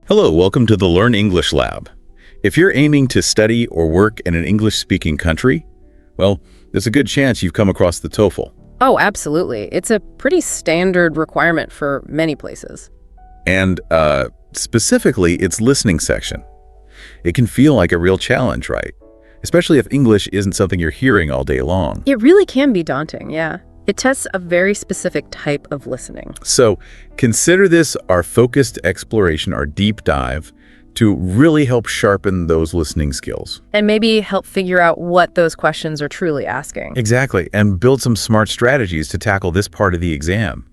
Hello, welcome to the Learn English Lab. If you're aiming to study or work in an English-speaking country, well, there's a good chance you've come across the TOEFL. Oh, absolutely. It's a pretty standard requirement for many places. And specifically, its listening section. It can feel like a real challenge, right? Especially if English isn't something you're hearing all day long. It really can be daunting, yeah. It tests a very specific type of listening. So consider this our focused exploration, our deep dive, to really help sharpen those listening skills. And maybe help figure out what those questions are truly asking. Exactly, and build some smart strategies to tackle this part of the exam.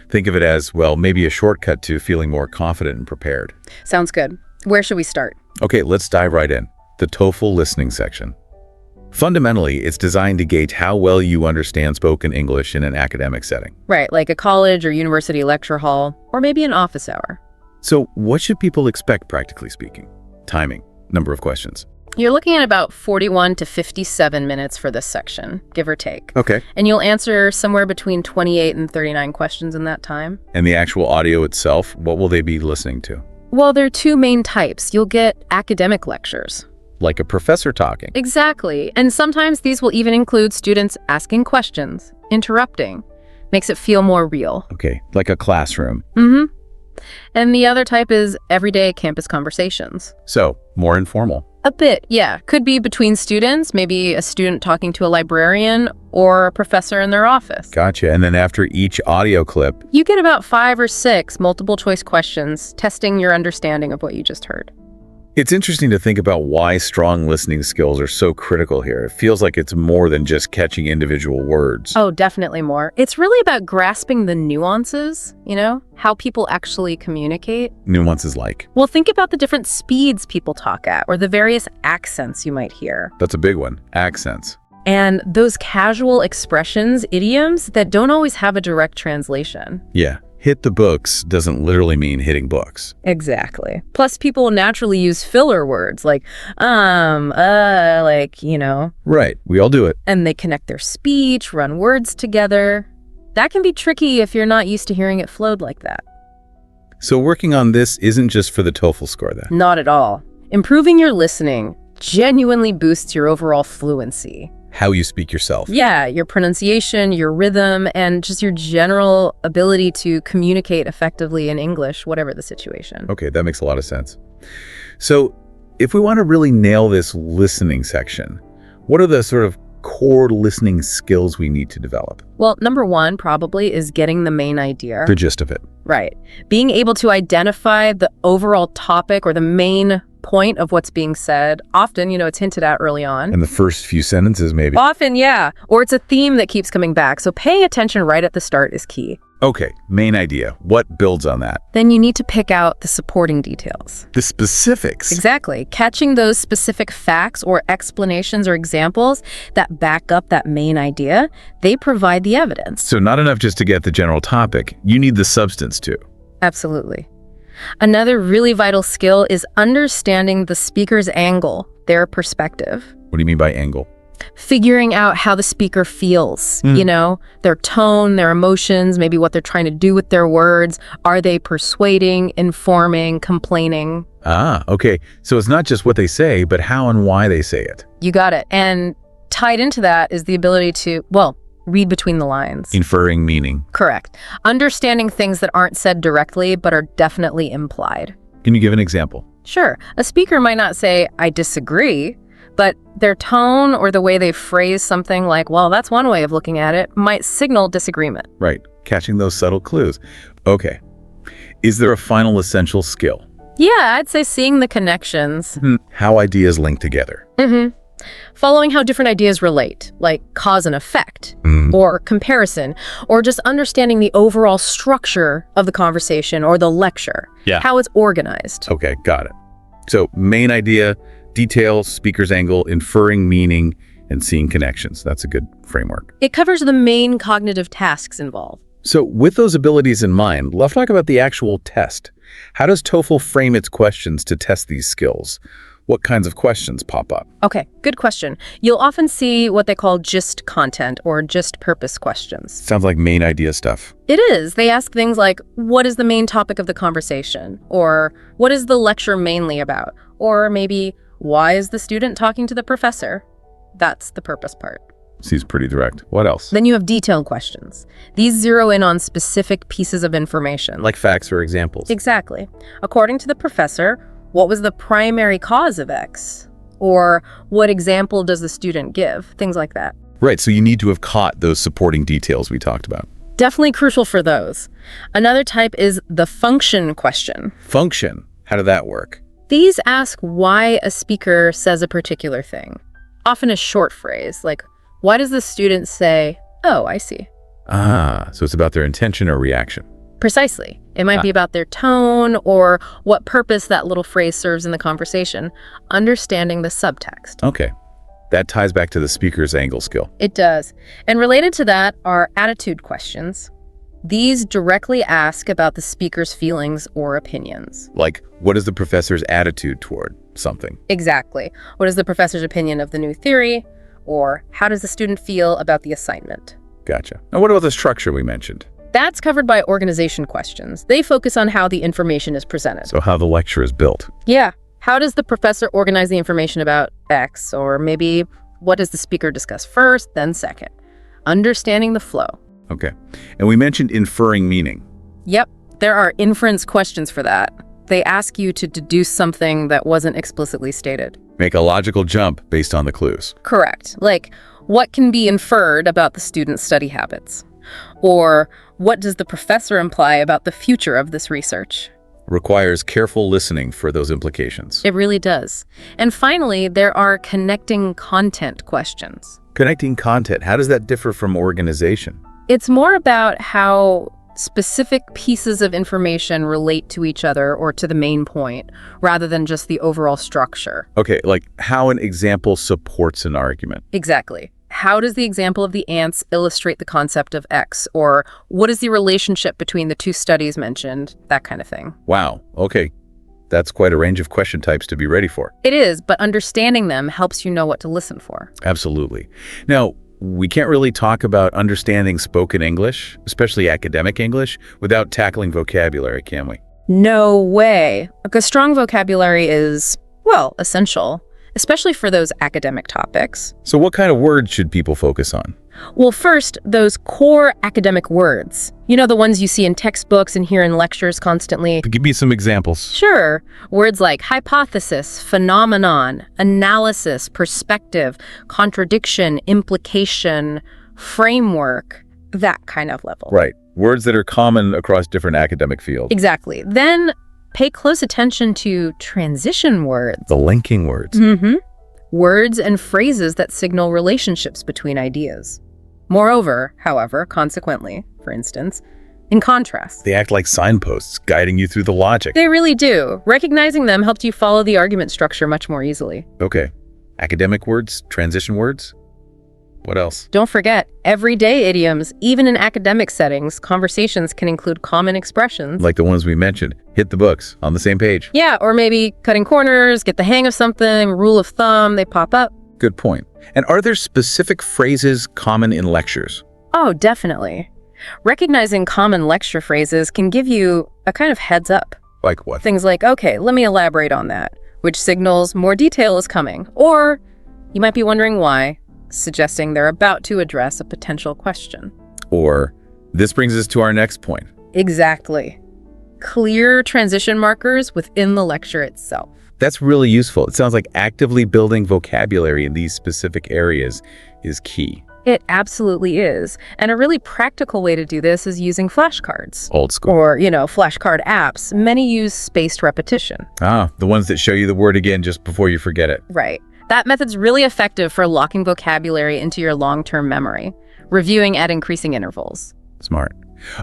Think of it as, well, maybe a shortcut to feeling more confident and prepared. Sounds good. Where should we start? Okay, let's dive right in. The TOEFL listening section. Fundamentally, it's designed to gauge how well you understand spoken English in an academic setting. Right, like a college or university lecture hall, or maybe an office hour. So what should people expect, practically speaking? Timing, number of questions. You're looking at about 41 to 57 minutes for this section, give or take. Okay. And you'll answer somewhere between 28 and 39 questions in that time. And the actual audio itself, what will they be listening to? Well, there are two main types. You'll get academic lectures. Like a professor talking. Exactly. And sometimes these will even include students asking questions, interrupting. Makes it feel more real. Okay, like a classroom. Mm-hmm. And the other type is everyday campus conversations. So, more informal. A bit, yeah. Could be between students, maybe a student talking to a librarian or a professor in their office. Gotcha. And then after each audio clip, You get about 5 or 6 multiple choice questions, testing your understanding of what you just heard. it's interesting to think about why strong listening skills are so critical here. It feels like it's more than just catching individual words. Oh, definitely more. It's really about grasping the nuances, how people actually communicate. Nuances like. Well, think about the different speeds people talk at, or the various accents you might hear. That's a big one. Accents. And those casual expressions, idioms, that don't always have a direct translation. Yeah. Hit the books doesn't literally mean hitting books. Exactly. Plus, people naturally use filler words like, Right. We all do it. and they connect their speech, run words together. That can be tricky if you're not used to hearing it flowed like that. So working on this isn't just for the TOEFL score then. Not at all. Improving your listening genuinely boosts your overall fluency. How you speak yourself. Yeah, your pronunciation, your rhythm, and just your general ability to communicate effectively in English, whatever the situation. Okay, that makes a lot of sense. So if we want to really nail this listening section, what are the sort of core listening skills we need to develop? Well, number one probably is getting the main idea. The gist of it. Right. Being able to identify the overall topic or the main point of what's being said. Often, it's hinted at early on. And the first few sentences maybe. Often, yeah. Or it's a theme that keeps coming back. So paying attention right at the start is key. Okay, main idea. What builds on that? Then you need to pick out the supporting details. The specifics. Exactly. Catching those specific facts or explanations or examples that back up that main idea, they provide the evidence. So not enough just to get the general topic. You need the substance too. Absolutely. Another really vital skill is understanding the speaker's angle, their perspective. What do you mean by angle? Figuring out how the speaker feels, their tone, their emotions, maybe what they're trying to do with their words. Are they persuading, informing, complaining? Ah, okay. So it's not just what they say, but how and why they say it. You got it. And tied into that is the ability to, read between the lines. Inferring meaning. Correct. Understanding things that aren't said directly, but are definitely implied. Can you give an example? Sure. A speaker might not say, I disagree, but their tone or the way they phrase something like, well, that's one way of looking at it, might signal disagreement. Right. Catching those subtle clues. Okay. Is there a final essential skill? Yeah, I'd say seeing the connections. How ideas link together. Following how different ideas relate, like cause and effect, or comparison, or just understanding the overall structure of the conversation or the lecture, how it's organized. Okay, got it. So main idea, details, speaker's angle, inferring meaning, and seeing connections. That's a good framework. It covers the main cognitive tasks involved. So with those abilities in mind, let's talk about the actual test. How does TOEFL frame its questions to test these skills? What kinds of questions pop up? Okay, good question. You'll often see what they call gist content or gist purpose questions. Sounds like main idea stuff. It is. They ask things like, what is the main topic of the conversation? Or what is the lecture mainly about? Or maybe, why is the student talking to the professor? That's the purpose part. Seems pretty direct. What else? Then you have detailed questions. These zero in on specific pieces of information. Like facts or examples. Exactly. According to the professor, what was the primary cause of X? Or what example does the student give? Things like that. Right, so you need to have caught those supporting details we talked about. Definitely crucial for those. Another type is the function question. Function. How did that work? These ask why a speaker says a particular thing. Often a short phrase, like, why does the student say, oh, I see? Ah, so it's about their intention or reaction. Precisely. It might be about their tone or what purpose that little phrase serves in the conversation, understanding the subtext. Okay. That ties back to the speaker's angle skill. It does. And related to that are attitude questions. These directly ask about the speaker's feelings or opinions. Like, what is the professor's attitude toward something? Exactly. What is the professor's opinion of the new theory? Or how does the student feel about the assignment? Gotcha. Now, what about the structure we mentioned? That's covered by organization questions. They focus on how the information is presented. So how the lecture is built. Yeah. How does the professor organize the information about X? Or maybe what does the speaker discuss first, then second? Understanding the flow. Okay. And we mentioned inferring meaning. Yep. There are inference questions for that. They ask you to deduce something that wasn't explicitly stated. Make a logical jump based on the clues. Correct. Like, what can be inferred about the student's study habits? Or what does the professor imply about the future of this research? Requires careful listening for those implications. It really does. And finally, there are connecting content questions. Connecting content, how does that differ from organization? It's more about how specific pieces of information relate to each other or to the main point, rather than just the overall structure. Okay, like how an example supports an argument. Exactly. How does the example of the ants illustrate the concept of X? Or what is the relationship between the two studies mentioned? That kind of thing. Wow, okay. That's quite a range of question types to be ready for. It is, but understanding them helps you know what to listen for. Absolutely. Now, we can't really talk about understanding spoken English, especially academic English, without tackling vocabulary, can we? No way. A strong vocabulary is, well, essential, especially for those academic topics. So what kind of words should people focus on? Well, first, those core academic words. You know, the ones you see in textbooks and hear in lectures constantly. Give me some examples. Sure. Words like hypothesis, phenomenon, analysis, perspective, contradiction, implication, framework, that kind of level. Right. Words that are common across different academic fields. Exactly. Then pay close attention to transition words. The linking words. Words and phrases that signal relationships between ideas. Moreover, however, consequently, for instance, in contrast. They act like signposts, guiding you through the logic. They really do. Recognizing them helps you follow the argument structure much more easily. Okay. Academic words, transition words. What else? Don't forget, everyday idioms. Even in academic settings, conversations can include common expressions. Like the ones we mentioned. Hit the books, on the same page. Yeah, or maybe cutting corners, get the hang of something, rule of thumb, they pop up. Good point. And are there specific phrases common in lectures? Oh, definitely. Recognizing common lecture phrases can give you a kind of heads up. Like what? Things like, okay, let me elaborate on that, which signals more detail is coming. Or you might be wondering why, suggesting they're about to address a potential question. Or, this brings us to our next point. Exactly. Clear transition markers within the lecture itself. That's really useful. It sounds like actively building vocabulary in these specific areas is key. It absolutely is. And a really practical way to do this is using flashcards. Old school. Or, flashcard apps. Many use spaced repetition. Ah, the ones that show you the word again just before you forget it. Right. That method's really effective for locking vocabulary into your long-term memory, reviewing at increasing intervals. Smart.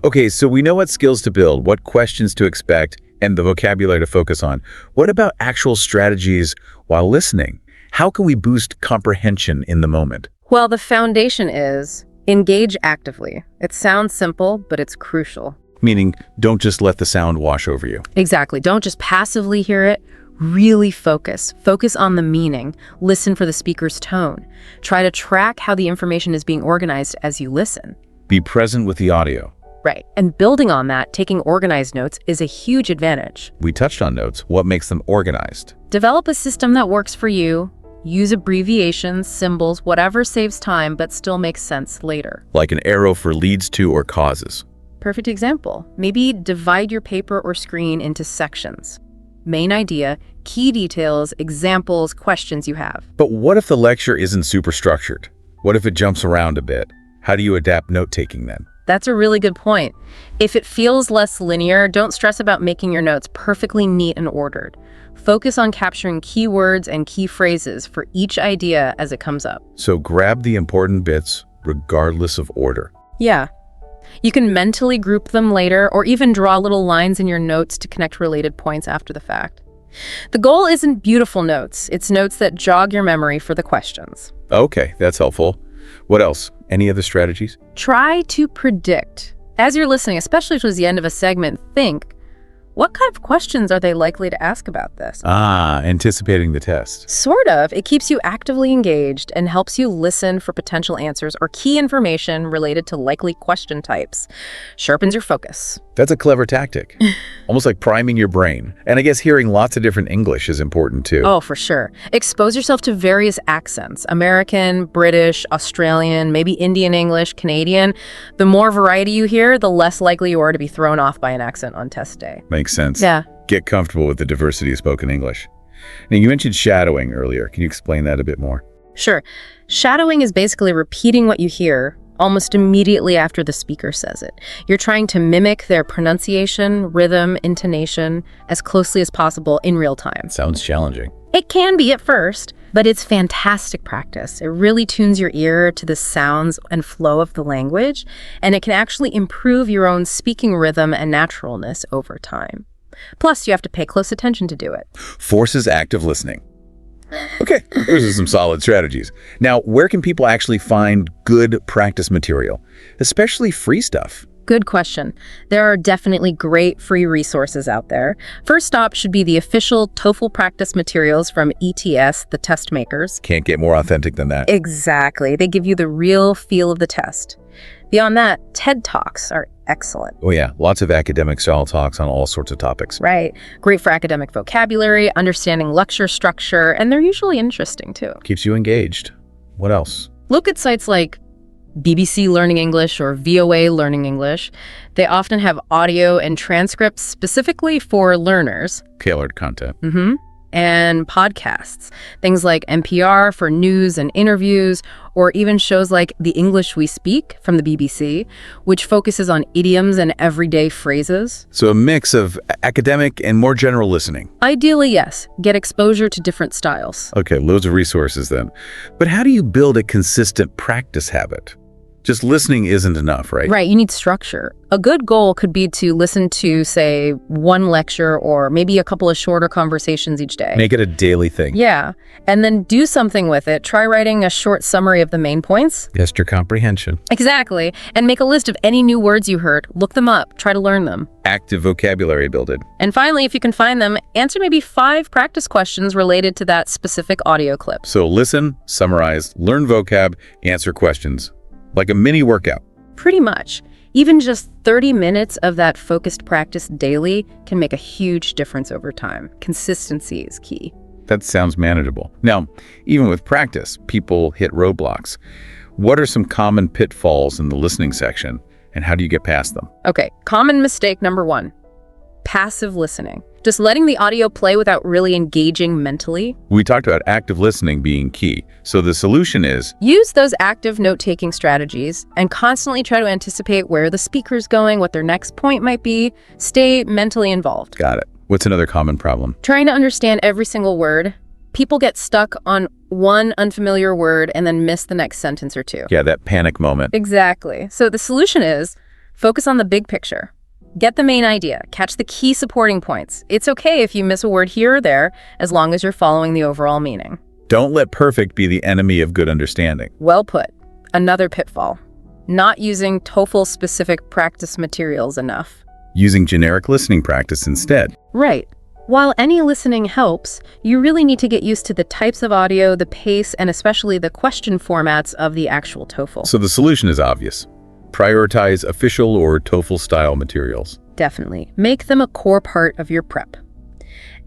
Okay, so we know what skills to build, what questions to expect, and the vocabulary to focus on. What about actual strategies while listening? How can we boost comprehension in the moment? Well, the foundation is engage actively. It sounds simple, but it's crucial. Meaning, don't just let the sound wash over you. Exactly. Don't just passively hear it. Really focus. Focus on the meaning. Listen for the speaker's tone. Try to track how the information is being organized as you listen. Be present with the audio. Right. And building on that, taking organized notes is a huge advantage. We touched on notes. What makes them organized? Develop a system that works for you. Use abbreviations, symbols, whatever saves time but still makes sense later. Like an arrow for leads to or causes. Perfect example. Maybe divide your paper or screen into sections. Main idea, key details, examples, questions you have. But what if the lecture isn't super structured? What if it jumps around a bit? How do you adapt note-taking then? That's a really good point. If it feels less linear, don't stress about making your notes perfectly neat and ordered. Focus on capturing keywords and key phrases for each idea as it comes up. So grab the important bits regardless of order. Yeah. You can mentally group them later or even draw little lines in your notes to connect related points after the fact. The goal isn't beautiful notes. It's notes that jog your memory for the questions. Okay, that's helpful. What else? Any other strategies? Try to predict. As you're listening, especially towards the end of a segment, think, what kind of questions are they likely to ask about this? Anticipating the test. Sort of. It keeps you actively engaged and helps you listen for potential answers or key information related to likely question types. Sharpens your focus. That's a clever tactic. Almost like priming your brain. And I guess hearing lots of different English is important too. Oh, for sure. Expose yourself to various accents. American, British, Australian, maybe Indian English, Canadian. The more variety you hear, the less likely you are to be thrown off by an accent on test day. Makes sense. Yeah. Get comfortable with the diversity of spoken English. Now, you mentioned shadowing earlier. Can you explain that a bit more? Sure. Shadowing is basically repeating what you hear almost immediately after the speaker says it. You're trying to mimic their pronunciation, rhythm, intonation as closely as possible in real time. Sounds challenging. It can be at first, but it's fantastic practice. It really tunes your ear to the sounds and flow of the language, and it can actually improve your own speaking rhythm and naturalness over time. Plus, you have to pay close attention to do it. Forces active listening. Okay, those are some solid strategies. Now, where can people actually find good practice material, especially free stuff? Good question. There are definitely great free resources out there. First stop should be the official TOEFL practice materials from ETS, the test makers. Can't get more authentic than that. Exactly. They give you the real feel of the test. Beyond that, TED Talks are excellent. Oh yeah, lots of academic-style talks on all sorts of topics. Right. Great for academic vocabulary, understanding lecture structure, and they're usually interesting too. Keeps you engaged. What else? Look at sites like BBC Learning English or VOA Learning English. They often have audio and transcripts specifically for learners. Tailored content. And podcasts. Things like NPR for news and interviews, or even shows like The English We Speak from the BBC, which focuses on idioms and everyday phrases. So a mix of academic and more general listening. Ideally, yes. Get exposure to different styles. Okay, loads of resources then. But how do you build a consistent practice habit? Just listening isn't enough, right? Right, you need structure. A good goal could be to listen to, say, one lecture or maybe a couple of shorter conversations each day. Make it a daily thing. Yeah, and then do something with it. Try writing a short summary of the main points. Test your comprehension. Exactly, and make a list of any new words you heard. Look them up, try to learn them. Active vocabulary building. And finally, if you can find them, answer maybe 5 practice questions related to that specific audio clip. So listen, summarize, learn vocab, answer questions. Like a mini workout. Pretty much. Even just 30 minutes of that focused practice daily can make a huge difference over time. Consistency is key. That sounds manageable. Now, even with practice, people hit roadblocks. What are some common pitfalls in the listening section, and how do you get past them? Okay, common mistake number 1. Passive listening. Just letting the audio play without really engaging mentally. We talked about active listening being key. So the solution is use those active note-taking strategies and constantly try to anticipate where the speaker's going, what their next point might be. Stay mentally involved. Got it. What's another common problem? Trying to understand every single word. People get stuck on one unfamiliar word and then miss the next sentence or two. Yeah, that panic moment. Exactly. So the solution is focus on the big picture. Get the main idea. Catch the key supporting points. It's okay if you miss a word here or there, as long as you're following the overall meaning. Don't let perfect be the enemy of good understanding. Well put. Another pitfall. Not using TOEFL-specific practice materials enough. Using generic listening practice instead. Right. While any listening helps, you really need to get used to the types of audio, the pace, and especially the question formats of the actual TOEFL. So the solution is obvious. Prioritize official or TOEFL-style materials. Definitely. Make them a core part of your prep.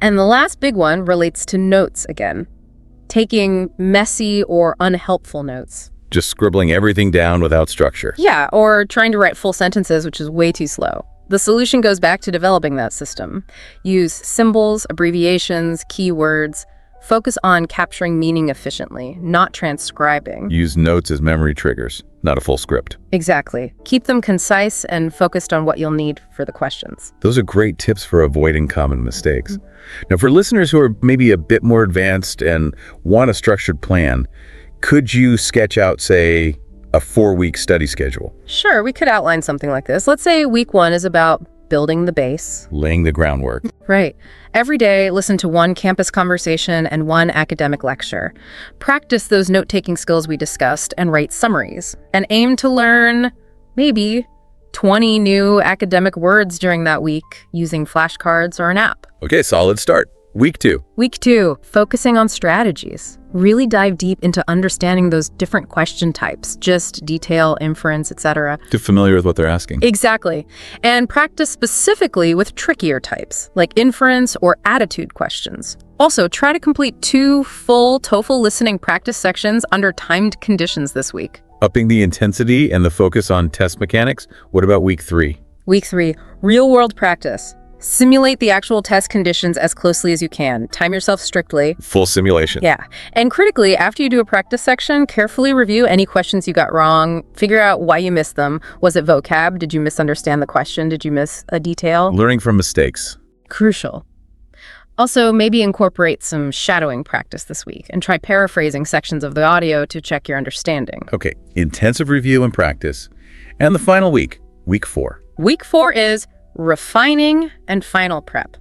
And the last big one relates to notes again. Taking messy or unhelpful notes. Just scribbling everything down without structure. Yeah, or trying to write full sentences, which is way too slow. The solution goes back to developing that system. Use symbols, abbreviations, keywords. Focus on capturing meaning efficiently, not transcribing. Use notes as memory triggers, not a full script. Exactly. Keep them concise and focused on what you'll need for the questions. Those are great tips for avoiding common mistakes. Now, for listeners who are maybe a bit more advanced and want a structured plan, could you sketch out, say, a 4-week study schedule? Sure, we could outline something like this. Let's say week 1 is about building the base. Laying the groundwork. Right. Every day, listen to 1 campus conversation and 1 academic lecture. Practice those note-taking skills we discussed and write summaries. And aim to learn, maybe, 20 new academic words during that week using flashcards or an app. Okay, solid start. Week 2. Week 2, focusing on strategies. Really dive deep into understanding those different question types, just detail, inference, etc. Too familiar with what they're asking. Exactly. And practice specifically with trickier types, like inference or attitude questions. Also, try to complete 2 full TOEFL listening practice sections under timed conditions this week. Upping the intensity and the focus on test mechanics. What about week 3? Week 3, real-world practice. Simulate the actual test conditions as closely as you can. Time yourself strictly. Full simulation. Yeah. And critically, after you do a practice section, carefully review any questions you got wrong. Figure out why you missed them. Was it vocab? Did you misunderstand the question? Did you miss a detail? Learning from mistakes. Crucial. Also, maybe incorporate some shadowing practice this week and try paraphrasing sections of the audio to check your understanding. Okay, intensive review and practice. And the final week, week 4. Week 4 is refining and final prep.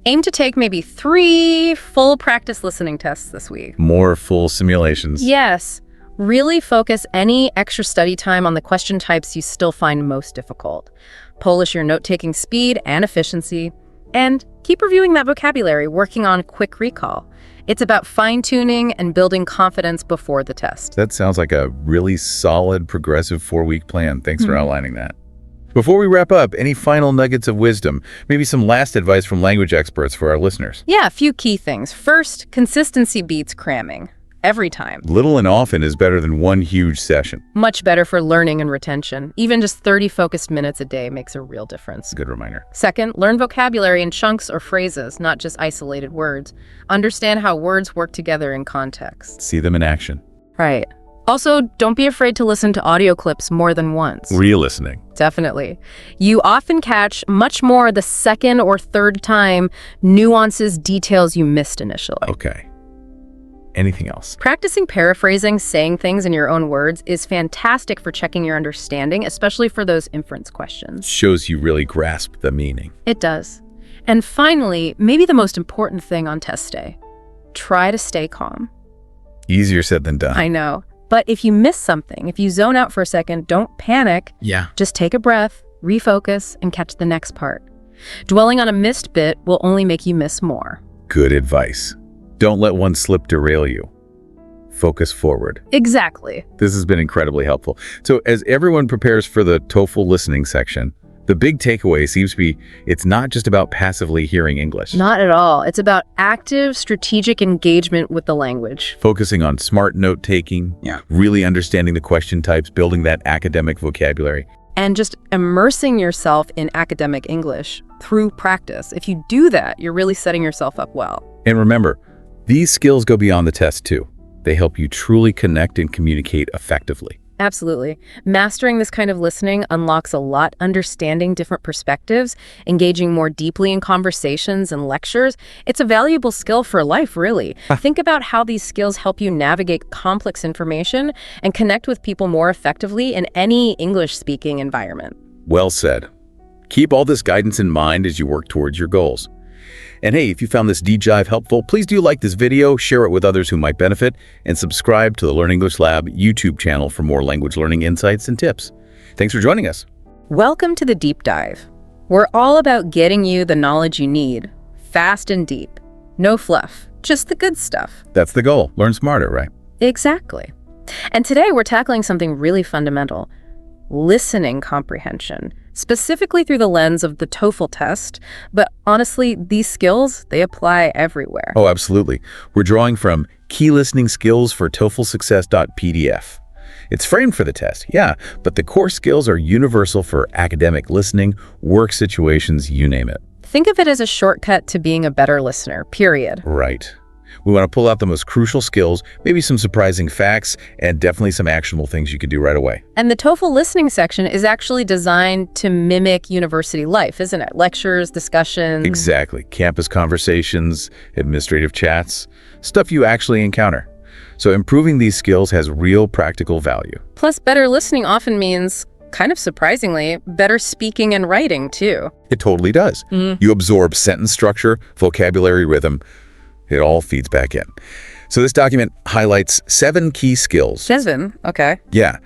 Aim to take maybe 3 full practice listening tests this week. More full simulations. Yes. Really focus any extra study time on the question types you still find most difficult. Polish your note-taking speed and efficiency. And keep reviewing that vocabulary, working on quick recall. It's about fine-tuning and building confidence before the test. That sounds like a really solid, progressive 4-week plan. Thanks for outlining that. Before we wrap up, any final nuggets of wisdom? Maybe some last advice from language experts for our listeners? Yeah, a few key things. First, consistency beats cramming. Every time. Little and often is better than one huge session. Much better for learning and retention. Even just 30 focused minutes a day makes a real difference. Good reminder. Second, learn vocabulary in chunks or phrases, not just isolated words. Understand how words work together in context. See them in action. Right. Also, don't be afraid to listen to audio clips more than once. Re-listening. Definitely. You often catch much more the second or third time nuances, details you missed initially. Okay. Anything else? Practicing paraphrasing, saying things in your own words is fantastic for checking your understanding, especially for those inference questions. Shows you really grasp the meaning. It does. And finally, maybe the most important thing on test day, try to stay calm. Easier said than done. I know. But if you miss something, if you zone out for a second, don't panic. Yeah. Just take a breath, refocus, and catch the next part. Dwelling on a missed bit will only make you miss more. Good advice. Don't let one slip derail you. Focus forward. Exactly. This has been incredibly helpful. So as everyone prepares for the TOEFL listening section, the big takeaway seems to be it's not just about passively hearing English. Not at all. It's about active, strategic engagement with the language. Focusing on smart note-taking, really understanding the question types, building that academic vocabulary. And just immersing yourself in academic English through practice. If you do that, you're really setting yourself up well. And remember, these skills go beyond the test too. They help you truly connect and communicate effectively. Absolutely. Mastering this kind of listening unlocks a lot, understanding different perspectives, engaging more deeply in conversations and lectures. It's a valuable skill for life, really. Think about how these skills help you navigate complex information and connect with people more effectively in any English-speaking environment. Well said. Keep all this guidance in mind as you work towards your goals. And hey, if you found this deep dive helpful, please do like this video, share it with others who might benefit, and subscribe to the Learn English Lab YouTube channel for more language learning insights and tips. Thanks for joining us. Welcome to the Deep Dive. We're all about getting you the knowledge you need, Fast and deep. No fluff. Just the good stuff. That's the goal. Learn smarter, right? Exactly. And today we're tackling something really fundamental. Listening comprehension, specifically through the lens of the TOEFL test. But honestly, these skills, they apply everywhere. Oh, absolutely. We're drawing from Key Listening Skills for TOEFLsuccess.pdf. It's framed for the test, yeah, but the core skills are universal for academic listening, work situations, you name it. Think of it as a shortcut to being a better listener, period. Right. We want to pull out the most crucial skills, maybe some surprising facts, and definitely some actionable things you can do right away. And the TOEFL listening section is actually designed to mimic university life, isn't it? Lectures, discussions. Exactly. Campus conversations, administrative chats, stuff you actually encounter. So improving these skills has real practical value. Plus, better listening often means, kind of surprisingly, better speaking and writing, too. It totally does. You absorb sentence structure, vocabulary, rhythm. It all feeds back in. So this document highlights 7 key skills. 7? Okay. Yeah.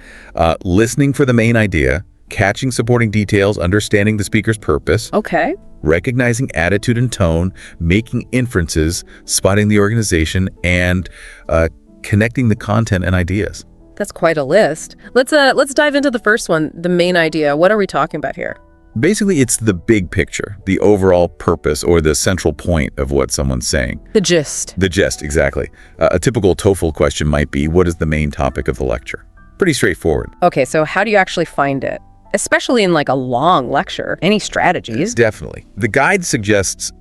Listening for the main idea, catching supporting details, understanding the speaker's purpose, Okay. recognizing attitude and tone, making inferences, spotting the organization, and connecting the content and ideas. That's quite a list. Let's dive into the first one, the main idea. What are we talking about here? Basically, it's the big picture, the overall purpose or the central point of what someone's saying. The gist. The gist, exactly. A typical TOEFL question might be, what is the main topic of the lecture? Pretty straightforward. Okay, so how do you actually find it? Especially in like a long lecture. Any strategies? Definitely. The guide suggests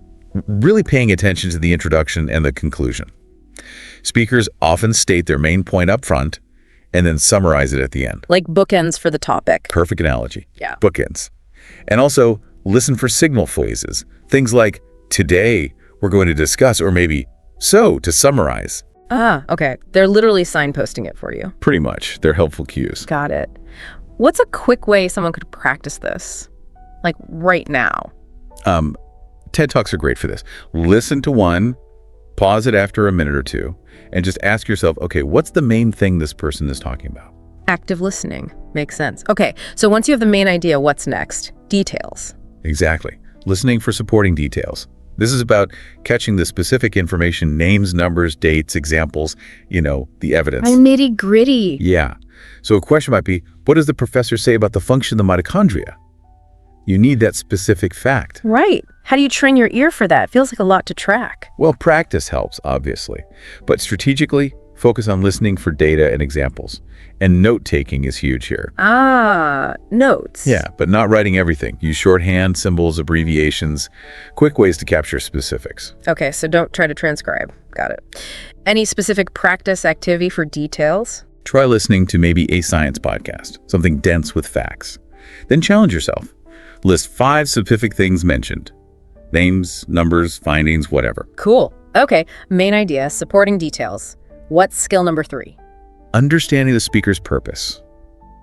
really paying attention to the introduction and the conclusion. Speakers often state their main point up front and then summarize it at the end. Like bookends for the topic. Perfect analogy. Yeah. Bookends. And also listen for signal phrases. Things like, today we're going to discuss, or maybe, so, to summarize. Ah, okay. They're literally signposting it for you. Pretty much. They're helpful cues. Got it. What's a quick way someone could practice this? Like right now? TED Talks are great for this. Listen to one, pause it after a minute or two, and just ask yourself, okay, what's the main thing this person is talking about? Active listening. Makes sense. Okay, so once you have the main idea, what's next? Details. Exactly. Listening for supporting details. This is about catching the specific information, names, numbers, dates, examples, the evidence. Nitty gritty. Yeah. So a question might be, what does the professor say about the function of the mitochondria? You need that specific fact. Right. How do you train your ear for that? Feels like a lot to track. Well, practice helps, obviously. But strategically, focus on listening for data and examples. And note-taking is huge here. Ah, notes. Yeah, but not writing everything. Use shorthand, symbols, abbreviations, quick ways to capture specifics. Okay, so don't try to transcribe. Got it. Any specific practice activity for details? Try listening to maybe a science podcast, something dense with facts. Then challenge yourself. List 5 specific things mentioned. Names, numbers, findings, whatever. Cool. Okay, main idea, supporting details. What's skill number 3? Understanding the speaker's purpose.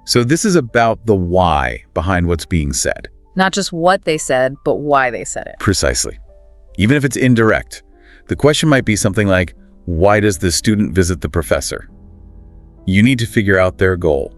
So this is about the why behind what's being said. Not just what they said, but why they said it. Precisely. Even if it's indirect, the question might be something like, why does the student visit the professor? You need to figure out their goal.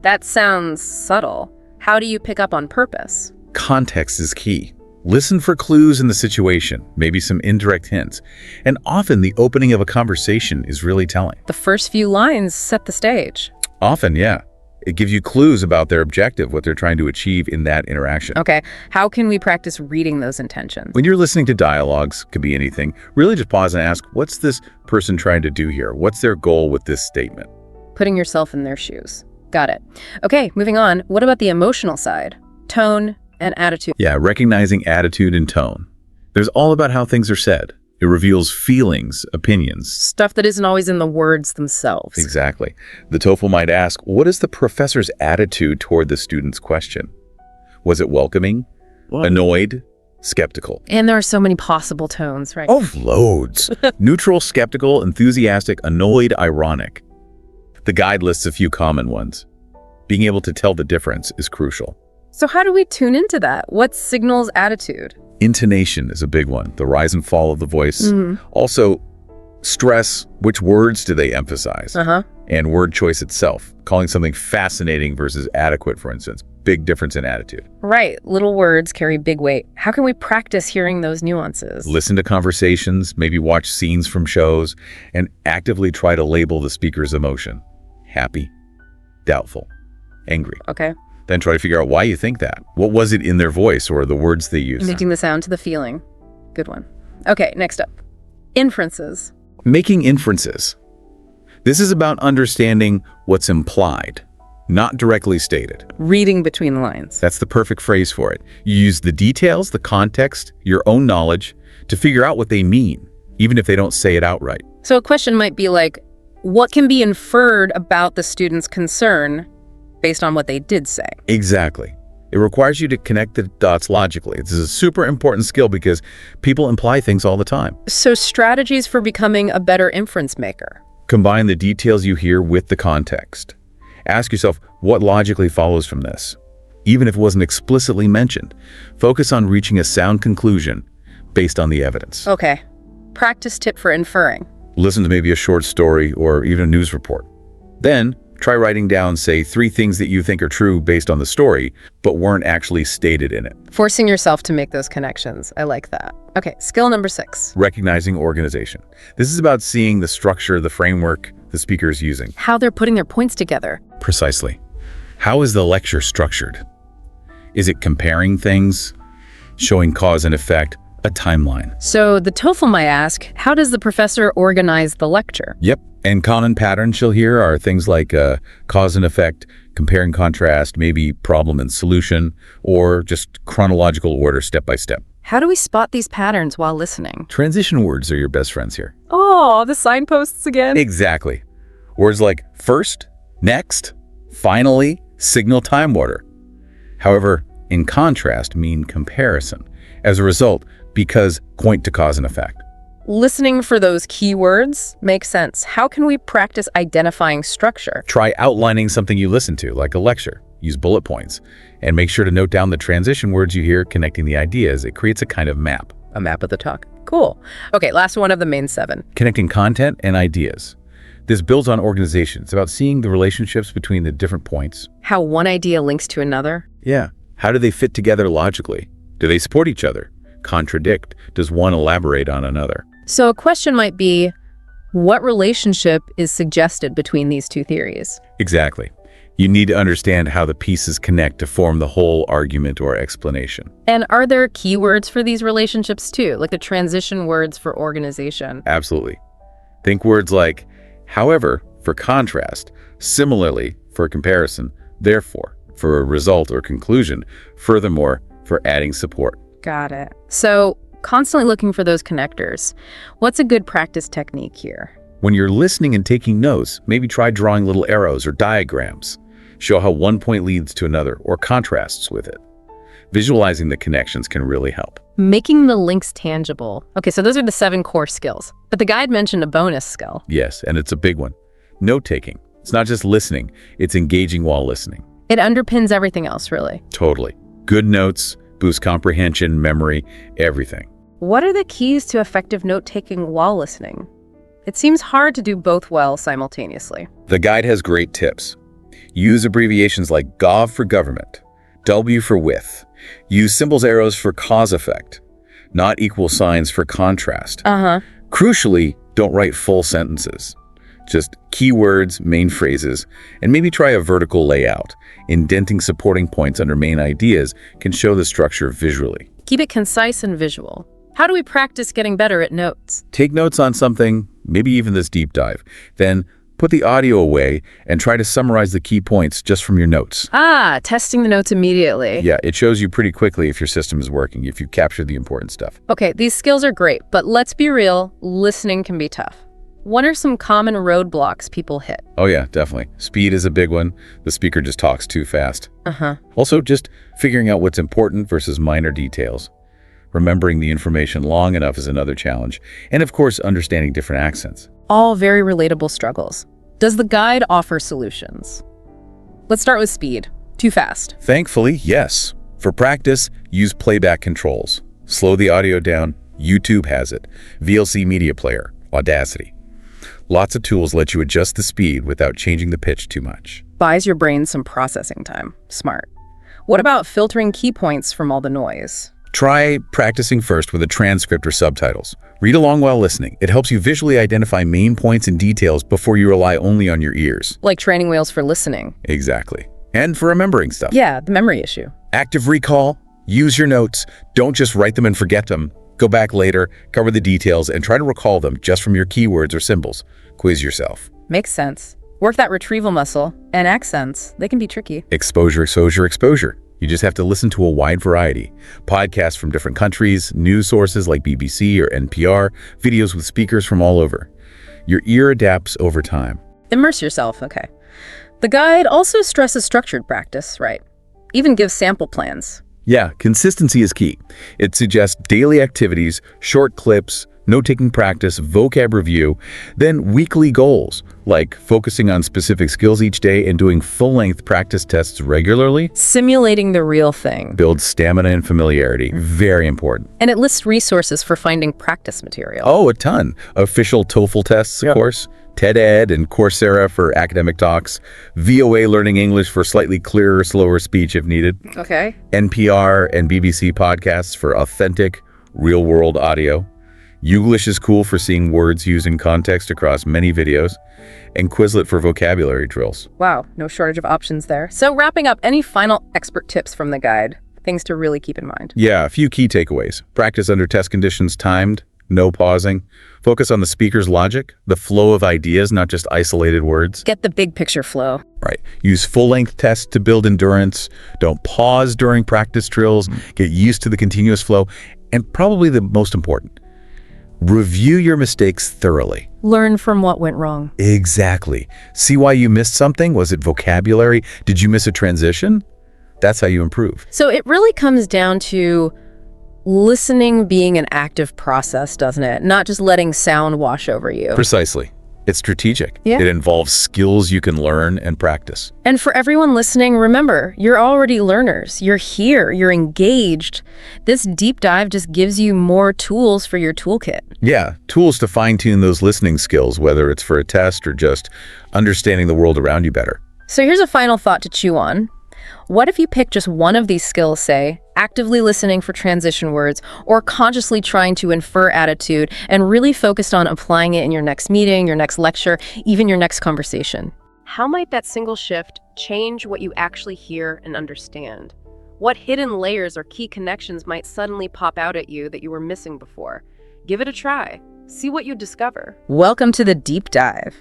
That sounds subtle. How do you pick up on purpose? Context is key. Listen for clues in the situation, maybe some indirect hints. And often the opening of a conversation is really telling. The first few lines set the stage. Often, yeah. It gives you clues about their objective, what they're trying to achieve in that interaction. Okay, how can we practice reading those intentions? When you're listening to dialogues, could be anything, really just pause and ask, what's this person trying to do here? What's their goal with this statement? Putting yourself in their shoes. Got it. Okay, moving on. What about the emotional side? Tone and attitude. Yeah, recognizing attitude and tone. There's all about how things are said. It reveals feelings, opinions. Stuff that isn't always in the words themselves. Exactly. The TOEFL might ask, what is the professor's attitude toward the student's question? Was it welcoming, annoyed, skeptical? And there are so many possible tones, right? Oh, loads. Neutral, skeptical, enthusiastic, annoyed, ironic. The guide lists a few common ones. Being able to tell the difference is crucial. So how do we tune into that? What signals attitude? Intonation is a big one, the rise and fall of the voice. Also, stress, which words do they emphasize? And word choice itself, calling something fascinating versus adequate, for instance. Big difference in attitude. Right. Little words carry big weight. How can we practice hearing those nuances? Listen to conversations, maybe watch scenes from shows, and actively try to label the speaker's emotion. Happy, doubtful, angry. Okay. Then try to figure out why you think that. What was it in their voice or the words they used? Connecting the sound to the feeling. Good one. Okay, next up. Inferences. Making inferences. This is about understanding what's implied, not directly stated. Reading between the lines. That's the perfect phrase for it. You use the details, the context, your own knowledge to figure out what they mean, even if they don't say it outright. So a question might be like, what can be inferred about the student's concern based on what they did say? Exactly. It requires you to connect the dots logically. This is a super important skill because people imply things all the time. So strategies for becoming a better inference maker. Combine the details you hear with the context. Ask yourself what logically follows from this, even if it wasn't explicitly mentioned. Focus on reaching a sound conclusion based on the evidence. Okay. Practice tip for inferring. Listen to maybe a short story or even a news report. Then try writing down, say, 3 things that you think are true based on the story, but weren't actually stated in it. Forcing yourself to make those connections. I like that. Okay, skill number 6. Recognizing organization. This is about seeing the structure, the framework the speaker is using. How they're putting their points together. Precisely. How is the lecture structured? Is it comparing things, showing cause and effect, a timeline? So the TOEFL might ask, how does the professor organize the lecture? Yep. And common patterns you'll hear are things like cause and effect, compare and contrast, maybe problem and solution, or just chronological order step by step. How do we spot these patterns while listening? Transition words are your best friends here. Oh, the signposts again. Exactly. Words like first, next, finally, signal time order. However, in contrast mean comparison. As a result, because point to cause and effect. Listening for those keywords makes sense. How can we practice identifying structure? Try outlining something you listen to, like a lecture. Use bullet points. And make sure to note down the transition words you hear connecting the ideas. It creates a kind of map. A map of the talk. Cool. Okay, last one of the main 7. Connecting content and ideas. This builds on organization. It's about seeing the relationships between the different points. How one idea links to another. Yeah. How do they fit together logically? Do they support each other? Contradict? Does one elaborate on another? So a question might be, what relationship is suggested between these 2 theories? Exactly. You need to understand how the pieces connect to form the whole argument or explanation. And are there keywords for these relationships too, like the transition words for organization? Absolutely. Think words like, however, for contrast, similarly, for comparison, therefore, for a result or conclusion, furthermore, for adding support. Got it. So, constantly looking for those connectors. What's a good practice technique here? When you're listening and taking notes, maybe try drawing little arrows or diagrams. Show how one point leads to another or contrasts with it. Visualizing the connections can really help. Making the links tangible. Okay, so those are the 7 core skills. But the guide mentioned a bonus skill. Yes, and it's a big one. Note-taking. It's not just listening, it's engaging while listening. It underpins everything else, really. Totally. Good notes boost comprehension, memory, everything. What are the keys to effective note-taking while listening? It seems hard to do both well simultaneously. The guide has great tips. Use abbreviations like GOV for government, W for with. Use symbols arrows for cause effect, not equal signs for contrast. Crucially, don't write full sentences. Just keywords, main phrases, and maybe try a vertical layout. Indenting supporting points under main ideas can show the structure visually. Keep it concise and visual. How do we practice getting better at notes? Take notes on something, maybe even this deep dive. Then put the audio away and try to summarize the key points just from your notes. Testing the notes immediately. Yeah, it shows you pretty quickly if your system is working, if you capture the important stuff. Okay, these skills are great, but let's be real, listening can be tough. What are some common roadblocks people hit? Oh yeah, definitely. Speed is a big one. The speaker just talks too fast. Also, just figuring out what's important versus minor details. Remembering the information long enough is another challenge. And of course, understanding different accents. All very relatable struggles. Does the guide offer solutions? Let's start with speed. Too fast. Thankfully, yes. For practice, use playback controls. Slow the audio down. YouTube has it. VLC Media Player, Audacity. Lots of tools let you adjust the speed without changing the pitch too much. Buys your brain some processing time. Smart. What about filtering key points from all the noise? Try practicing first with a transcript or subtitles. Read along while listening. It helps you visually identify main points and details before you rely only on your ears. Like training wheels for listening. Exactly. And for remembering stuff. Yeah, the memory issue. Active recall. Use your notes. Don't just write them and forget them. Go back later, cover the details, and try to recall them just from your keywords or symbols. Quiz yourself. Makes sense. Work that retrieval muscle. And accents, they can be tricky. Exposure, exposure, exposure. You just have to listen to a wide variety. Podcasts from different countries, news sources like BBC or NPR, videos with speakers from all over. Your ear adapts over time. Immerse yourself, okay. The guide also stresses structured practice, right? Even gives sample plans. Yeah, consistency is key. It suggests daily activities, short clips, note-taking practice, vocab review, then weekly goals, like focusing on specific skills each day and doing full-length practice tests regularly. Simulating the real thing. Builds stamina and familiarity. Very important. And it lists resources for finding practice material. Oh, a ton. Official TOEFL tests, of course. TED Ed and Coursera for academic talks. VOA Learning English for slightly clearer, slower speech if needed. Okay. NPR and BBC podcasts for authentic, real-world audio. Youglish is cool for seeing words used in context across many videos, and Quizlet for vocabulary drills. Wow, no shortage of options there. So wrapping up, any final expert tips from the guide? Things to really keep in mind. Yeah, a few key takeaways. Practice under test conditions timed, no pausing. Focus on the speaker's logic, the flow of ideas, not just isolated words. Get the big picture flow. Right. Use full-length tests to build endurance. Don't pause during practice drills. Get used to the continuous flow. And probably the most important, review your mistakes thoroughly. Learn from what went wrong. Exactly. See why you missed something? Was it vocabulary? Did you miss a transition? That's how you improve. So it really comes down to listening being an active process, doesn't it? Not just letting sound wash over you. Precisely. It's strategic. Yeah. It involves skills you can learn and practice. And for everyone listening, remember, you're already learners. You're here. You're engaged. This deep dive just gives you more tools for your toolkit. Yeah, tools to fine-tune those listening skills, whether it's for a test or just understanding the world around you better. So here's a final thought to chew on. What if you pick just one of these skills, say, actively listening for transition words, or consciously trying to infer attitude, and really focused on applying it in your next meeting, your next lecture, even your next conversation? How might that single shift change what you actually hear and understand? What hidden layers or key connections might suddenly pop out at you that you were missing before? Give it a try. See what you discover. Welcome to the deep dive.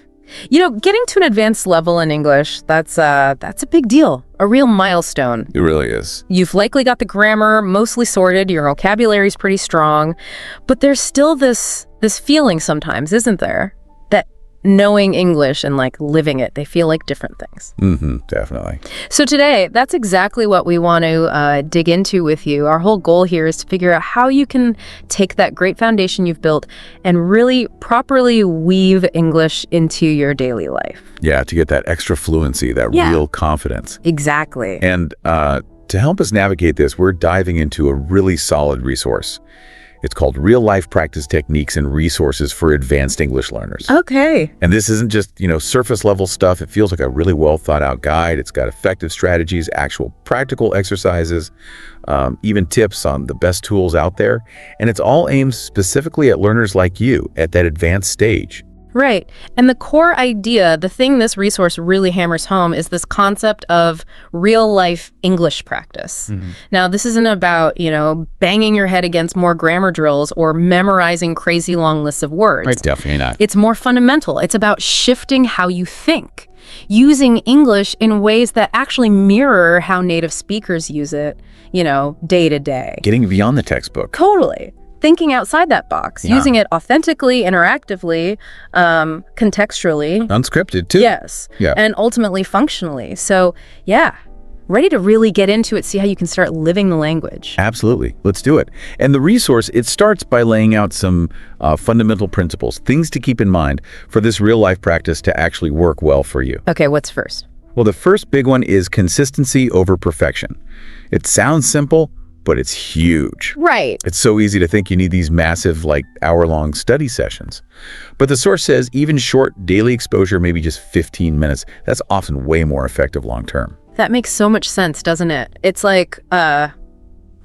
You know, getting to an advanced level in English, that's a big deal, a real milestone. It really is. You've likely got the grammar mostly sorted, your vocabulary's pretty strong, but there's still this feeling sometimes, isn't there? That knowing English and like living it, they feel like different things. Definitely. So today, that's exactly what we want to dig into with you. Our whole goal here is to figure out how you can take that great foundation you've built and really properly weave English into your daily life. Yeah, to get that extra fluency, that real confidence. Exactly. And to help us navigate this, we're diving into a really solid resource. It's called Real-Life Practice Techniques and Resources for Advanced English Learners. Okay. And this isn't just, surface-level stuff. It feels like a really well-thought-out guide. It's got effective strategies, actual practical exercises, even tips on the best tools out there. And it's all aimed specifically at learners like you at that advanced stage. Right. And the core idea, the thing this resource really hammers home, is this concept of real-life English practice. Now, this isn't about, banging your head against more grammar drills or memorizing crazy long lists of words. Right, definitely not. It's more fundamental. It's about shifting how you think, using English in ways that actually mirror how native speakers use it, day to day. Getting beyond the textbook. Totally. Thinking outside that box, using it authentically, interactively, contextually. Unscripted, too. Yes. Yeah. And ultimately functionally. So, ready to really get into it, see how you can start living the language. Absolutely. Let's do it. And the resource, it starts by laying out some fundamental principles, things to keep in mind for this real-life practice to actually work well for you. Okay, what's first? Well, the first big one is consistency over perfection. It sounds simple, but it's huge. Right. It's so easy to think you need these massive, like, hour-long study sessions. But the source says even short daily exposure, maybe just 15 minutes, that's often way more effective long-term. That makes so much sense, doesn't it? It's like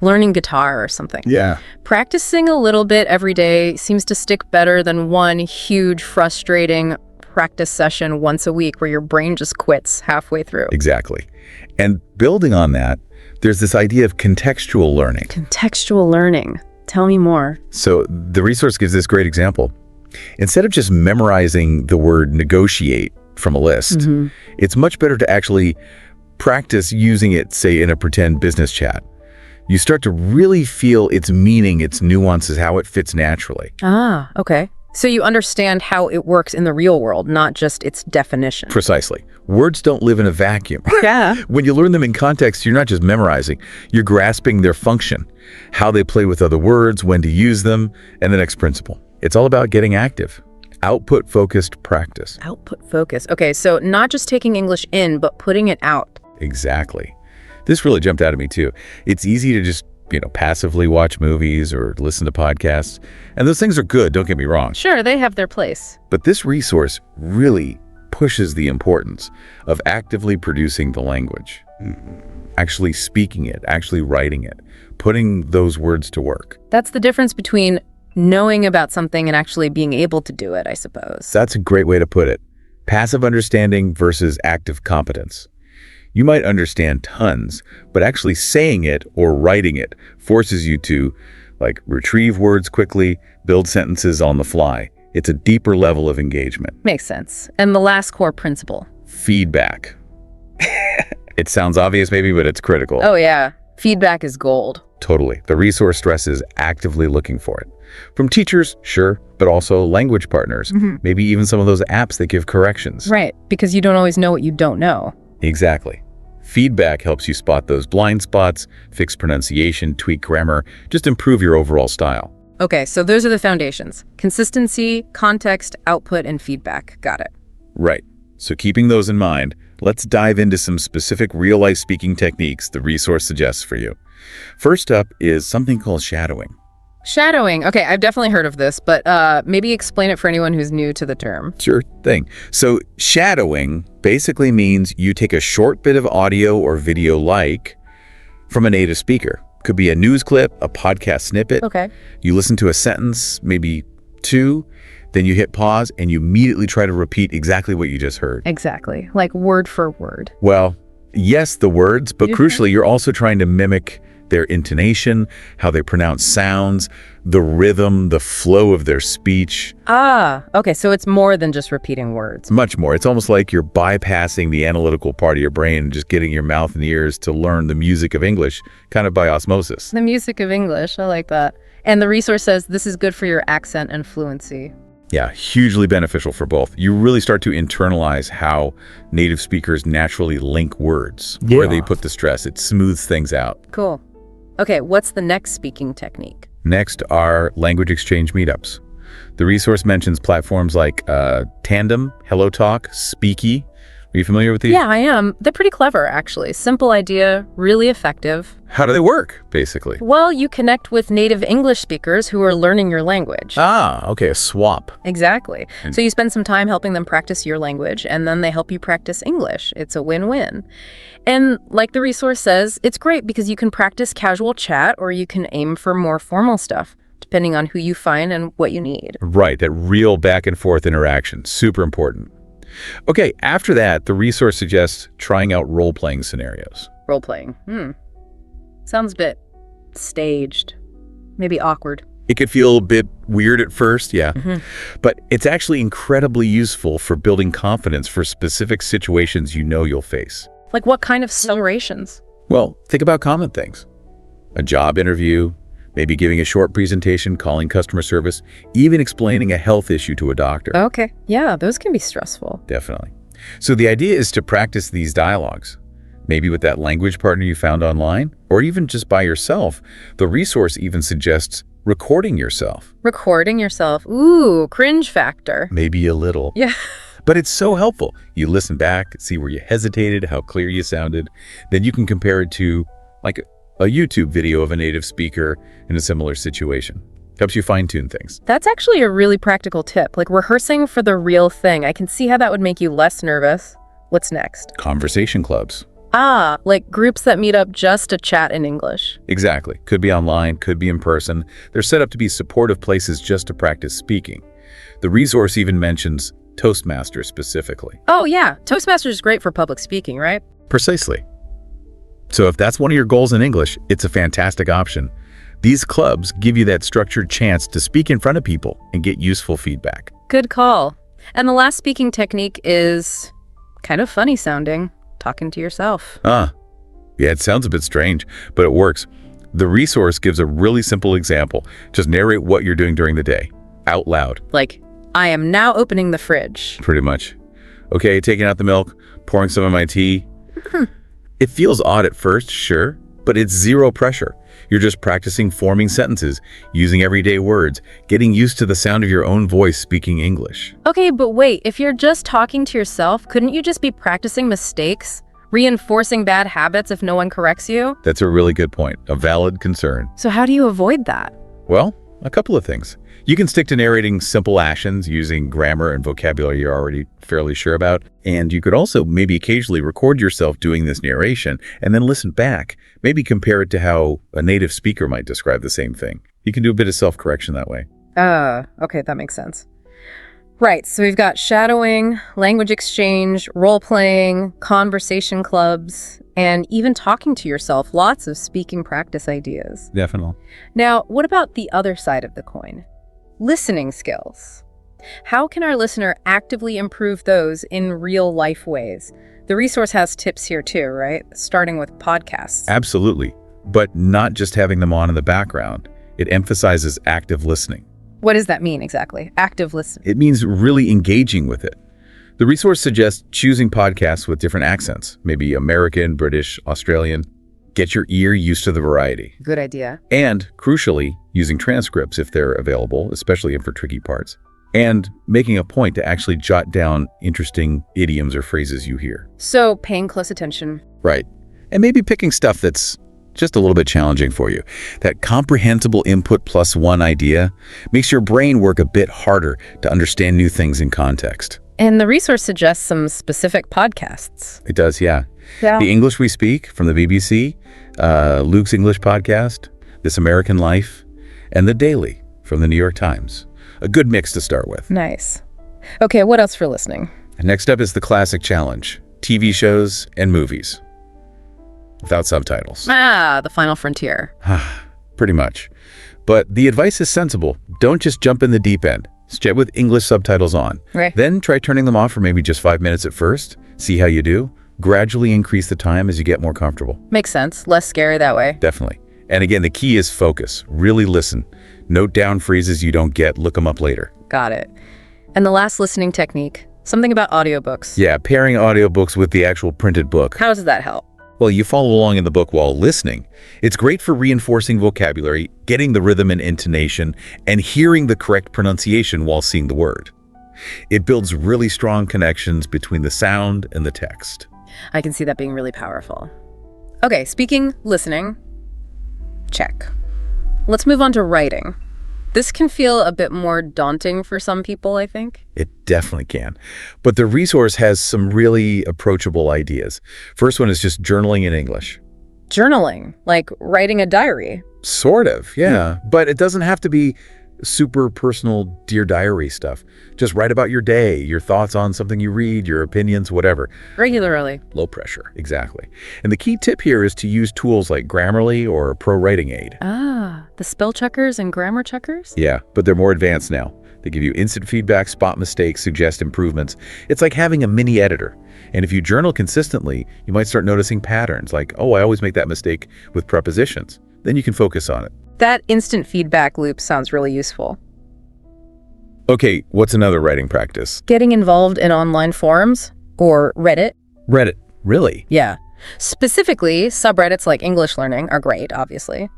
learning guitar or something. Yeah. Practicing a little bit every day seems to stick better than one huge, frustrating practice session once a week where your brain just quits halfway through. Exactly. And building on that, there's this idea of contextual learning. Contextual learning. Tell me more. So the resource gives this great example. Instead of just memorizing the word negotiate from a list, it's much better to actually practice using it, say, in a pretend business chat. You start to really feel its meaning, its nuances, how it fits naturally. Ah, okay. So you understand how it works in the real world, not just its definition. Precisely. Words don't live in a vacuum. Yeah. When you learn them in context, you're not just memorizing, you're grasping their function, how they play with other words, when to use them, and the next principle. It's all about getting active. Output-focused practice. Output focus. Okay, so not just taking English in, but putting it out. Exactly. This really jumped out at me too. It's easy to just, passively watch movies or listen to podcasts. And those things are good, don't get me wrong. Sure, they have their place. But this resource really pushes the importance of actively producing the language, actually speaking it, actually writing it, putting those words to work. That's the difference between knowing about something and actually being able to do it, I suppose. That's a great way to put it. Passive understanding versus active competence. You might understand tons, but actually saying it or writing it forces you to, retrieve words quickly, build sentences on the fly. It's a deeper level of engagement. Makes sense. And the last core principle? Feedback. It sounds obvious maybe, but it's critical. Oh yeah. Feedback is gold. Totally. The resource stresses actively looking for it. From teachers, sure, but also language partners, maybe even some of those apps that give corrections. Right, because you don't always know what you don't know. Exactly. Feedback helps you spot those blind spots, fix pronunciation, tweak grammar, just improve your overall style. Okay, so those are the foundations. Consistency, context, output, and feedback. Got it. Right. So keeping those in mind, let's dive into some specific real-life speaking techniques the resource suggests for you. First up is something called shadowing. Shadowing. Okay, I've definitely heard of this, but maybe explain it for anyone who's new to the term. Sure thing. So shadowing basically means you take a short bit of audio or video from a native speaker. Could be a news clip, a podcast snippet. Okay. You listen to a sentence, maybe two, then you hit pause and you immediately try to repeat exactly what you just heard. Exactly. Like word for word. Well, yes, the words, but crucially, you're also trying to mimic their intonation, how they pronounce sounds, the rhythm, the flow of their speech. Ah, okay, so it's more than just repeating words. Much more. It's almost like you're bypassing the analytical part of your brain and just getting your mouth and ears to learn the music of English, kind of by osmosis. The music of English, I like that. And the resource says this is good for your accent and fluency. Yeah, hugely beneficial for both. You really start to internalize how native speakers naturally link words, where they put the stress. It smooths things out. Cool. Okay, what's the next speaking technique? Next are language exchange meetups. The resource mentions platforms like Tandem, HelloTalk, Speaky. Are you familiar with these? Yeah, I am. They're pretty clever, actually. Simple idea, really effective. How do they work, basically? Well, you connect with native English speakers who are learning your language. Ah, okay, a swap. Exactly. So you spend some time helping them practice your language, and then they help you practice English. It's a win-win. And like the resource says, it's great because you can practice casual chat or you can aim for more formal stuff, depending on who you find and what you need. Right, that real back and forth interaction, super important. Okay, after that, the resource suggests trying out role-playing scenarios. Role-playing. Sounds a bit staged, maybe awkward. It could feel a bit weird at first, yeah. But it's actually incredibly useful for building confidence for specific situations you know you'll face. Like what kind of situations? Well, think about common things. A job interview, maybe giving a short presentation, calling customer service, even explaining a health issue to a doctor. Okay. Yeah, those can be stressful. Definitely. So the idea is to practice these dialogues, maybe with that language partner you found online, or even just by yourself. The resource even suggests recording yourself. Recording yourself. Ooh, cringe factor. Maybe a little. Yeah. But it's so helpful. You listen back, see where you hesitated, how clear you sounded. Then you can compare it to like a YouTube video of a native speaker in a similar situation. Helps you fine-tune things. That's actually a really practical tip, like rehearsing for the real thing. I can see how that would make you less nervous. What's next? Conversation clubs. Ah, like groups that meet up just to chat in English. Exactly. Could be online, could be in person. They're set up to be supportive places just to practice speaking. The resource even mentions Toastmasters specifically. Oh yeah, Toastmasters is great for public speaking, right? Precisely. So if that's one of your goals in English, it's a fantastic option. These clubs give you that structured chance to speak in front of people and get useful feedback. Good call. And the last speaking technique is kind of funny sounding, talking to yourself. Yeah, it sounds a bit strange, but it works. The resource gives a really simple example. Just narrate what you're doing during the day, out loud. Like, I am now opening the fridge. Pretty much. Okay, taking out the milk, pouring some of my tea. It feels odd at first, sure, but it's zero pressure. You're just practicing forming sentences, using everyday words, getting used to the sound of your own voice speaking English. Okay, but wait, if you're just talking to yourself, couldn't you just be practicing mistakes? Reinforcing bad habits if no one corrects you? That's a really good point, a valid concern. So how do you avoid that? Well, a couple of things. You can stick to narrating simple actions using grammar and vocabulary you're already fairly sure about. And you could also maybe occasionally record yourself doing this narration and then listen back. Maybe compare it to how a native speaker might describe the same thing. You can do a bit of self-correction that way. Okay, that makes sense. Right, so we've got shadowing, language exchange, role-playing, conversation clubs, and even talking to yourself. Lots of speaking practice ideas. Definitely. Now, what about the other side of the coin? Listening skills. How can our listener actively improve those in real-life ways? The resource has tips here too, right? Starting with podcasts. Absolutely, but not just having them on in the background. It emphasizes active listening. What does that mean exactly? Active listening. It means really engaging with it. The resource suggests choosing podcasts with different accents, maybe American, British, Australian. Get your ear used to the variety. Good idea. And, crucially, using transcripts if they're available, especially for tricky parts. And making a point to actually jot down interesting idioms or phrases you hear. So, paying close attention. Right. And maybe picking stuff that's just a little bit challenging for you. That comprehensible input plus one idea makes your brain work a bit harder to understand new things in context. And the resource suggests some specific podcasts. It does, yeah. Yeah. The English We Speak from the BBC, Luke's English podcast, This American Life, and The Daily from the New York Times. A good mix to start with. Nice. Okay, what else for listening? Next up is the classic challenge, TV shows and movies. Without subtitles. The final frontier. Pretty much. But the advice is sensible. Don't just jump in the deep end. Start with English subtitles on. Right. Then try turning them off for maybe just 5 minutes at first. See how you do. Gradually increase the time as you get more comfortable. Makes sense. Less scary that way. Definitely. And again, the key is focus. Really listen. Note down phrases you don't get. Look them up later. Got it. And the last listening technique, something about audiobooks. Yeah, pairing audiobooks with the actual printed book. How does that help? Well, you follow along in the book while listening. It's great for reinforcing vocabulary, getting the rhythm and intonation, and hearing the correct pronunciation while seeing the word. It builds really strong connections between the sound and the text. I can see that being really powerful. Okay, speaking, listening, check. Let's move on to writing. This can feel a bit more daunting for some people, I think. It definitely can. But the resource has some really approachable ideas. First one is just journaling in English. Journaling, like writing a diary. Sort of, yeah. But it doesn't have to be super personal Dear Diary stuff. Just write about your day, your thoughts on something you read, your opinions, whatever. Regularly. Low pressure, exactly. And the key tip here is to use tools like Grammarly or Pro Writing Aid. The spell checkers and grammar checkers? Yeah, but they're more advanced now. They give you instant feedback, spot mistakes, suggest improvements. It's like having a mini editor. And if you journal consistently, you might start noticing patterns like, oh, I always make that mistake with prepositions. Then you can focus on it. That instant feedback loop sounds really useful. Okay, what's another writing practice? Getting involved in online forums or Reddit. Reddit, really? Yeah. Specifically, subreddits like English Learning are great, obviously.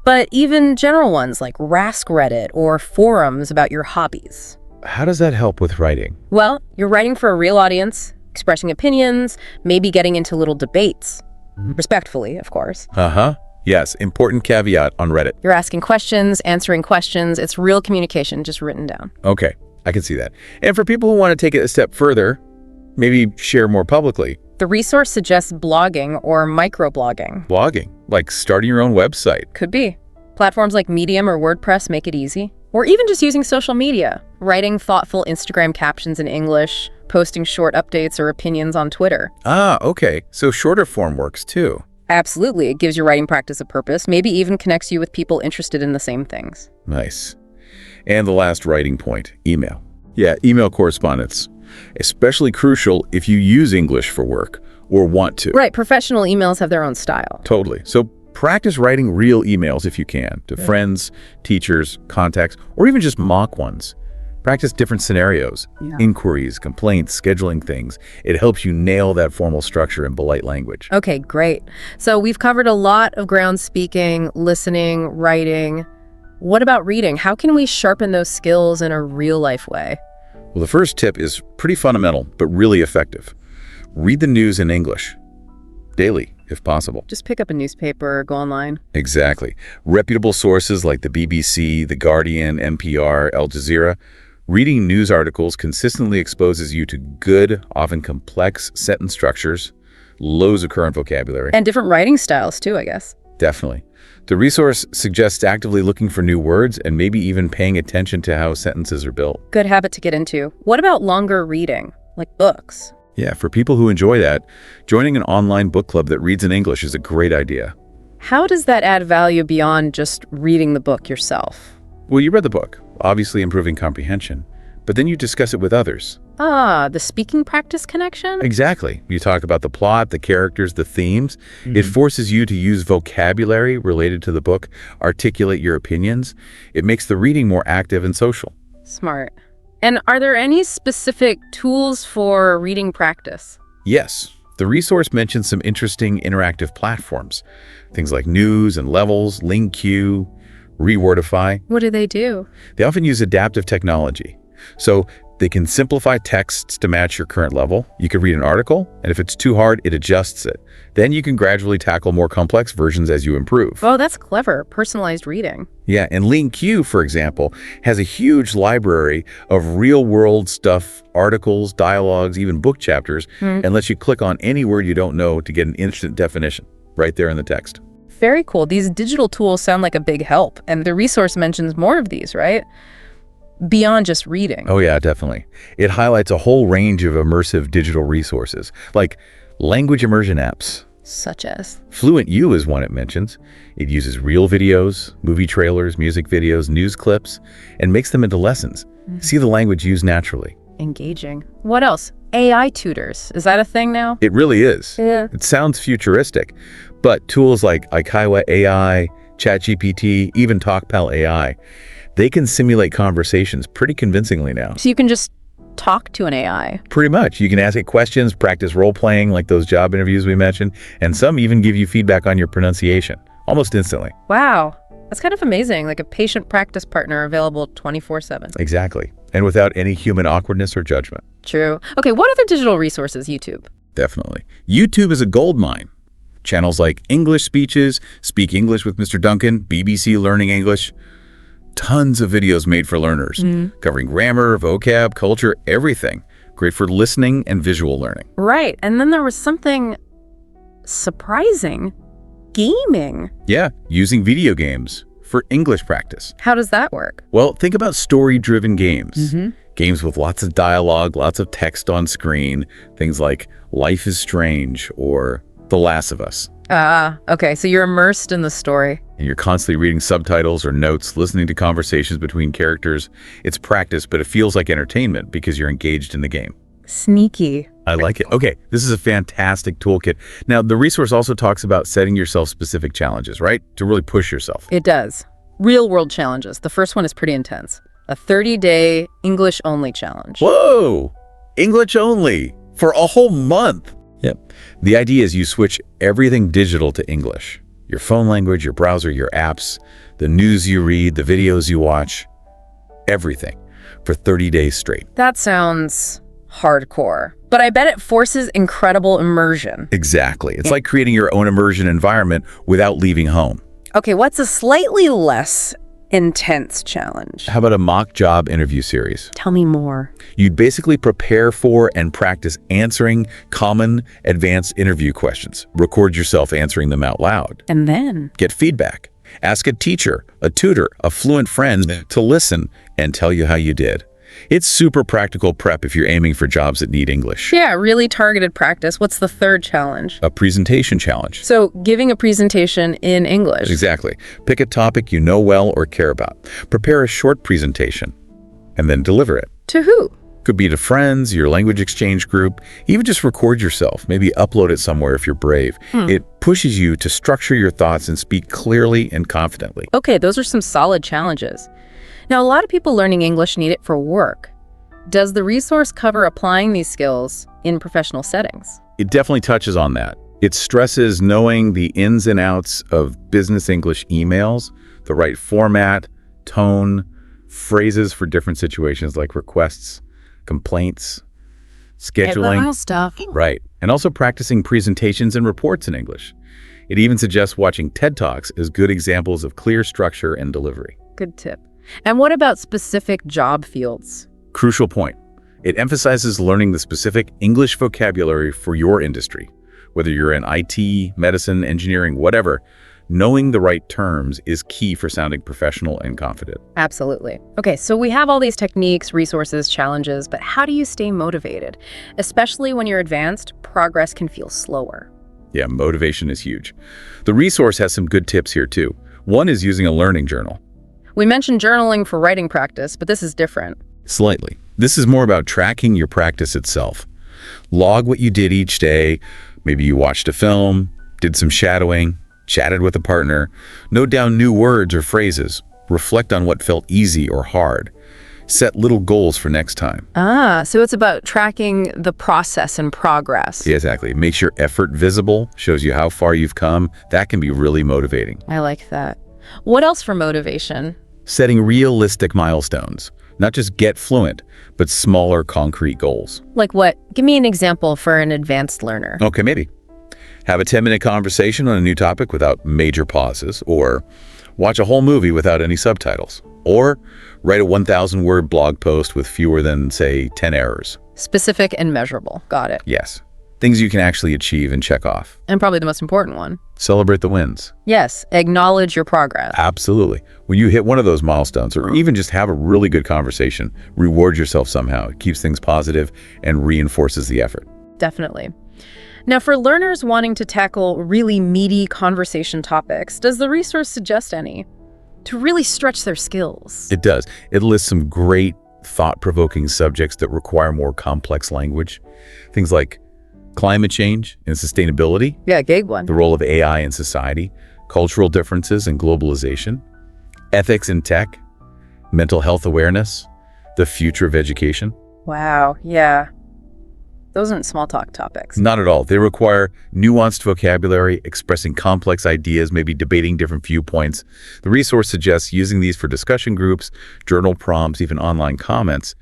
But even general ones like Rask Reddit or forums about your hobbies. How does that help with writing? Well, you're writing for a real audience, expressing opinions, maybe getting into little debates. Respectfully, of course. Uh-huh. Yes, important caveat on Reddit. You're asking questions, answering questions. It's real communication, just written down. Okay, I can see that. And for people who want to take it a step further, maybe share more publicly. The resource suggests blogging or microblogging. Blogging, like starting your own website. Could be. Platforms like Medium or WordPress make it easy. Or even just using social media, writing thoughtful Instagram captions in English, posting short updates or opinions on Twitter. Ah, okay. So shorter form works too. Absolutely. It gives your writing practice a purpose, maybe even connects you with people interested in the same things. Nice. And the last writing point, email. Yeah, email correspondence. Especially crucial if you use English for work or want to. Right. Professional emails have their own style. Totally. So practice writing real emails if you can, to friends, teachers, contacts, or even just mock ones. Practice different scenarios, inquiries, complaints, scheduling things. It helps you nail that formal structure in polite language. Okay, great. So we've covered a lot of ground speaking, listening, writing. What about reading? How can we sharpen those skills in a real-life way? Well, the first tip is pretty fundamental, but really effective. Read the news in English. Daily, if possible. Just pick up a newspaper or go online. Exactly. Reputable sources like the BBC, The Guardian, NPR, Al Jazeera. Reading news articles consistently exposes you to good, often complex sentence structures, loads of current vocabulary. And different writing styles too, I guess. Definitely. The resource suggests actively looking for new words and maybe even paying attention to how sentences are built. Good habit to get into. What about longer reading, like books? Yeah, for people who enjoy that, joining an online book club that reads in English is a great idea. How does that add value beyond just reading the book yourself? Well, you read the book, obviously improving comprehension, but then you discuss it with others. Ah, the speaking practice connection? Exactly. You talk about the plot, the characters, the themes. It forces you to use vocabulary related to the book, articulate your opinions. It makes the reading more active and social. Smart. And are there any specific tools for reading practice? Yes. The resource mentions some interesting interactive platforms. Things like News and Levels, LingQ, Rewordify. What do they do? They often use adaptive technology. So they can simplify texts to match your current level. You could read an article, and if it's too hard, it adjusts it. Then you can gradually tackle more complex versions as you improve. Oh, that's clever. Personalized reading. Yeah, and LingQ, for example, has a huge library of real-world stuff, articles, dialogues, even book chapters, and lets you click on any word you don't know to get an instant definition right there in the text. Very cool. These digital tools sound like a big help, and the resource mentions more of these, right? Beyond just reading. Oh yeah, definitely. It highlights a whole range of immersive digital resources, like language immersion apps. Such as? Fluent U is one it mentions. It uses real videos, movie trailers, music videos, news clips, and makes them into lessons. See the language used naturally. Engaging. What else? AI tutors. Is that a thing now? It really is. Yeah. It sounds futuristic, but tools like Ikaiwa AI, ChatGPT, even TalkPal AI, they can simulate conversations pretty convincingly now. So you can just talk to an AI. Pretty much. You can ask it questions, practice role-playing like those job interviews we mentioned, and some even give you feedback on your pronunciation, almost instantly. Wow. That's kind of amazing, like a patient practice partner available 24/7. Exactly. And without any human awkwardness or judgment. True. Okay, what other digital resources? YouTube. Definitely. YouTube is a goldmine. Channels like English Speeches, Speak English with Mr. Duncan, BBC Learning English. Tons of videos made for learners, covering grammar, vocab, culture, everything. Great for listening and visual learning. Right. And then there was something surprising. Gaming. Yeah, using video games for English practice. How does that work? Well, think about story-driven games. Games with lots of dialogue, lots of text on screen. Things like Life is Strange or The Last of Us. Okay, so you're immersed in the story. And you're constantly reading subtitles or notes, listening to conversations between characters. It's practice, but it feels like entertainment because you're engaged in the game. Sneaky. I like it. Okay, this is a fantastic toolkit. Now, the resource also talks about setting yourself specific challenges, right? To really push yourself. It does. Real-world challenges. The first one is pretty intense. A 30-day English-only challenge. Whoa! English only for a whole month. Yep. The idea is you switch everything digital to English. Your phone language, your browser, your apps, the news you read, the videos you watch, everything for 30 days straight. That sounds hardcore. but I bet it forces incredible immersion. Exactly. It's like creating your own immersion environment without leaving home. Okay, what's a slightly less intense challenge? How about a mock job interview series? Tell me more. You'd basically prepare for and practice answering common advanced interview questions. Record yourself answering them out loud. And then? Get feedback. Ask a teacher, a tutor, a fluent friend to listen and tell you how you did. It's super practical prep if you're aiming for jobs that need English. Yeah, really targeted practice. What's the third challenge? A presentation challenge. So giving a presentation in English. Exactly. Pick a topic you know well or care about. Prepare a short presentation and then deliver it. To who? Could be to friends, your language exchange group, even just record yourself, maybe upload it somewhere if you're brave. It pushes you to structure your thoughts and speak clearly and confidently. Okay, those are some solid challenges. Now, a lot of people learning English need it for work. Does the resource cover applying these skills in professional settings? It definitely touches on that. It stresses knowing the ins and outs of business English emails, the right format, tone, phrases for different situations like requests, complaints, scheduling. Stuff. Right. And also practicing presentations and reports in English. It even suggests watching TED Talks as good examples of clear structure and delivery. Good tip. And what about specific job fields? Crucial point. It emphasizes learning the specific English vocabulary for your industry. Whether you're in IT, medicine, engineering, whatever, knowing the right terms is key for sounding professional and confident. Absolutely. Okay, so we have all these techniques, resources, challenges, but how do you stay motivated? Especially when you're advanced, progress can feel slower. Yeah, motivation is huge. The resource has some good tips here too. One is using a learning journal. We mentioned journaling for writing practice, but this is different. Slightly. This is more about tracking your practice itself. Log what you did each day. Maybe you watched a film, did some shadowing, chatted with a partner. Note down new words or phrases. Reflect on what felt easy or hard. Set little goals for next time. So it's about tracking the process and progress. Yeah, exactly. Makes your effort visible, shows you how far you've come. That can be really motivating. I like that. What else for motivation? Setting realistic milestones. Not just get fluent, but smaller concrete goals. Like what? Give me an example for an advanced learner. Okay, maybe. Have a 10-minute conversation on a new topic without major pauses, or watch a whole movie without any subtitles, or write a 1,000-word blog post with fewer than, say, 10 errors. Specific and measurable. Got it. Yes. Things you can actually achieve and check off. And probably the most important one. Celebrate the wins. Yes, acknowledge your progress. Absolutely. When you hit one of those milestones, or even just have a really good conversation, reward yourself somehow. It keeps things positive and reinforces the effort. Definitely. Now, for learners wanting to tackle really meaty conversation topics, does the resource suggest any to really stretch their skills? It does. It lists some great thought-provoking subjects that require more complex language. Things like climate change and sustainability. Yeah, big one. The role of AI in society, cultural differences and globalization, ethics in tech, mental health awareness, the future of education. Wow, yeah. Those aren't small talk topics. Not at all. They require nuanced vocabulary, expressing complex ideas, maybe debating different viewpoints. The resource suggests using these for discussion groups, journal prompts, even online comments.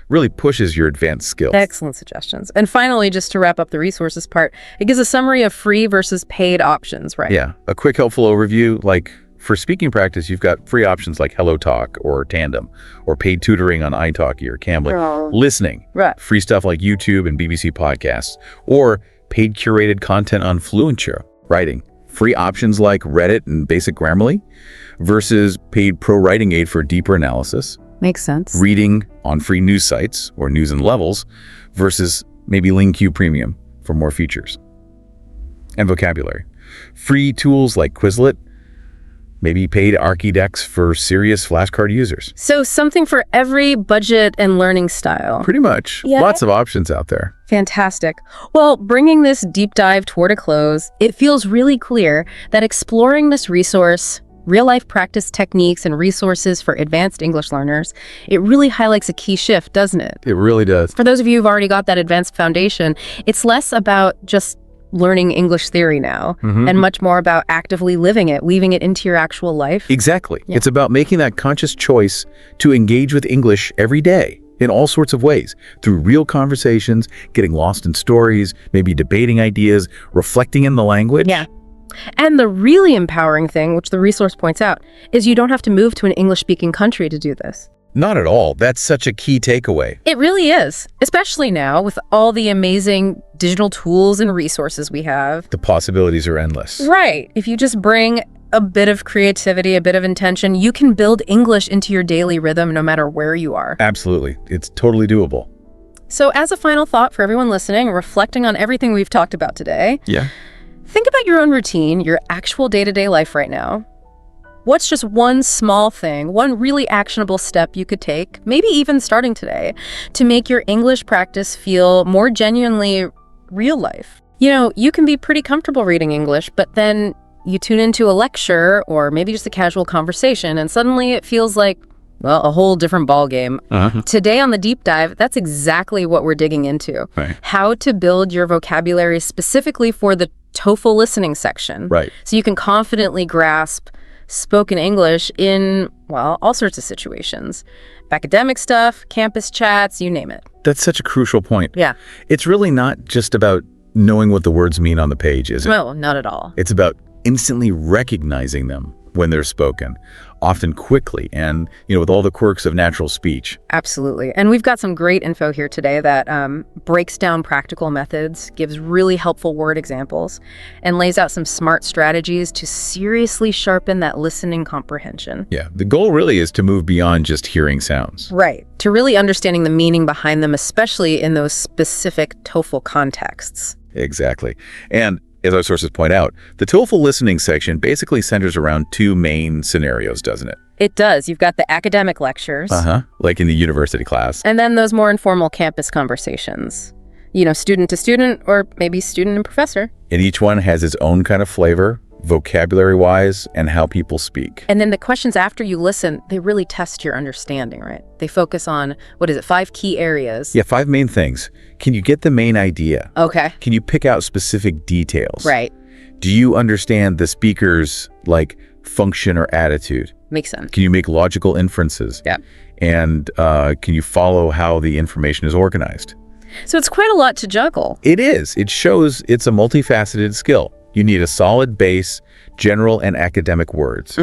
Really pushes your advanced skills. Excellent suggestions. And finally, just to wrap up the resources part, it gives a summary of free versus paid options, right? Yeah, a quick helpful overview. Like for speaking practice, you've got free options like HelloTalk or Tandem, or paid tutoring on italki or Cambly. Listening, right. Free stuff like YouTube and BBC podcasts, or paid curated content on Fluenture. Writing, free options like Reddit and Basic Grammarly, versus paid pro writing aid for deeper analysis. Makes sense. Reading on free news sites or News and Levels versus maybe LingQ Premium for more features. And vocabulary. Free tools like Quizlet, maybe paid Archidex for serious flashcard users. So something for every budget and learning style. Pretty much. Yeah. Lots of options out there. Fantastic. Well, bringing this deep dive toward a close, it feels really clear that exploring this resource, real-life practice techniques and resources for advanced English learners, it really highlights a key shift, doesn't it? It really does. For those of you who've already got that advanced foundation, it's less about just learning English theory now, and much more about actively living it, weaving it into your actual life. Exactly. Yeah. It's about making that conscious choice to engage with English every day. in all sorts of ways, through real conversations, getting lost in stories, maybe debating ideas, reflecting in the language. Yeah. And the really empowering thing, which the resource points out, is you don't have to move to an English-speaking country to do this. Not at all. That's such a key takeaway. It really is, especially now with all the amazing digital tools and resources we have. The possibilities are endless. Right. If you just bring a bit of creativity, a bit of intention, you can build English into your daily rhythm no matter where you are. Absolutely. It's totally doable. So as a final thought for everyone listening, reflecting on everything we've talked about today, think about your own routine, your actual day-to-day life right now. What's just one small thing, one really actionable step you could take, maybe even starting today, to make your English practice feel more genuinely real life? You know, you can be pretty comfortable reading English, but then you tune into a lecture or maybe just a casual conversation, and suddenly it feels like, well, a whole different ballgame. Today on the deep dive, that's exactly what we're digging into. How to build your vocabulary specifically for the TOEFL listening section. So you can confidently grasp spoken English in, well, all sorts of situations. Academic stuff, campus chats, you name it. That's such a crucial point. Yeah. It's really not just about knowing what the words mean on the page, is it? No, not at all. It's about instantly recognizing them when they're spoken, often quickly, and with all the quirks of natural speech. Absolutely. And we've got some great info here today that breaks down practical methods, gives really helpful word examples, and lays out some smart strategies to seriously sharpen that listening comprehension. Yeah, the goal really is to move beyond just hearing sounds. Right. To really understanding the meaning behind them, especially in those specific TOEFL contexts. Exactly. And as our sources point out, the TOEFL listening section basically centers around two main scenarios, doesn't it? It does. You've got the academic lectures. Like in the university class. And then those more informal campus conversations. Student to student, or maybe student and professor. And each one has its own kind of flavor, vocabulary-wise, and how people speak. And then the questions after you listen, they really test your understanding, right? They focus on, 5 key areas? Yeah, 5 main things. Can you get the main idea? Okay. Can you pick out specific details? Right. Do you understand the speaker's, function or attitude? Makes sense. Can you make logical inferences? Yeah. And can you follow how the information is organized? So it's quite a lot to juggle. It is. It shows it's a multifaceted skill. You need a solid base, general and academic words.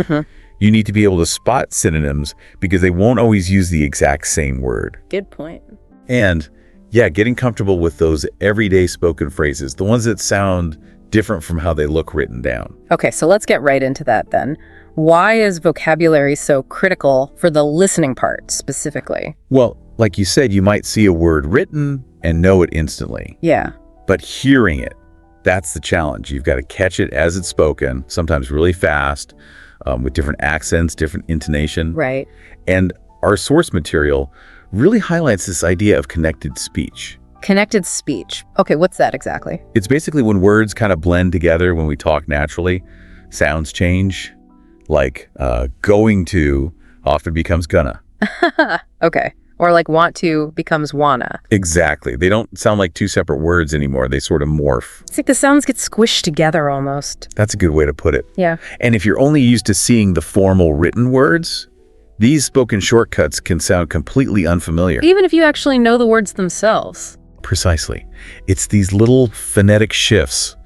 You need to be able to spot synonyms because they won't always use the exact same word. Good point. And yeah, getting comfortable with those everyday spoken phrases, the ones that sound different from how they look written down. Okay, so let's get right into that then. Why is vocabulary so critical for the listening part specifically? Well, like you said, you might see a word written and know it instantly. Yeah. But hearing it, that's the challenge. You've got to catch it as it's spoken, sometimes really fast, with different accents, different intonation. Right. And our source material really highlights this idea of connected speech. Connected speech. Okay, what's that exactly? It's basically when words kind of blend together when we talk naturally. Sounds change, like going to often becomes gonna. Okay. Or like want to becomes wanna. Exactly. They don't sound like two separate words anymore. They sort of morph. It's like the sounds get squished together almost. That's a good way to put it. Yeah. And if you're only used to seeing the formal written words, these spoken shortcuts can sound completely unfamiliar. Even if you actually know the words themselves. Precisely. It's these little phonetic shifts.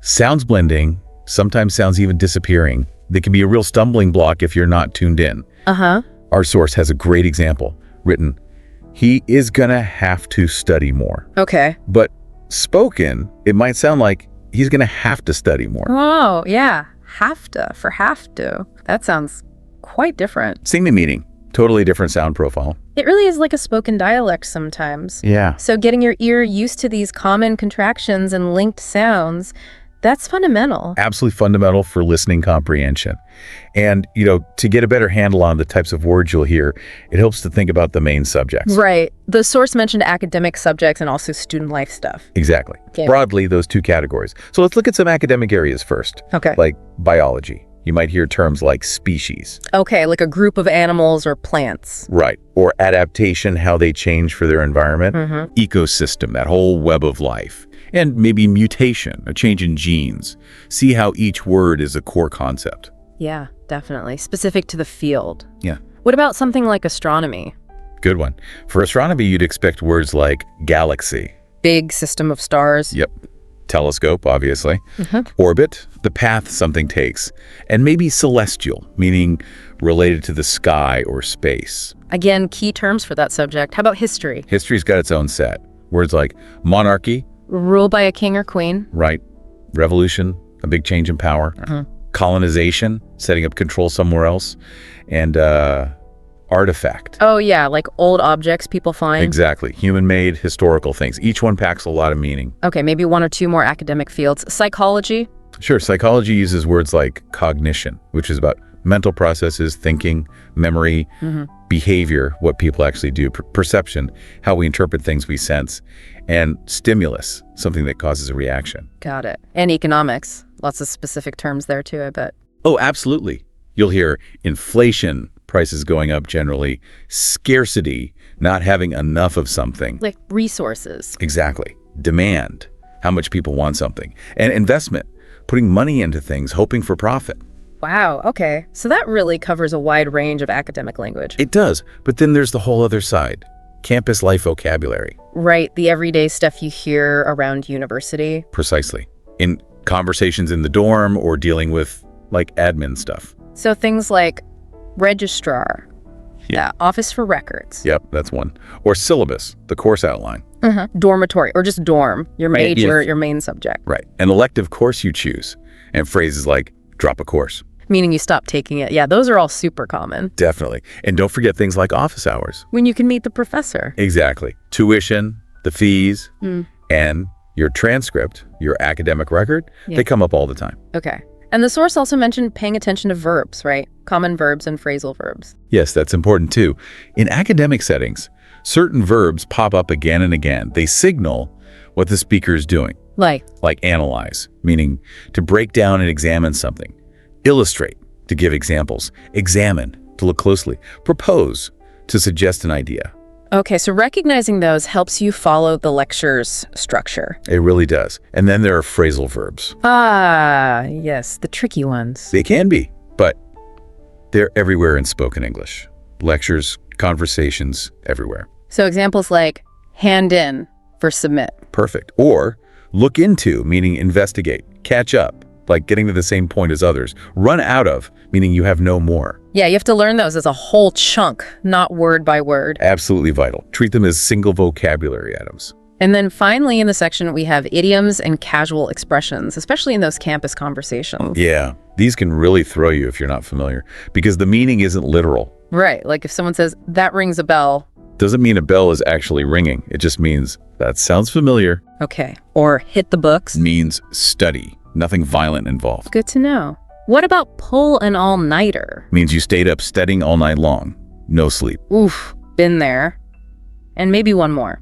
Sounds blending, sometimes sounds even disappearing. They can be a real stumbling block if you're not tuned in. Our source has a great example. Written, he is gonna have to study more. Okay. But spoken, it might sound like he's gonna have to study more. Oh, yeah. Have to. That sounds quite different. Same meaning, totally different sound profile. It really is like a spoken dialect sometimes. Yeah. So getting your ear used to these common contractions and linked sounds, that's fundamental. Absolutely fundamental for listening comprehension. And, to get a better handle on the types of words you'll hear, it helps to think about the main subjects. Right. The source mentioned academic subjects and also student life stuff. Exactly. Okay. Broadly, those two categories. So let's look at some academic areas first. Okay. Like biology. You might hear terms like species. Okay, like a group of animals or plants. Right. Or adaptation, how they change for their environment. Ecosystem, that whole web of life. And maybe mutation, a change in genes. See how each word is a core concept. Yeah, definitely. Specific to the field. Yeah. What about something like astronomy? Good one. For astronomy, you'd expect words like galaxy. Big system of stars. Yep. Telescope, obviously. Orbit, the path something takes. And maybe celestial, meaning related to the sky or space. Again, key terms for that subject. How about history? History's got its own set. Words like monarchy. Rule by a king or queen. Right. Revolution, a big change in power. Colonization, setting up control somewhere else. And artifact. Oh, yeah, like old objects people find. Exactly. Human-made historical things. Each one packs a lot of meaning. Okay, maybe one or two more academic fields. Psychology? Sure. Psychology uses words like cognition, which is about mental processes, thinking, memory, behavior, what people actually do, perception, how we interpret things we sense, and stimulus, something that causes a reaction. Got it. And economics. Lots of specific terms there too, I bet. Oh, absolutely. You'll hear inflation, prices going up generally, scarcity, not having enough of something. Like resources. Exactly. Demand, how much people want something. And investment, putting money into things, hoping for profit. Wow, okay. So that really covers a wide range of academic language. It does, but then there's the whole other side. Campus life vocabulary. Right, the everyday stuff you hear around university. Precisely. In conversations in the dorm or dealing with, like, admin stuff. So things like registrar, office for records. Yep, that's one. Or syllabus, the course outline. Dormitory, or just dorm, your major, your main subject. Right. An elective course you choose. And phrases like, drop a course. Meaning you stop taking it. Yeah, those are all super common. Definitely. And don't forget things like office hours. When you can meet the professor. Exactly. Tuition, the fees, and your transcript, your academic record, they come up all the time. Okay. And the source also mentioned paying attention to verbs, right? Common verbs and phrasal verbs. Yes, that's important too. In academic settings, certain verbs pop up again and again. They signal what the speaker is doing. Like Analyze, meaning to break down and examine something. Illustrate, to give examples. Examine, to look closely. Propose, to suggest an idea. Okay, so recognizing those helps you follow the lecture's structure. It really does. And then there are phrasal verbs. Ah, yes, the tricky ones. They can be, but they're everywhere in spoken English. Lectures, conversations, everywhere. So examples like hand in for submit. Perfect. Or look into, meaning investigate. Catch up, like getting to the same point as others. Run out of, meaning you have no more. Yeah, you have to learn those as a whole chunk, not word by word. Absolutely vital. Treat them as single vocabulary items. And then finally in the section, we have idioms and casual expressions, especially in those campus conversations. Yeah, these can really throw you if you're not familiar, because the meaning isn't literal. Right, like if someone says, that rings a bell. Doesn't mean a bell is actually ringing. It just means, that sounds familiar. Okay, or hit the books. Means study. Nothing violent involved. Good to know. What about pull an all-nighter? Means you stayed up studying all night long. No sleep. Oof, been there. And maybe one more.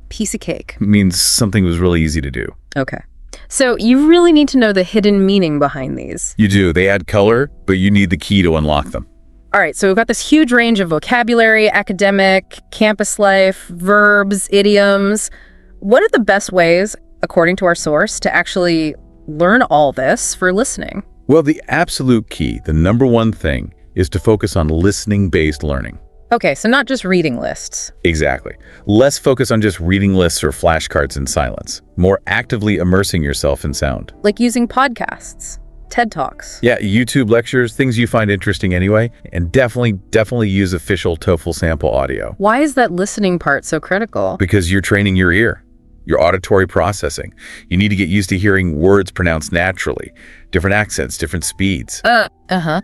Piece of cake. Means something was really easy to do. Okay. So you really need to know the hidden meaning behind these. You do. They add color, but you need the key to unlock them. All right, so we've got this huge range of vocabulary, academic, campus life, verbs, idioms. What are the best ways, according to our source, to actually learn all this for listening? Well, the absolute key, the number one thing, is to focus on listening-based learning. Okay, so not just reading lists. Exactly. Less focus on just reading lists or flashcards in silence. More actively immersing yourself in sound. Like using podcasts, TED Talks. Yeah, YouTube lectures, things you find interesting anyway. And definitely use official TOEFL sample audio. Why is that listening part so critical? Because you're training your ear, your auditory processing. You need to get used to hearing words pronounced naturally, different accents, different speeds.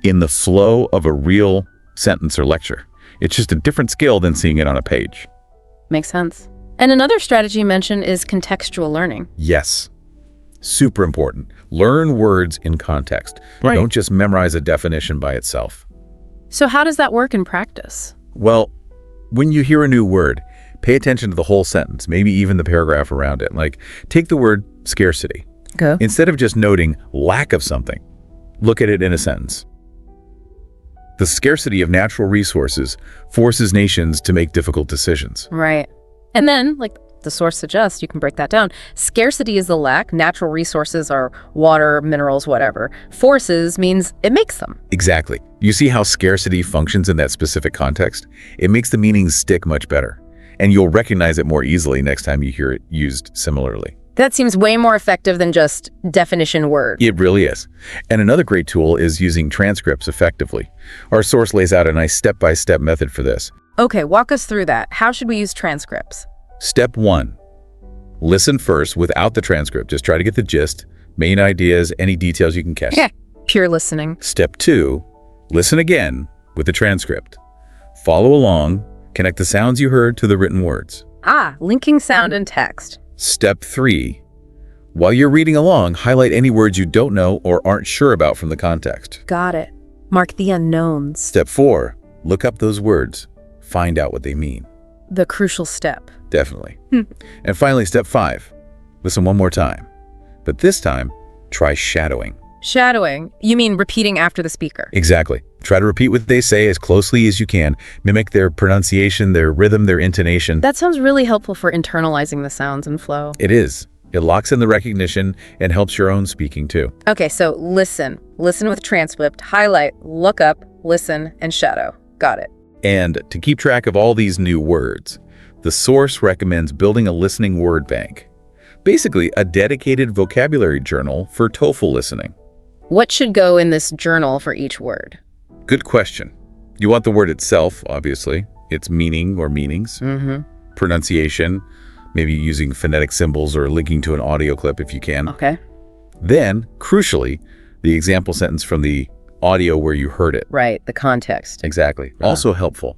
In the flow of a real sentence or lecture. It's just a different skill than seeing it on a page. Makes sense. And another strategy you mentioned is contextual learning. Yes. Super important. Learn words in context. Right. Don't just memorize a definition by itself. So how does that work in practice? Well, when you hear a new word, pay attention to the whole sentence, maybe even the paragraph around it. Like, take the word scarcity. Okay. Instead of just noting lack of something, look at it in a sentence. The scarcity of natural resources forces nations to make difficult decisions. Right. And then, like, the source suggests, you can break that down. Scarcity is the lack. Natural resources are water, minerals, whatever. Forces means it makes them. Exactly. You see how scarcity functions in that specific context? It makes the meaning stick much better, and you'll recognize it more easily next time you hear it used similarly. That seems way more effective than just definition word. It really is. And another great tool is using transcripts effectively. Our source lays out a nice step-by-step method for this. Okay, walk us through that. How should we use transcripts? Step 1. Listen first without the transcript. Just try to get the gist, main ideas, any details you can catch. Yeah, pure listening. Step 2. Listen again with the transcript. Follow along, connect the sounds you heard to the written words. Linking sound and text. Step 3. While you're reading along, highlight any words you don't know or aren't sure about from the context. Got it. Mark the unknowns. Step 4. Look up those words. Find out what they mean. The crucial step. Definitely. And finally, step 5. Listen one more time. But this time, try shadowing. Shadowing? You mean repeating after the speaker? Exactly. Try to repeat what they say as closely as you can. Mimic their pronunciation, their rhythm, their intonation. That sounds really helpful for internalizing the sounds and flow. It is. It locks in the recognition and helps your own speaking too. Okay, so listen. Listen with transcript, highlight, look up, listen, and shadow. Got it. And to keep track of all these new words, the source recommends building a listening word bank. Basically, a dedicated vocabulary journal for TOEFL listening. What should go in this journal for each word? Good question. You want the word itself, obviously, its meaning or meanings, pronunciation, maybe using phonetic symbols or linking to an audio clip if you can. Okay. Then, crucially, the example sentence from the audio where you heard it. Right, the context. Exactly. Also helpful.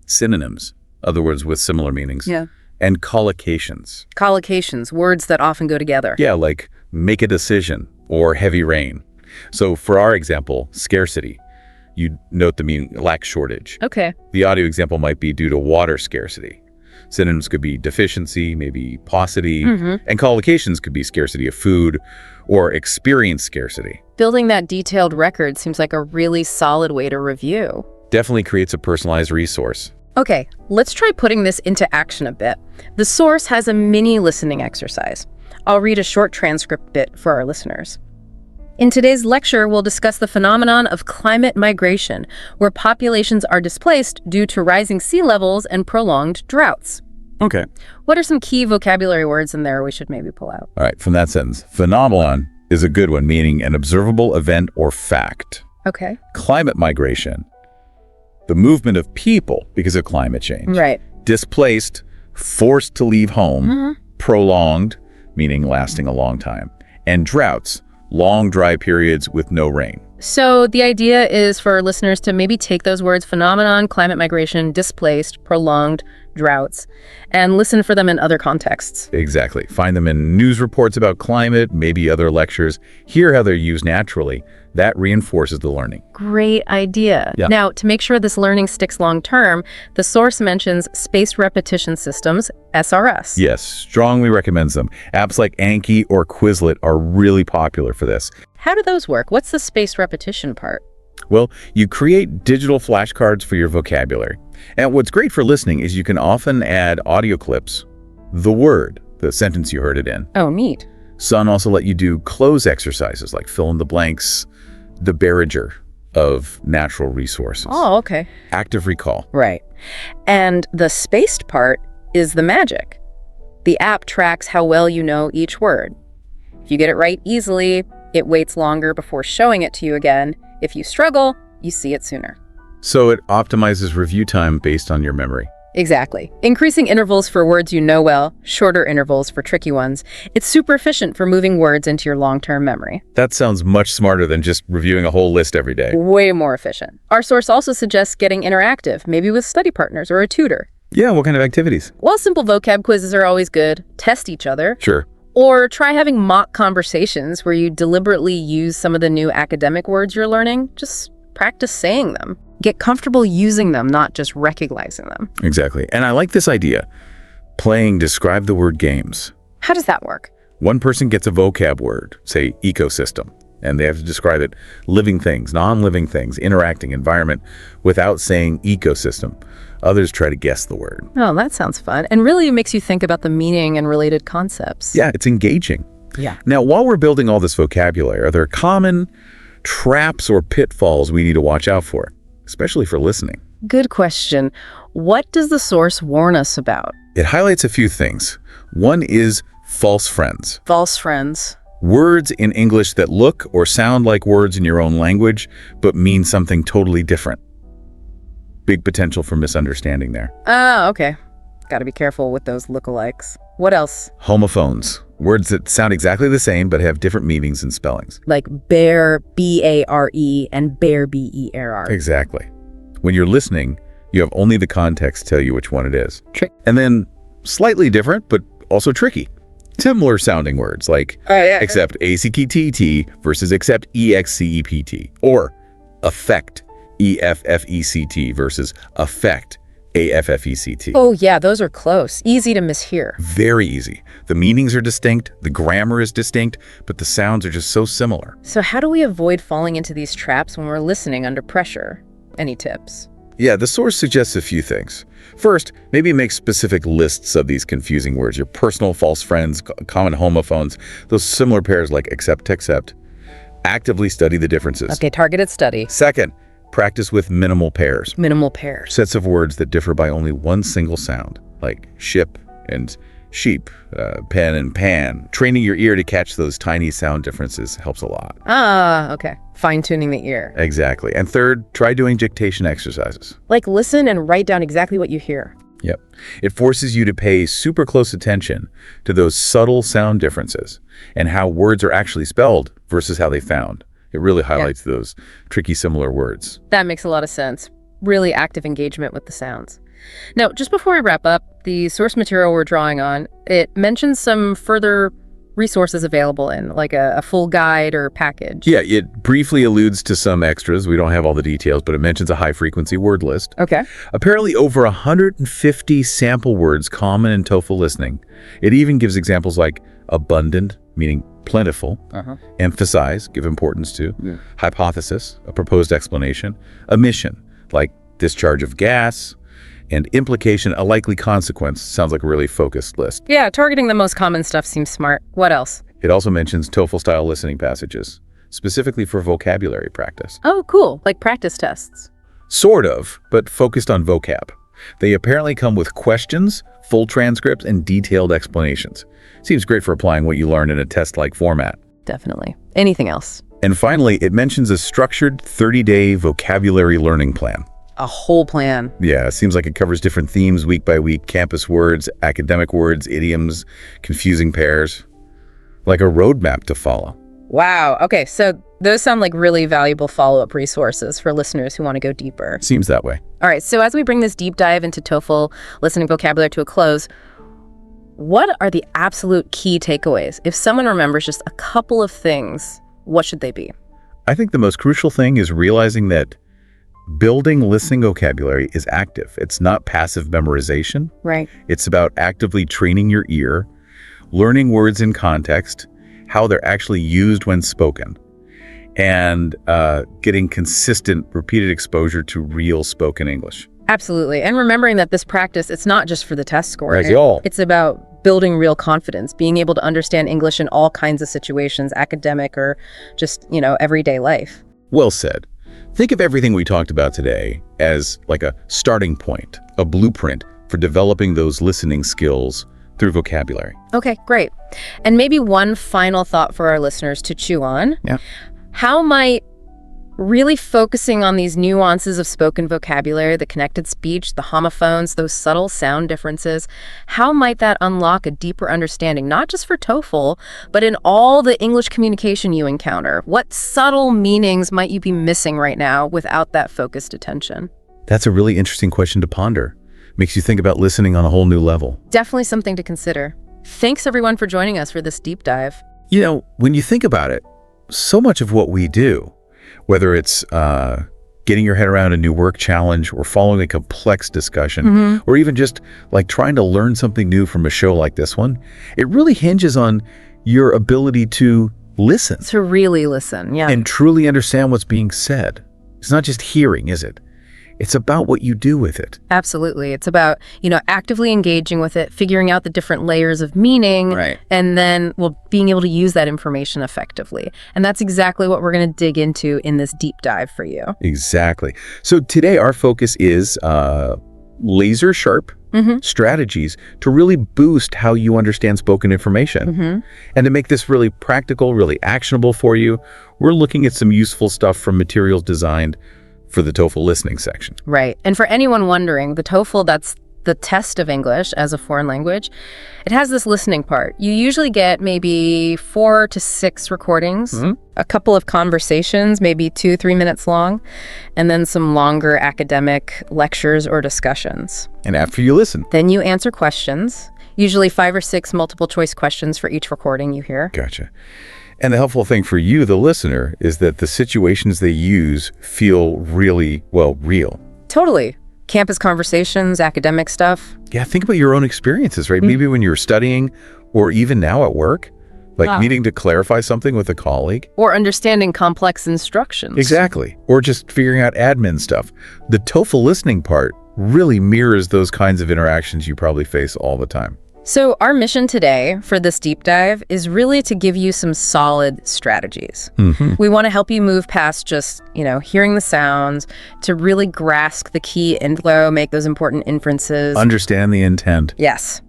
Synonyms, other words with similar meanings. Yeah. And collocations. Collocations, words that often go together. Yeah, like make a decision or heavy rain. So for our example, scarcity, you note the meaning lack, shortage. Okay. The audio example might be due to water scarcity. Synonyms could be deficiency, maybe paucity, and collocations could be scarcity of food or experience scarcity. Building that detailed record seems like a really solid way to review. Definitely creates a personalized resource. Okay, let's try putting this into action a bit. The source has a mini listening exercise. I'll read a short transcript bit for our listeners. In today's lecture, we'll discuss the phenomenon of climate migration, where populations are displaced due to rising sea levels and prolonged droughts. Okay. What are some key vocabulary words in there we should maybe pull out? All right, from that sentence, phenomenon is a good one, meaning an observable event or fact. Okay. Climate migration, the movement of people because of climate change. Right. Displaced, forced to leave home, prolonged, meaning lasting a long time, and droughts, long dry periods with no rain. So the idea is for listeners to maybe take those words, phenomenon, climate migration, displaced, prolonged, droughts, and listen for them in other contexts. Exactly. Find them in news reports about climate, maybe other lectures. Hear how they're used naturally. That reinforces the learning. Great idea. Yeah. Now, to make sure this learning sticks long term, the source mentions spaced repetition systems, SRS. Yes, strongly recommends them. Apps like Anki or Quizlet are really popular for this. How do those work? What's the spaced repetition part? Well, you create digital flashcards for your vocabulary. And what's great for listening is you can often add audio clips, the word, the sentence you heard it in. Oh, neat. Some also let you do close exercises like fill in the blanks, the barrager of natural resources. Oh, okay. Active recall. Right. And the spaced part is the magic. The app tracks how well you know each word. If you get it right easily, it waits longer before showing it to you again. If you struggle, you see it sooner. So it optimizes review time based on your memory. Exactly. Increasing intervals for words you know well, shorter intervals for tricky ones. It's super efficient for moving words into your long-term memory. That sounds much smarter than just reviewing a whole list every day. Way more efficient. Our source also suggests getting interactive, maybe with study partners or a tutor. Yeah, what kind of activities? While simple vocab quizzes are always good, test each other. Sure. Or try having mock conversations where you deliberately use some of the new academic words you're learning. Just practice saying them. Get comfortable using them, not just recognizing them. Exactly. And I like this idea. Playing describe the word games. How does that work? One person gets a vocab word, say ecosystem. and they have to describe it: living things, non-living things, interacting environment, without saying ecosystem. Others try to guess the word. Oh, that sounds fun. And really makes you think about the meaning and related concepts. Yeah, it's engaging. Yeah. Now, while we're building all this vocabulary, are there common traps or pitfalls we need to watch out for, especially for listening? Good question. What does the source warn us about? It highlights a few things. One is false friends. False friends. Words in English that look or sound like words in your own language, but mean something totally different. Big potential for misunderstanding there. Ah, okay. Got to be careful with those lookalikes. What else? Homophones. Words that sound exactly the same but have different meanings and spellings. Like bear, B-A-R-E, and bear, B-E-R-R. Exactly. When you're listening, you have only the context to tell you which one it is. Trick. And then slightly different, but also tricky. Similar sounding words like except A-C-K-T-T versus except E-X-C-E-P-T. Or affect, E-F-F-E-C-T versus affect, A-F-F-E-C-T. Oh, yeah, those are close. Easy to mishear. Very easy. The meanings are distinct, the grammar is distinct, but the sounds are just so similar. So how do we avoid falling into these traps when we're listening under pressure? Any tips? Yeah, the source suggests a few things. First, maybe make specific lists of these confusing words, your personal false friends, common homophones, those similar pairs like accept, accept. Actively study the differences. Okay, targeted study. Second, practice with minimal pairs. Minimal pairs. Sets of words that differ by only one single sound, like ship and sheep, pen and pan. Training your ear to catch those tiny sound differences helps a lot. Ah, okay. Fine-tuning the ear. Exactly. And third, try doing dictation exercises. Like listen and write down exactly what you hear. Yep. It forces you to pay super close attention to those subtle sound differences and how words are actually spelled versus how they found. It really highlights those tricky similar words. That makes a lot of sense. Really active engagement with the sounds. Now, just before we wrap up, the source material we're drawing on, it mentions some further resources available in, like a full guide or package. Yeah, it briefly alludes to some extras. We don't have all the details, but it mentions a high-frequency word list. Okay. Apparently over 150 sample words common in TOEFL listening. It even gives examples like abundant, meaning plentiful, emphasize, give importance to, hypothesis, a proposed explanation, omission, like discharge of gas, and implication, a likely consequence. Sounds like a really focused list. Yeah, targeting the most common stuff seems smart. What else? It also mentions TOEFL-style listening passages, specifically for vocabulary practice. Oh, cool. Like practice tests. Sort of, but focused on vocab. They apparently come with questions, full transcripts, and detailed explanations. Seems great for applying what you learned in a test-like format. Definitely. Anything else? And finally, it mentions a structured 30-day vocabulary learning plan. A whole plan. Yeah, it seems like it covers different themes week by week, campus words, academic words, idioms, confusing pairs. Like a roadmap to follow. Wow. Okay, so those sound like really valuable follow-up resources for listeners who want to go deeper. Seems that way. All right, so as we bring this deep dive into TOEFL listening vocabulary to a close, what are the absolute key takeaways? If someone remembers just a couple of things, what should they be? I think the most crucial thing is realizing that building listening vocabulary is active. It's not passive memorization. Right. It's about actively training your ear, learning words in context, how they're actually used when spoken, and getting consistent, repeated exposure to real spoken English. Absolutely. And remembering that this practice, it's not just for the test score. Right. It's about building real confidence, being able to understand English in all kinds of situations, academic or just, everyday life. Well said. Think of everything we talked about today as like a starting point, a blueprint for developing those listening skills through vocabulary. Okay, great. And maybe one final thought for our listeners to chew on. Yeah. How might really focusing on these nuances of spoken vocabulary, the connected speech, the homophones, those subtle sound differences, how might that unlock a deeper understanding, not just for TOEFL, but in all the English communication you encounter? What subtle meanings might you be missing right now without that focused attention? That's a really interesting question to ponder. Makes you think about listening on a whole new level. Definitely something to consider. Thanks everyone for joining us for this deep dive. When you think about it, so much of what we do, whether it's getting your head around a new work challenge or following a complex discussion, or even just like trying to learn something new from a show like this one, it really hinges on your ability to listen. To really listen, yeah. And truly understand what's being said. It's not just hearing, is it? It's about what you do with it. Absolutely. It's about, actively engaging with it, figuring out the different layers of meaning, Right. and then, being able to use that information effectively. And that's exactly what we're going to dig into in this deep dive for you. Exactly. So today our focus is laser sharp strategies to really boost how you understand spoken information. And to make this really practical, really actionable for you, we're looking at some useful stuff from materials designed for the TOEFL listening section. Right. And for anyone wondering, the TOEFL, that's the test of English as a foreign language, it has this listening part. You usually get maybe 4 to 6 recordings, a couple of conversations, maybe 2-3 minutes long, and then some longer academic lectures or discussions. And after you listen, Then you answer questions, usually 5 or 6 multiple choice questions for each recording you hear. Gotcha. And the helpful thing for you, the listener, is that the situations they use feel really, real. Totally. Campus conversations, academic stuff. Yeah, think about your own experiences, right? Maybe when you were studying or even now at work, like needing to clarify something with a colleague. Or understanding complex instructions. Exactly. Or just figuring out admin stuff. The TOEFL listening part really mirrors those kinds of interactions you probably face all the time. So our mission today for this deep dive is really to give you some solid strategies. We want to help you move past just, hearing the sounds to really grasp the key info, make those important inferences. Understand the intent. Yes.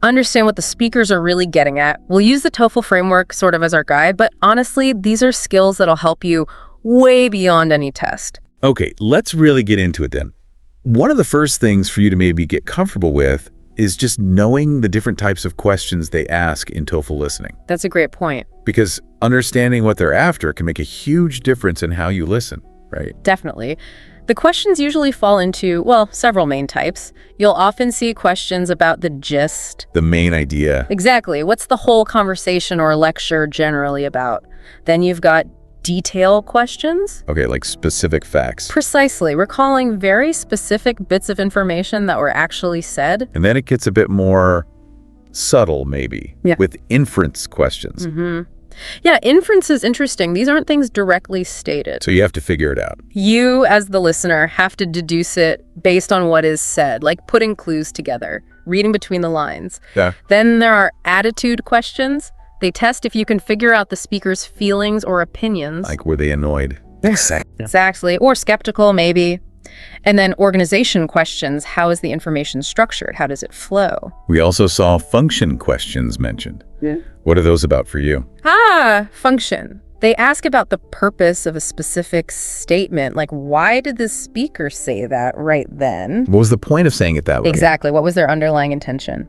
Understand what the speakers are really getting at. We'll use the TOEFL framework sort of as our guide, but honestly, these are skills that'll help you way beyond any test. Okay, let's really get into it then. One of the first things for you to maybe get comfortable with is just knowing the different types of questions they ask in TOEFL listening. That's a great point. Because understanding what they're after can make a huge difference in how you listen, right? Definitely. The questions usually fall into, several main types. You'll often see questions about the gist. The main idea. Exactly. What's the whole conversation or lecture generally about? Then you've got detail questions. Okay, like specific facts. Precisely. Recalling very specific bits of information that were actually said. And then it gets a bit more subtle, maybe, with inference questions. Yeah, inference is interesting. These aren't things directly stated. So you have to figure it out. You, as the listener, have to deduce it based on what is said, like putting clues together, reading between the lines. Yeah. Then there are attitude questions. They test if you can figure out the speaker's feelings or opinions. Like, were they annoyed? Exactly. Or skeptical, maybe. And then organization questions. How is the information structured? How does it flow? We also saw function questions mentioned. Yeah. What are those about for you? Function. They ask about the purpose of a specific statement. Like, why did the speaker say that right then? What was the point of saying it that way? Exactly. What was their underlying intention?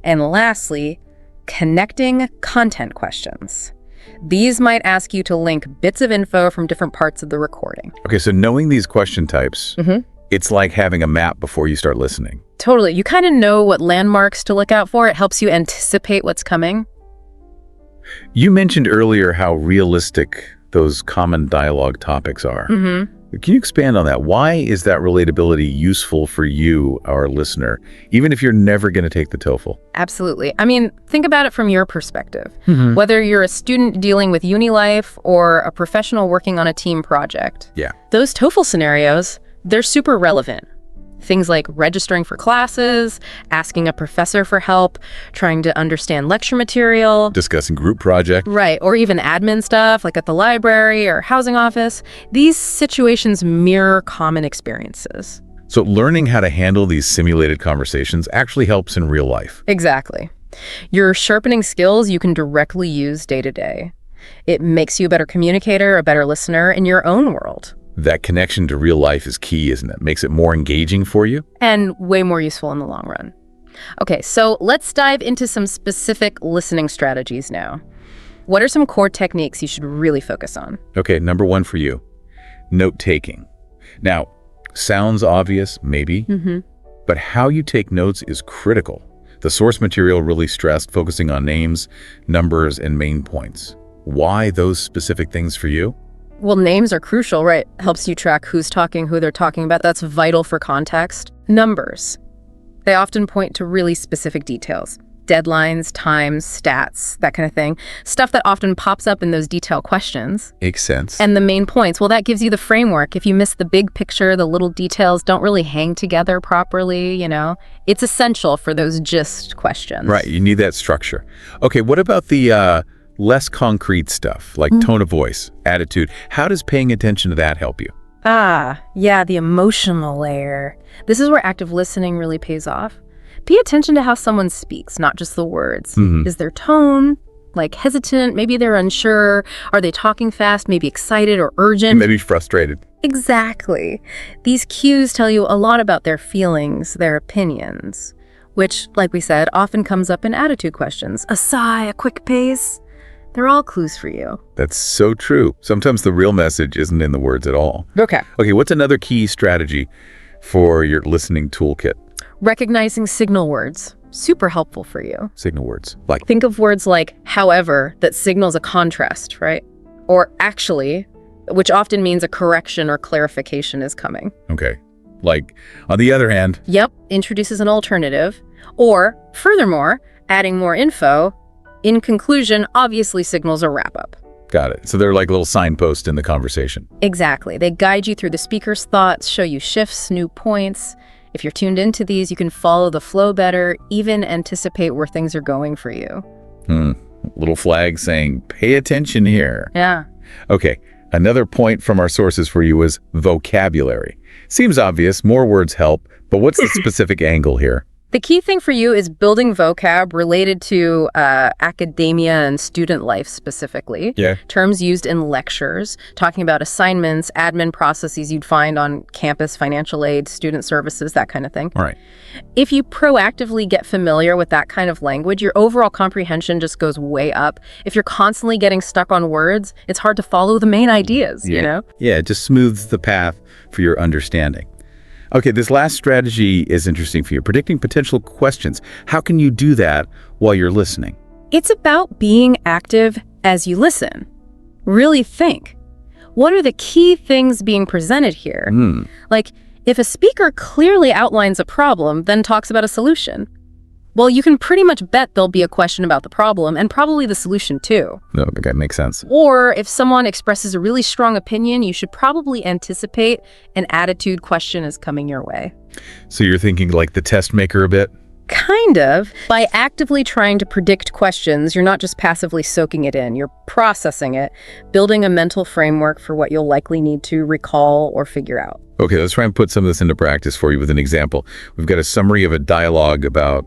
And lastly, connecting content questions. These might ask you to link bits of info from different parts of the recording. Okay, so knowing these question types, it's like having a map before you start listening. Totally. You kind of know what landmarks to look out for. It helps you anticipate what's coming. You mentioned earlier how realistic those common dialogue topics are. Can you expand on that? Why is that relatability useful for you, our listener, even if you're never going to take the TOEFL? Absolutely. I mean, think about it from your perspective. Whether you're a student dealing with uni life or a professional working on a team project. Yeah. Those TOEFL scenarios, they're super relevant. Things like registering for classes, asking a professor for help, trying to understand lecture material. Discussing group project. Right, or even admin stuff like at the library or housing office. These situations mirror common experiences. So learning how to handle these simulated conversations actually helps in real life. Exactly. You're sharpening skills you can directly use day to day. It makes you a better communicator, a better listener in your own world. That connection to real life is key, isn't it? Makes it more engaging for you. And way more useful in the long run. Okay, so let's dive into some specific listening strategies now. What are some core techniques you should really focus on? Okay, number 1 for you, note-taking. Now, sounds obvious, maybe, but how you take notes is critical. The source material really stressed focusing on names, numbers, and main points. Why those specific things for you? Well, names are crucial, right? Helps you track who's talking, who they're talking about. That's vital for context. Numbers. They often point to really specific details. deadlines, times, stats, that kind of thing. Stuff that often pops up in those detailed questions. Makes sense. And the main points, well, that gives you the framework. If you miss the big picture, the little details don't really hang together properly, it's essential for those gist questions. Right, you need that structure. Okay, what about the less concrete stuff, like tone of voice, attitude? How does paying attention to that help you? Yeah, the emotional layer. This is where active listening really pays off. Pay attention to how someone speaks, not just the words. Is their tone hesitant? Maybe they're unsure. Are they talking fast? Maybe excited or urgent? Maybe frustrated. Exactly. These cues tell you a lot about their feelings, their opinions, which, like we said, often comes up in attitude questions. A sigh, a quick pace. They're all clues for you. That's so true. Sometimes the real message isn't in the words at all. Okay, what's another key strategy for your listening toolkit? Recognizing signal words. Super helpful for you. Signal words. Think of words like however that signals a contrast, right? Or actually, which often means a correction or clarification is coming. Okay. On the other hand. Yep, introduces an alternative. Or, furthermore, adding more info, in conclusion, obviously signals a wrap-up. Got it. So they're like little signposts in the conversation. Exactly. They guide you through the speaker's thoughts, show you shifts, new points. If you're tuned into these, you can follow the flow better, even anticipate where things are going for you. Little flag saying, pay attention here. Yeah. Okay. Another point from our sources for you was vocabulary. Seems obvious, more words help, but what's the specific angle here? The key thing for you is building vocab related to academia and student life specifically. Yeah. Terms used in lectures, talking about assignments, admin processes you'd find on campus, financial aid, student services, that kind of thing. All right. If you proactively get familiar with that kind of language, your overall comprehension just goes way up. If you're constantly getting stuck on words, it's hard to follow the main ideas, Yeah, it just smooths the path for your understanding. Okay, this last strategy is interesting for you. Predicting potential questions. How can you do that while you're listening? It's about being active as you listen. Really think. What are the key things being presented here? If a speaker clearly outlines a problem, then talks about a solution, well, you can pretty much bet there'll be a question about the problem and probably the solution too. Okay, makes sense. Or if someone expresses a really strong opinion, you should probably anticipate an attitude question is coming your way. So you're thinking like the test maker a bit? Kind of. By actively trying to predict questions, you're not just passively soaking it in, you're processing it, building a mental framework for what you'll likely need to recall or figure out. Okay, let's try and put some of this into practice for you with an example. We've got a summary of a dialogue about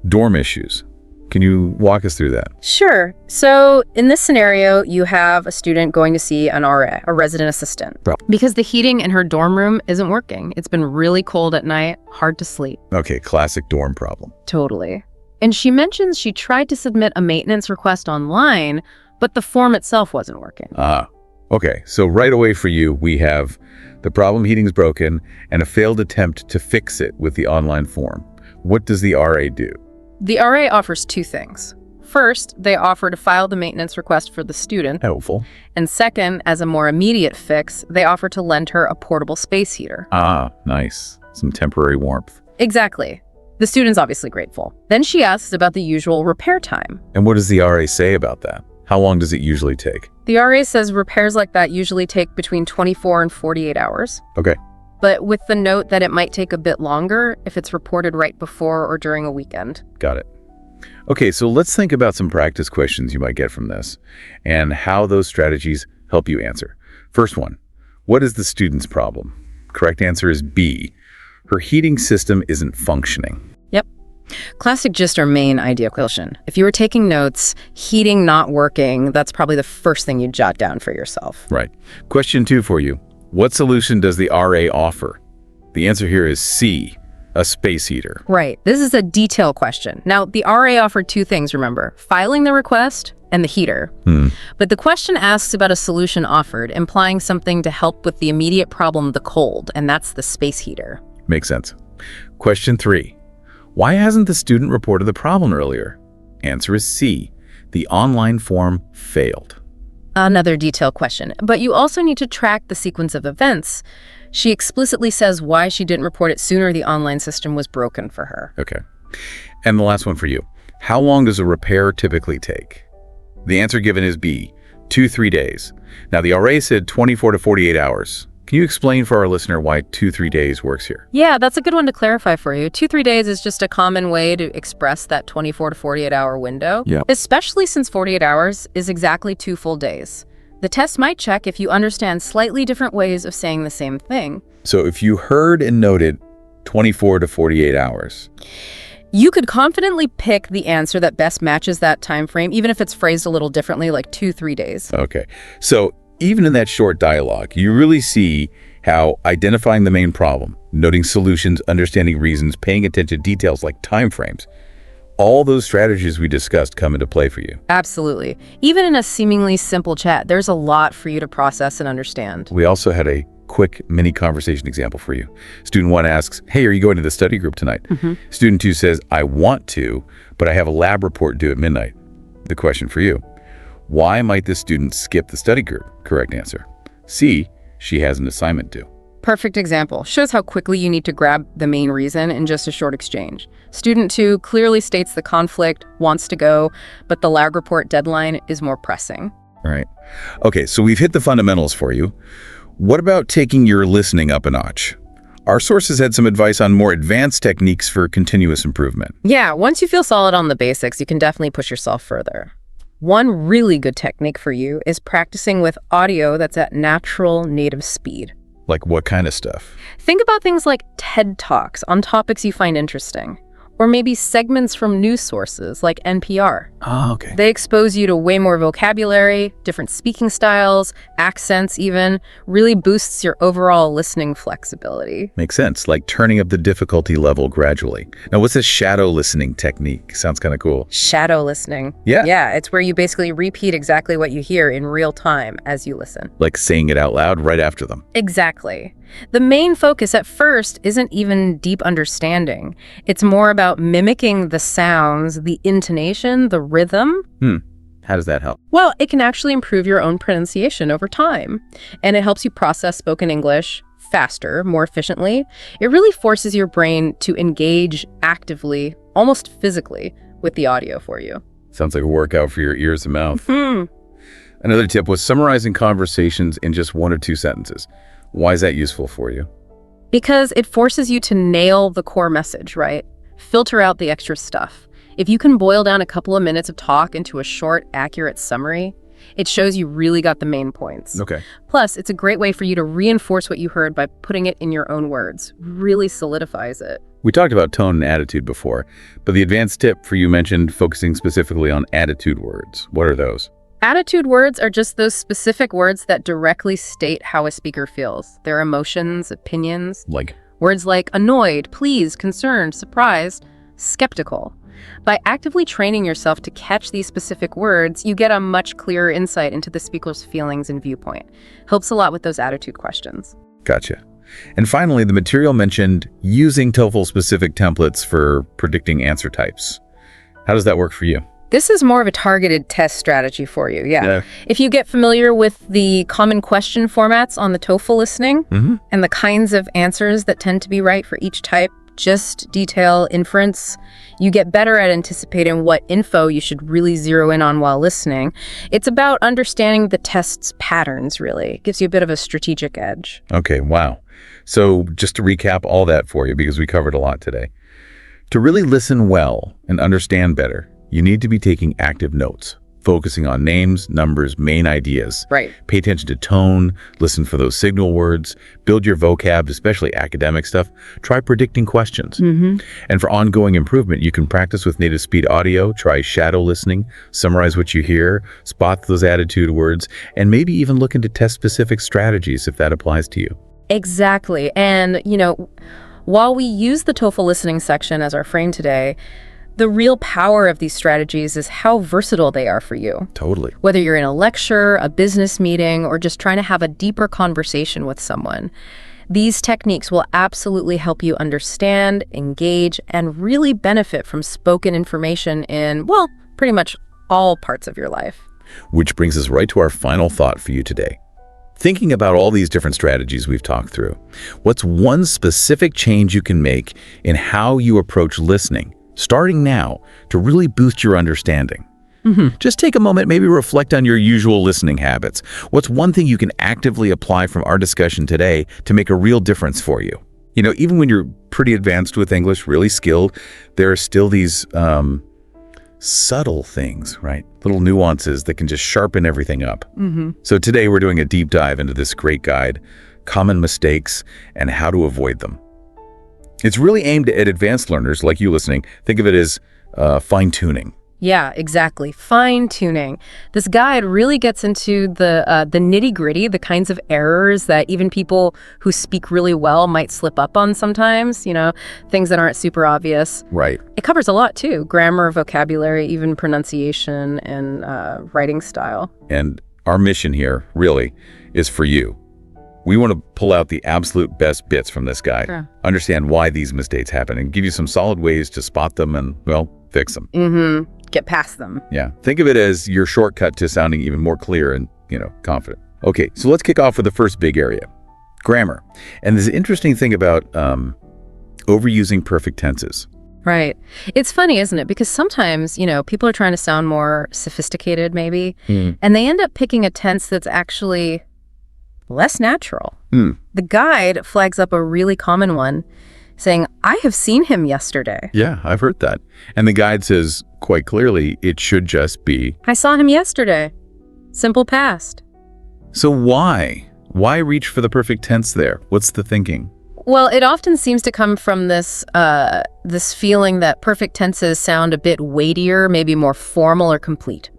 dorm issues. Can you walk us through that? Sure. So in this scenario, you have a student going to see an RA, a resident assistant, because the heating in her dorm room isn't working. It's been really cold at night, hard to sleep. Okay, classic dorm problem. Totally. And she mentions she tried to submit a maintenance request online, but the form itself wasn't working. Okay, so right away for you, we have the problem heating's broken and a failed attempt to fix it with the online form. What does the RA do? The RA offers two things. First, they offer to file the maintenance request for the student. Helpful. And second, as a more immediate fix, they offer to lend her a portable space heater. Nice. Some temporary warmth. Exactly. The student's obviously grateful. Then she asks about the usual repair time. And what does the RA say about that? How long does it usually take? The RA says repairs like that usually take between 24 and 48 hours. Okay. But with the note that it might take a bit longer if it's reported right before or during a weekend. Got it. Okay, so let's think about some practice questions you might get from this and how those strategies help you answer. First one, what is the student's problem? Correct answer is B. Her heating system isn't functioning. Yep. Classic gist or main idea question. If you were taking notes, heating not working, that's probably the first thing you'd jot down for yourself. Right. Question 2 for you. What solution does the RA offer? The answer here is C, a space heater. Right. This is a detail question. Now, the RA offered two things, remember, filing the request and the heater. But the question asks about a solution offered, implying something to help with the immediate problem, the cold, and that's the space heater. Makes sense. Question 3. Why hasn't the student reported the problem earlier? Answer is C, the online form failed. Another detailed question, but you also need to track the sequence of events. She explicitly says why she didn't report it sooner. The online system was broken for her. Okay. And the last one for you. How long does a repair typically take? The answer given is B, 2-3 days. Now, the RA said 24 to 48 hours. Can you explain for our listener why 2-3 days works here? Yeah, that's a good one to clarify for you. 2-3 days is just a common way to express that 24 to 48 hour window, especially since 48 hours is exactly 2 full days. The test might check if you understand slightly different ways of saying the same thing. So if you heard and noted 24 to 48 hours, you could confidently pick the answer that best matches that time frame, even if it's phrased a little differently, like 2-3 days. Okay. So even in that short dialogue, you really see how identifying the main problem, noting solutions, understanding reasons, paying attention to details like time frames, all those strategies we discussed come into play for you. Absolutely. Even in a seemingly simple chat, there's a lot for you to process and understand. We also had a quick mini conversation example for you. Student 1 asks, hey, are you going to the study group tonight? Student 2 says, I want to, but I have a lab report due at midnight. The question for you, why might this student skip the study group? Correct answer. C, she has an assignment due. Perfect example. Shows how quickly you need to grab the main reason in just a short exchange. Student 2 clearly states the conflict, wants to go, but the lab report deadline is more pressing. All right. Okay, so we've hit the fundamentals for you. What about taking your listening up a notch? Our sources had some advice on more advanced techniques for continuous improvement. Yeah, once you feel solid on the basics, you can definitely push yourself further. One really good technique for you is practicing with audio that's at natural native speed. Like what kind of stuff? Think about things like TED Talks on topics you find interesting, or maybe segments from news sources like NPR. Oh, okay. They expose you to way more vocabulary, different speaking styles, accents even, really boosts your overall listening flexibility. Makes sense, like turning up the difficulty level gradually. Now, what's a shadow listening technique? Sounds kind of cool. Shadow listening. Yeah. Yeah, it's where you basically repeat exactly what you hear in real time as you listen. Like saying it out loud right after them. Exactly. The main focus at first isn't even deep understanding. It's more about mimicking the sounds, the intonation, the rhythm. How does that help? Well, it can actually improve your own pronunciation over time. And it helps you process spoken English faster, more efficiently. It really forces your brain to engage actively, almost physically, with the audio for you. Sounds like a workout for your ears and mouth. Another tip was summarizing conversations in just 1 or 2 sentences. Why is that useful for you? Because it forces you to nail the core message, right? Filter out the extra stuff. If you can boil down a couple of minutes of talk into a short, accurate summary, it shows you really got the main points. Okay. Plus, it's a great way for you to reinforce what you heard by putting it in your own words. Really solidifies it. We talked about tone and attitude before, but the advanced tip for you mentioned focusing specifically on attitude words. What are those? Attitude words are just those specific words that directly state how a speaker feels, their emotions, opinions. Like? Words like annoyed, pleased, concerned, surprised, skeptical. By actively training yourself to catch these specific words, you get a much clearer insight into the speaker's feelings and viewpoint. Helps a lot with those attitude questions. Gotcha. And finally, the material mentioned using TOEFL-specific templates for predicting answer types. How does that work for you? This is more of a targeted test strategy for you, yeah. If you get familiar with the common question formats on the TOEFL listening and the kinds of answers that tend to be right for each type, just detail, inference, you get better at anticipating what info you should really zero in on while listening. It's about understanding the test's patterns, really. It gives you a bit of a strategic edge. Okay, wow. So just to recap all that for you, because we covered a lot today. To really listen well and understand better, you need to be taking active notes, focusing on names, numbers, main ideas. Right. Pay attention to tone, listen for those signal words, build your vocab, especially academic stuff. Try predicting questions. And for ongoing improvement, you can practice with native speed audio, try shadow listening, summarize what you hear, spot those attitude words, and maybe even look into test-specific strategies if that applies to you. Exactly. And, while we use the TOEFL listening section as our frame today, the real power of these strategies is how versatile they are for you. Totally. Whether you're in a lecture, a business meeting, or just trying to have a deeper conversation with someone, these techniques will absolutely help you understand, engage, and really benefit from spoken information in, well, pretty much all parts of your life. Which brings us right to our final thought for you today. Thinking about all these different strategies we've talked through, what's one specific change you can make in how you approach listening starting now, to really boost your understanding. Just take a moment, maybe reflect on your usual listening habits. What's one thing you can actively apply from our discussion today to make a real difference for you? You know, even when you're pretty advanced with English, really skilled, there are still these subtle things, right? Little nuances that can just sharpen everything up. So today we're doing a deep dive into this great guide, Common Mistakes and How to Avoid Them. It's really aimed at advanced learners like you listening. Think of it as fine-tuning. Yeah, exactly. Fine-tuning. This guide really gets into the nitty-gritty, the kinds of errors that even people who speak really well might slip up on sometimes, you know, things that aren't super obvious. Right. It covers a lot, too. Grammar, vocabulary, even pronunciation, and writing style. And our mission here, really, is for you. We want to pull out the absolute best bits from this guide, understand why these mistakes happen, and give you some solid ways to spot them and, well, fix them. Get past them. Yeah. Think of it as your shortcut to sounding even more clear and, you know, confident. Okay, so let's kick off with the first big area, grammar. And there's an interesting thing about overusing perfect tenses. Right. It's funny, isn't it? Because sometimes, you know, people are trying to sound more sophisticated, maybe, and they end up picking a tense that's actually less natural. The guide flags up a really common one, saying, I have seen him yesterday. Yeah, I've heard that. And the guide says quite clearly it should just be, I saw him yesterday. Simple past. So why? Why reach for the perfect tense there? What's the thinking? Well, it often seems to come from this feeling that perfect tenses sound a bit weightier, maybe more formal or complete.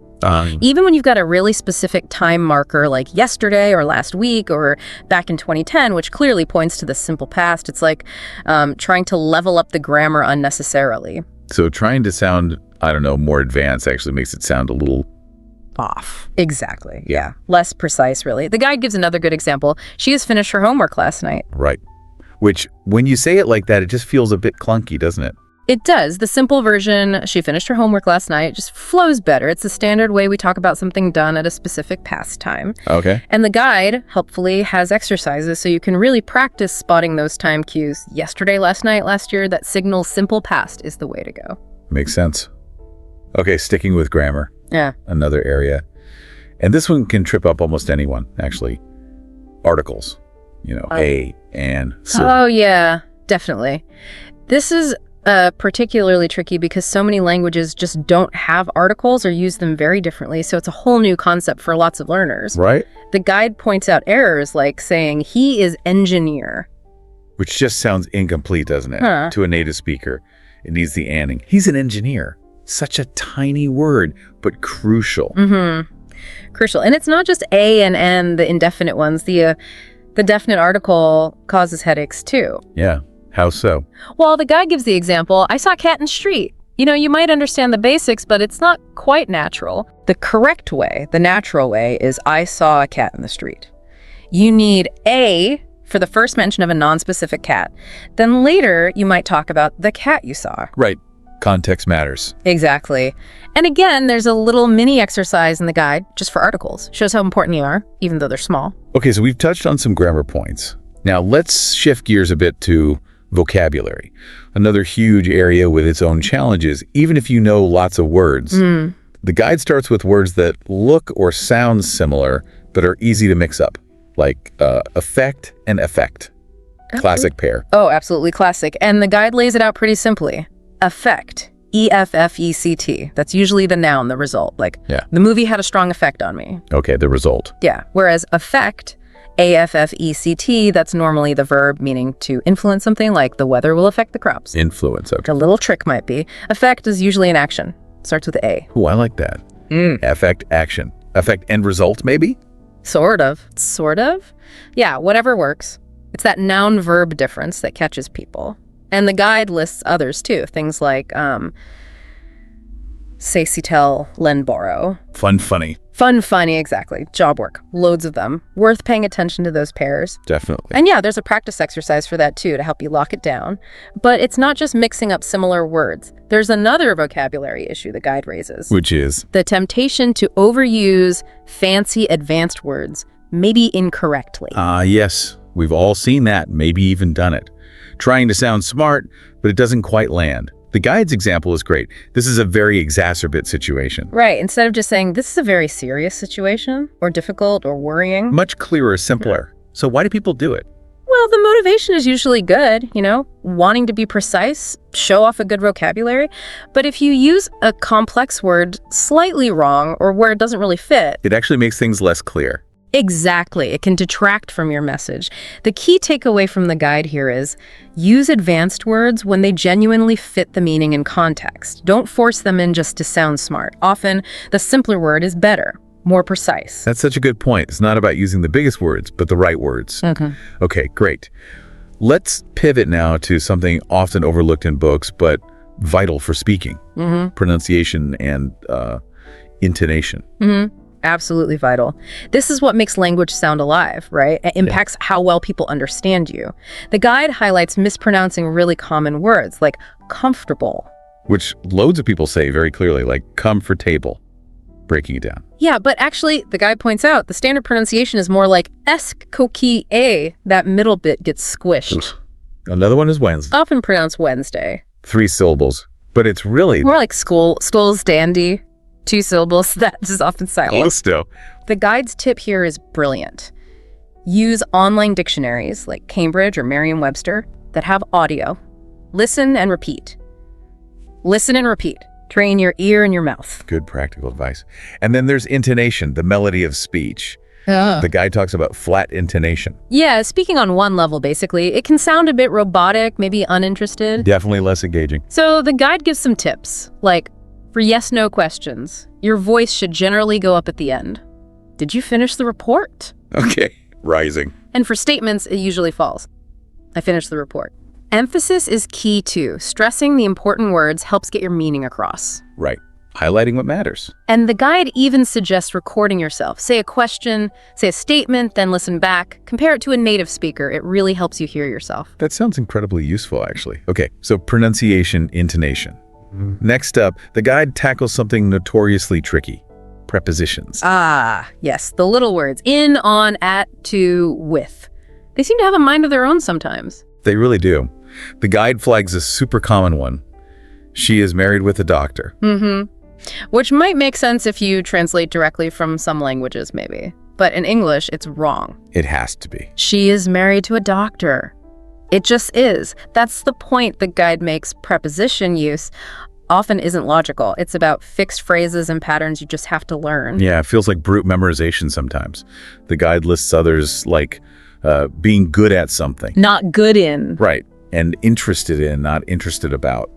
Even when you've got a really specific time marker like yesterday or last week or back in 2010, which clearly points to the simple past, it's like trying to level up the grammar unnecessarily. So trying to sound, I don't know, more advanced actually makes it sound a little off. Exactly. Yeah. Less precise, really. The guide gives another good example. She has finished her homework last night. Right. Which, when you say it like that, it just feels a bit clunky, doesn't it? It does. The simple version, she finished her homework last night, just flows better. It's the standard way we talk about something done at a specific past time. Okay. And the guide, helpfully, has exercises so you can really practice spotting those time cues. Yesterday, last night, last year, that signals simple past is the way to go. Makes sense. Okay, sticking with grammar. Yeah. Another area. And this one can trip up almost anyone, actually. Articles. You know, a, and, so. Oh, yeah, definitely. This is particularly tricky because so many languages just don't have articles or use them very differently, so it's a whole new concept for lots of learners. Right. The guide points out errors like saying, he is engineer. Which just sounds incomplete, doesn't it? To a native speaker. It needs the anding. He's an engineer. Such a tiny word, but crucial. Crucial. And it's not just a and n, the indefinite ones. The definite article causes headaches too. Yeah. How so? Well, the guy gives the example, I saw a cat in the street. You know, you might understand the basics, but it's not quite natural. The correct way, the natural way, is I saw a cat in the street. You need a for the first mention of a non-specific cat. Then later, you might talk about the cat you saw. Right. Context matters. Exactly. And again, there's a little mini exercise in the guide just for articles. Shows how important they are, even though they're small. Okay, so we've touched on some grammar points. Now let's shift gears a bit to vocabulary, another huge area with its own challenges, even if you know lots of words. The guide starts with words that look or sound similar, but are easy to mix up, like affect and effect. Classic pair. Oh, absolutely classic. And the guide lays it out pretty simply. Affect, E-F-F-E-C-T. That's usually the noun, the result. Like, the movie had a strong effect on me. Okay, the result. Yeah, whereas affect, A-F-F-E-C-T, that's normally the verb meaning to influence something, like the weather will affect the crops. Influence, okay. A little trick might be. Affect is usually an action. Starts with A. Oh, I like that. Affect, action. Affect, end result, maybe? Sort of. Sort of? Yeah, whatever works. It's that noun-verb difference that catches people. And the guide lists others, too. Things like, say, see, tell, lend, borrow. Fun, funny. Fun, funny, exactly. Job work. Loads of them. Worth paying attention to those pairs. Definitely. And yeah, there's a practice exercise for that, too, to help you lock it down. But it's not just mixing up similar words. There's another vocabulary issue the guide raises. Which is? The temptation to overuse fancy, advanced words, maybe incorrectly. Yes. We've all seen that, maybe even done it. Trying to sound smart, but it doesn't quite land. The guide's example is great. This is a very exacerbate situation. Right. Instead of just saying, this is a very serious situation, or difficult, or worrying. Much clearer, simpler. So why do people do it? Well, the motivation is usually good, wanting to be precise, show off a good vocabulary. But if you use a complex word slightly wrong or where it doesn't really fit, It actually makes things less clear. exactly, it can detract from your message. The key takeaway from the guide here is use advanced words when they genuinely fit the meaning and context. Don't force them in just to sound smart. Often, the simpler word is better, more precise. That's such a good point. It's not about using the biggest words, but the right words. Okay, great. Let's pivot now to something often overlooked in books, but vital for speaking. Pronunciation and intonation. Absolutely vital. This is what makes language sound alive, right? It impacts how well people understand you. The guide highlights mispronouncing really common words like comfortable. Which loads of people say very clearly, like comfortable, breaking it down. Yeah, but actually, the guide points out the standard pronunciation is more like esk a. That middle bit gets squished. Another one is Wednesday. Often pronounced Wednesday. 3 syllables, but it's really More like school's dandy. 2 syllables, that is often silent. Listo. The guide's tip here is brilliant. Use online dictionaries like Cambridge or Merriam-Webster that have audio. Listen and repeat. Listen and repeat. Train your ear and your mouth. Good practical advice. And then there's intonation, the melody of speech. The guide talks about flat intonation. Yeah, speaking on one level, basically, it can sound a bit robotic, maybe uninterested. Definitely less engaging. So the guide gives some tips, like for yes-no questions, your voice should generally go up at the end. Did you finish the report? Okay, rising. And for statements, it usually falls. I finished the report. Emphasis is key too. Stressing the important words helps get your meaning across. Right. Highlighting what matters. And the guide even suggests recording yourself. Say a question, say a statement, then listen back. Compare it to a native speaker. It really helps you hear yourself. That sounds incredibly useful, actually. Okay, so pronunciation, intonation. Next up, the guide tackles something notoriously tricky. Prepositions. Ah, yes, the little words. In, on, at, to, with. They seem to have a mind of their own sometimes. They really do. The guide flags a super common one. She is married with a doctor. Which might make sense if you translate directly from some languages, maybe. But in English, it's wrong. It has to be. She is married to a doctor. It just is. That's the point the guide makes. Preposition use often isn't logical. It's about fixed phrases and patterns you just have to learn. Yeah, it feels like brute memorization sometimes. The guide lists others like being good at something. Not good in. Right. And interested in, not interested about.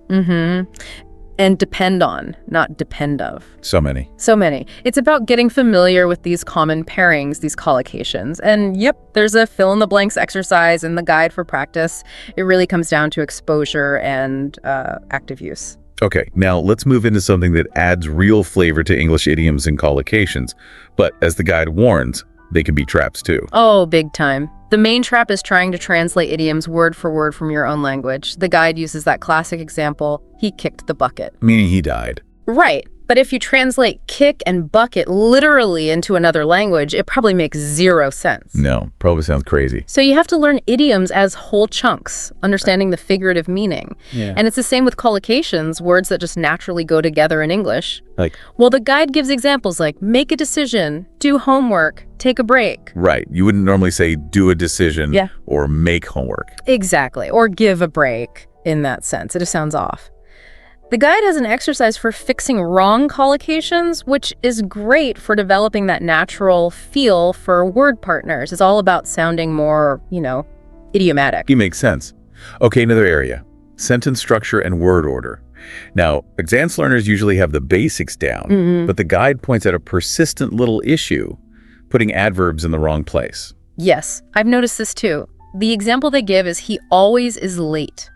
And depend on, not depend of. So many. So many. It's about getting familiar with these common pairings, these collocations. And yep, there's a fill-in-the-blanks exercise in the guide for practice. It really comes down to exposure and active use. Okay, now let's move into something that adds real flavor to English idioms and collocations. But as the guide warns, they can be traps too. Oh, big time. The main trap is trying to translate idioms word for word from your own language. The guide uses that classic example, he kicked the bucket. Meaning he died. Right. But if you translate kick and bucket literally into another language, it probably makes zero sense. No, probably sounds crazy. So you have to learn idioms as whole chunks, understanding the figurative meaning. Yeah. And it's the same with collocations, words that just naturally go together in English. Like, well, the guide gives examples like make a decision, do homework, take a break. right. You wouldn't normally say do a decision or make homework. Exactly. Or give a break in that sense. It just sounds off. The guide has an exercise for fixing wrong collocations, which is great for developing that natural feel for word partners. It's all about sounding more, idiomatic. It makes sense. Okay, another area. Sentence structure and word order. Now, advanced learners usually have the basics down, but the guide points out a persistent little issue, putting adverbs in the wrong place. Yes, I've noticed this too. The example they give is he always is late.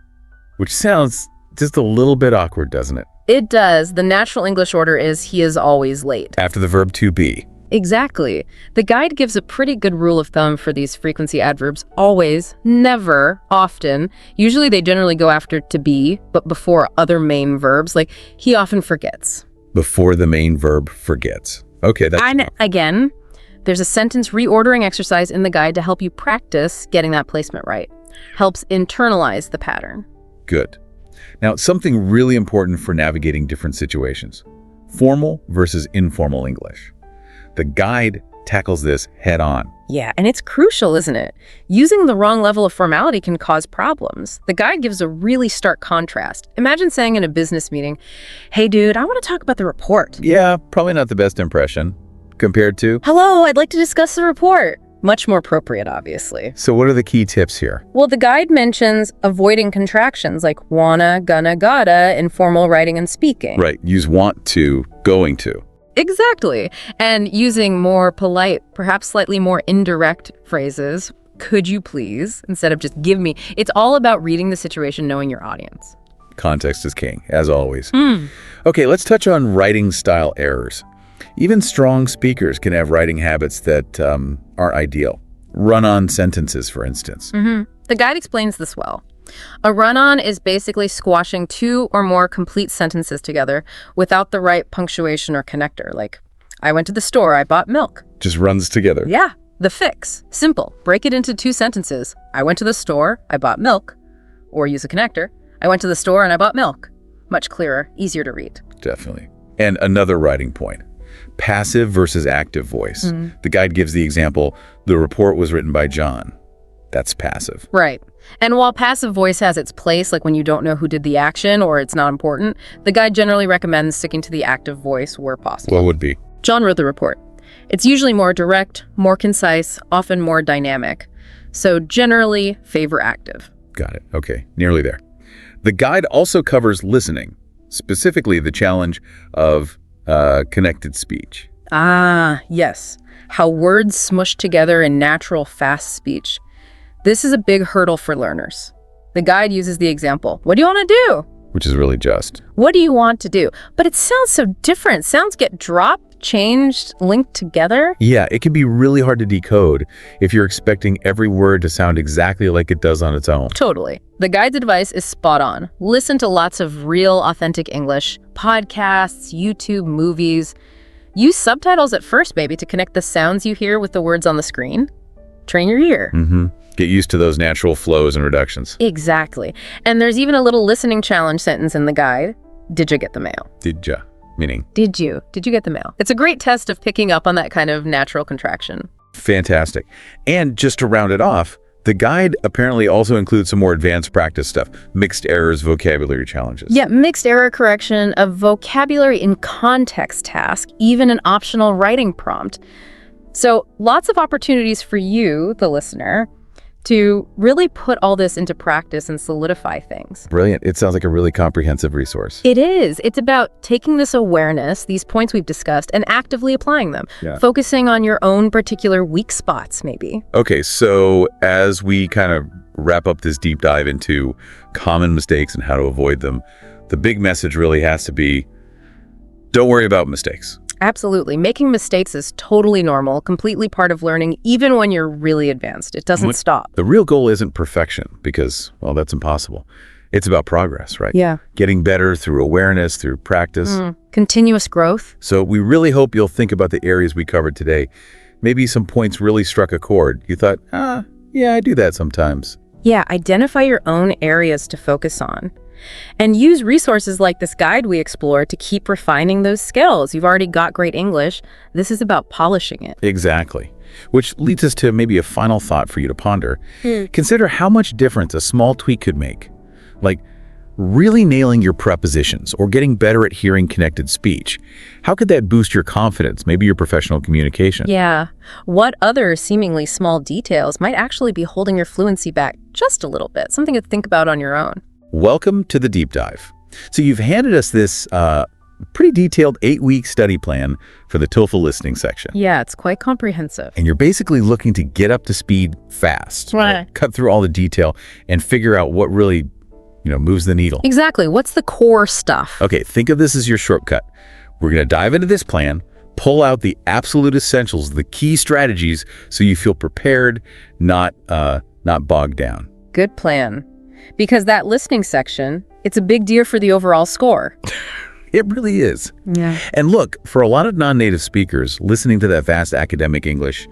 Which sounds just a little bit awkward, doesn't it? It does. The natural English order is he is always late. After the verb to be. Exactly. The guide gives a pretty good rule of thumb for these frequency adverbs. Always, never, often. Usually they generally go after to be, but before other main verbs, like he often forgets. Before the main verb forgets. Okay, that's... And again, there's a sentence reordering exercise in the guide to help you practice getting that placement right. Helps internalize the pattern. Good. Now, something really important for navigating different situations. Formal versus informal English. The guide tackles this head on. Yeah, and it's crucial, isn't it? Using the wrong level of formality can cause problems. The guide gives a really stark contrast. Imagine saying in a business meeting, "Hey dude, I want to talk about the report." Yeah, probably not the best impression compared to, "Hello, I'd like to discuss the report." Much more appropriate, obviously. So what are the key tips here? Well, the guide mentions avoiding contractions like wanna, gonna, gotta in formal writing and speaking. Right, use want to, going to. Exactly. And using more polite, perhaps slightly more indirect phrases, "could you please," instead of just "give me." It's all about reading the situation, knowing your audience. Context is king, as always. Okay, let's touch on writing style errors. Even strong speakers can have writing habits that aren't ideal. Run-on sentences, for instance. The guide explains this well. A run-on is basically squashing two or more complete sentences together without the right punctuation or connector, like, "I went to the store, I bought milk." Just runs together. Yeah. The fix. Simple. Break it into two sentences. "I went to the store, I bought milk." Or use a connector. "I went to the store and I bought milk." Much clearer, easier to read. Definitely. And another writing point. Passive versus active voice. The guide gives the example, "The report was written by John." That's passive. Right. And while passive voice has its place, like when you don't know who did the action or it's not important, the guide generally recommends sticking to the active voice where possible. What would be? John wrote the report. It's usually more direct, more concise, often more dynamic. So generally favor active. Got it. Okay, nearly there. The guide also covers listening, specifically the challenge of connected speech. Ah, yes. How words smush together in natural, fast speech. This is a big hurdle for learners. The guide uses the example, "What do you want to do?" Which is really just. What do you want to do? But it sounds so different. Sounds get dropped, changed, linked together. Yeah, it can be really hard to decode if you're expecting every word to sound exactly like it does on its own. Totally. The guide's advice is spot on. Listen to lots of real, authentic English, podcasts, YouTube, movies. Use subtitles at first, maybe, to connect the sounds you hear with the words on the screen. Train your ear. Get used to those natural flows and reductions. Exactly. And there's even a little listening challenge sentence in the guide. Did you get the mail? Did ya? Meaning? Did you get the mail? It's a great test of picking up on that kind of natural contraction. Fantastic. And just to round it off, the guide apparently also includes some more advanced practice stuff. Mixed errors, vocabulary challenges. Yeah, mixed error correction, a vocabulary in context task, even an optional writing prompt. So lots of opportunities for you, the listener, to really put all this into practice and solidify things. Brilliant. It sounds like a really comprehensive resource. It is. It's about taking this awareness, these points we've discussed, and actively applying them. Yeah. Focusing on your own particular weak spots, maybe. Okay, so as we kind of wrap up this deep dive into common mistakes and how to avoid them, the big message really has to be, don't worry about mistakes. Absolutely. Making mistakes is totally normal, completely part of learning, even when you're really advanced. It doesn't stop. The real goal isn't perfection because, well, that's impossible. It's about progress, right? Yeah. Getting better through awareness, through practice. Continuous growth. So we really hope you'll think about the areas we covered today. Maybe some points really struck a chord. You thought, yeah, I do that sometimes. Yeah, identify your own areas to focus on. And use resources like this guide we explored to keep refining those skills. You've already got great English. This is about polishing it. Exactly. Which leads us to maybe a final thought for you to ponder. Consider how much difference a small tweak could make. Like really nailing your prepositions or getting better at hearing connected speech. How could that boost your confidence, maybe your professional communication? Yeah. What other seemingly small details might actually be holding your fluency back just a little bit? Something to think about on your own. Welcome to the deep dive. So you've handed us this pretty detailed 8-week study plan for the TOEFL listening section. Yeah, it's quite comprehensive. And you're basically looking to get up to speed fast. Right. Cut through all the detail and figure out what really, moves the needle. Exactly. What's the core stuff? Okay, think of this as your shortcut. We're going to dive into this plan, pull out the absolute essentials, the key strategies, so you feel prepared, not bogged down. Good plan. Because that listening section, it's a big deal for the overall score. It really is. Yeah. And look, for a lot of non-native speakers, listening to that vast academic English,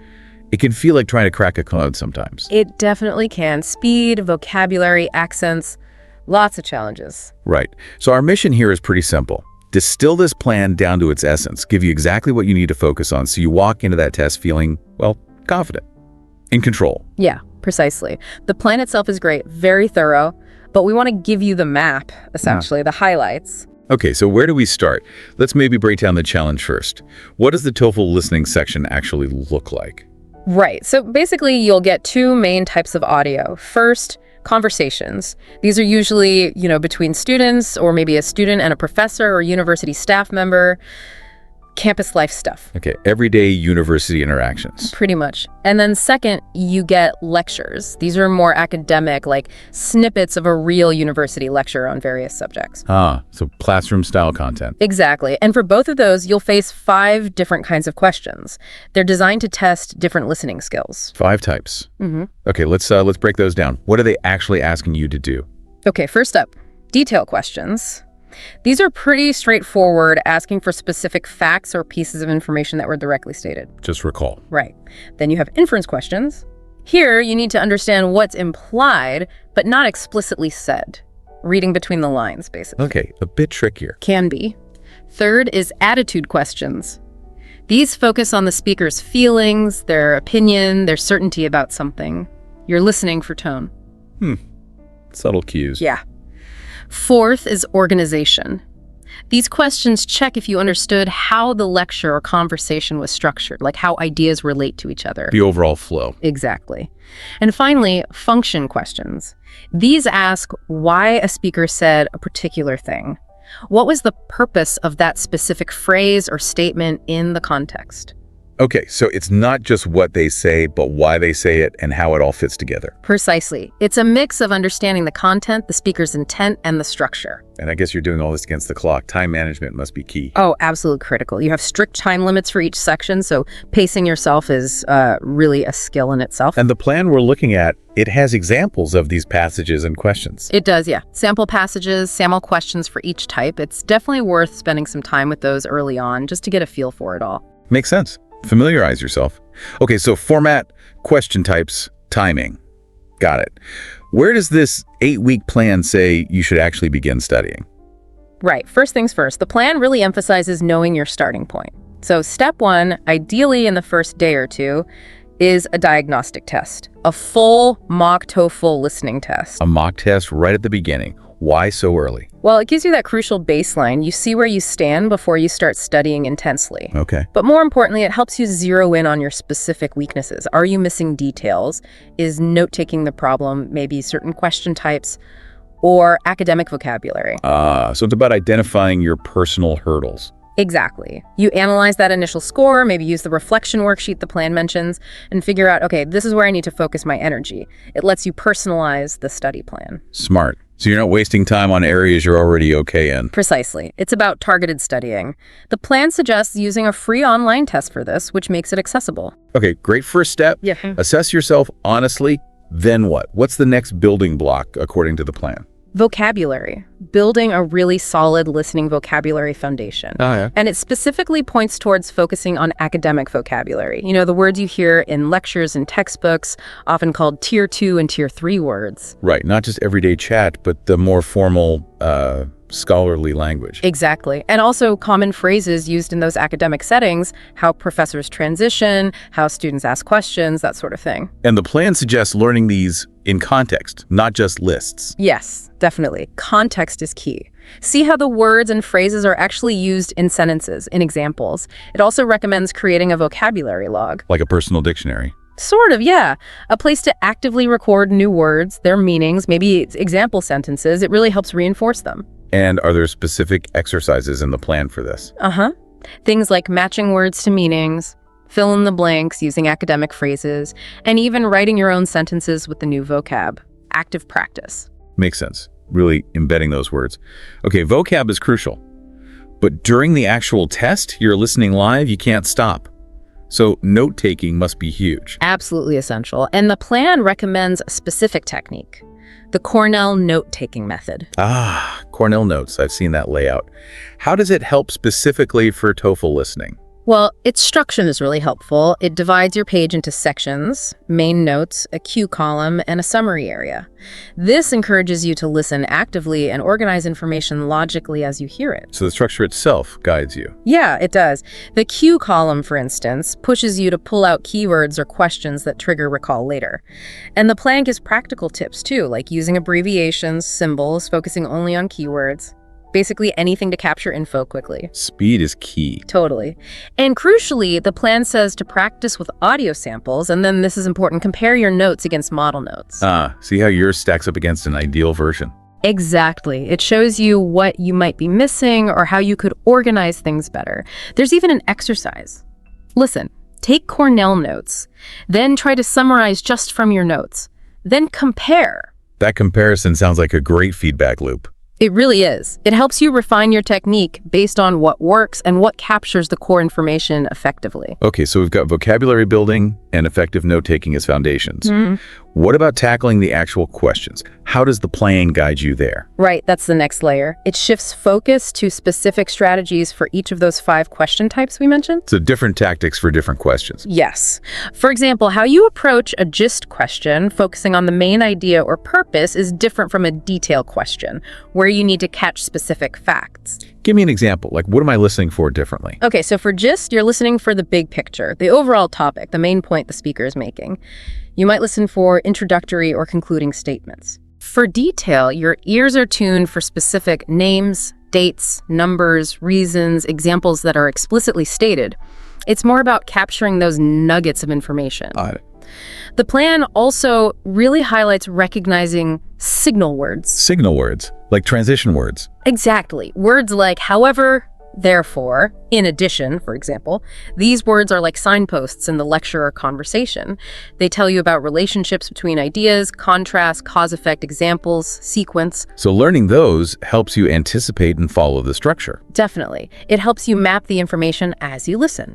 it can feel like trying to crack a code sometimes. It definitely can. Speed, vocabulary, accents. Lots of challenges. Right. So our mission here is pretty simple. Distill this plan down to its essence, give you exactly what you need to focus on so you walk into that test feeling, well, confident, in control. Yeah, precisely. The plan itself is great, very thorough, but we want to give you the map, essentially, the highlights. Okay, so where do we start? Let's maybe break down the challenge first. What does the TOEFL listening section actually look like? Right. So basically, you'll get two main types of audio. First, conversations. These are usually, between students or maybe a student and a professor or university staff member. Campus life stuff. Okay, everyday university interactions. Pretty much. And then second, you get lectures. These are more academic, like snippets of a real university lecture on various subjects. So classroom-style content. Exactly. And for both of those, you'll face 5 different kinds of questions. They're designed to test different listening skills. 5 types. Okay, let's break those down. What are they actually asking you to do? Okay, first up, detail questions. These are pretty straightforward, asking for specific facts or pieces of information that were directly stated. Just recall. Right. Then you have inference questions. Here, you need to understand what's implied, but not explicitly said. Reading between the lines, basically. Okay, a bit trickier. Can be. Third is attitude questions. These focus on the speaker's feelings, their opinion, their certainty about something. You're listening for tone. Subtle cues. Yeah. Fourth is organization. These questions check if you understood how the lecture or conversation was structured, like how ideas relate to each other. The overall flow. Exactly. And finally, function questions. These ask why a speaker said a particular thing. What was the purpose of that specific phrase or statement in the context? Okay, so it's not just what they say, but why they say it and how it all fits together. Precisely. It's a mix of understanding the content, the speaker's intent, and the structure. And I guess you're doing all this against the clock. Time management must be key. Oh, absolutely critical. You have strict time limits for each section, so pacing yourself is really a skill in itself. And the plan we're looking at, it has examples of these passages and questions. It does, yeah. Sample passages, sample questions for each type. It's definitely worth spending some time with those early on just to get a feel for it all. Makes sense. Familiarize yourself. Okay, so format, question types, timing. Got it. Where does this 8-week plan say you should actually begin studying? Right. First things first, the plan really emphasizes knowing your starting point. So step 1, ideally in the first day or 2, is a diagnostic test, a full mock TOEFL listening test. A mock test right at the beginning. Why so early? Well, it gives you that crucial baseline. You see where you stand before you start studying intensely. Okay. But more importantly, it helps you zero in on your specific weaknesses. Are you missing details? Is note-taking the problem? Maybe certain question types or academic vocabulary? So it's about identifying your personal hurdles. Exactly. You analyze that initial score, maybe use the reflection worksheet the plan mentions, and figure out, okay, this is where I need to focus my energy. It lets you personalize the study plan. Smart. So you're not wasting time on areas you're already okay in. Precisely. It's about targeted studying. The plan suggests using a free online test for this, which makes it accessible. Okay, great first step. Yeah. Assess yourself honestly. Then what? What's the next building block according to the plan? Vocabulary. Building a really solid listening vocabulary foundation. Oh, yeah. And it specifically points towards focusing on academic vocabulary. You know, the words you hear in lectures and textbooks, often called Tier 2 and Tier 3 words. Right, not just everyday chat, but the more formal, scholarly language. Exactly. And also common phrases used in those academic settings, how professors transition, how students ask questions, that sort of thing. And the plan suggests learning these in context, not just lists. Yes, definitely. Context is key. See how the words and phrases are actually used in sentences, in examples. It also recommends creating a vocabulary log. Like a personal dictionary. Sort of, yeah. A place to actively record new words, their meanings, maybe example sentences. It really helps reinforce them. And are there specific exercises in the plan for this? Things like matching words to meanings, fill in the blanks using academic phrases, and even writing your own sentences with the new vocab. Active practice. Makes sense. Really embedding those words. Okay, vocab is crucial. But during the actual test, you're listening live, you can't stop. So note-taking must be huge. Absolutely essential. And the plan recommends a specific technique, the Cornell note-taking method. Cornell notes. I've seen that layout. How does it help specifically for TOEFL listening? Well, instruction is really helpful. It divides your page into sections, main notes, a cue column, and a summary area. This encourages you to listen actively and organize information logically as you hear it. So the structure itself guides you. Yeah, it does. The cue column, for instance, pushes you to pull out keywords or questions that trigger recall later. And the plan gives practical tips too, like using abbreviations, symbols, focusing only on keywords. Basically anything to capture info quickly. Speed is key. Totally. And crucially, the plan says to practice with audio samples, and then this is important, compare your notes against model notes. See how yours stacks up against an ideal version. Exactly. It shows you what you might be missing or how you could organize things better. There's even an exercise. Listen, take Cornell notes, then try to summarize just from your notes. Then compare. That comparison sounds like a great feedback loop. It really is. It helps you refine your technique based on what works and what captures the core information effectively. Okay, so we've got vocabulary building and effective note-taking as foundations. What about tackling the actual questions? How does the plan guide you there? Right, that's the next layer. It shifts focus to specific strategies for each of those 5 question types we mentioned. So different tactics for different questions. Yes. For example, how you approach a gist question, focusing on the main idea or purpose, is different from a detail question, where you need to catch specific facts. Give me an example, like what am I listening for differently? Okay, so for gist, you're listening for the big picture, the overall topic, the main point the speaker is making. You might listen for introductory or concluding statements. For detail, your ears are tuned for specific names, dates, numbers, reasons, examples that are explicitly stated. It's more about capturing those nuggets of information. The plan also really highlights recognizing signal words. Signal words, like transition words. Exactly. Words like however, therefore, in addition, for example. These words are like signposts in the lecture or conversation. They tell you about relationships between ideas, contrast, cause-effect examples, sequence. So learning those helps you anticipate and follow the structure. Definitely. It helps you map the information as you listen.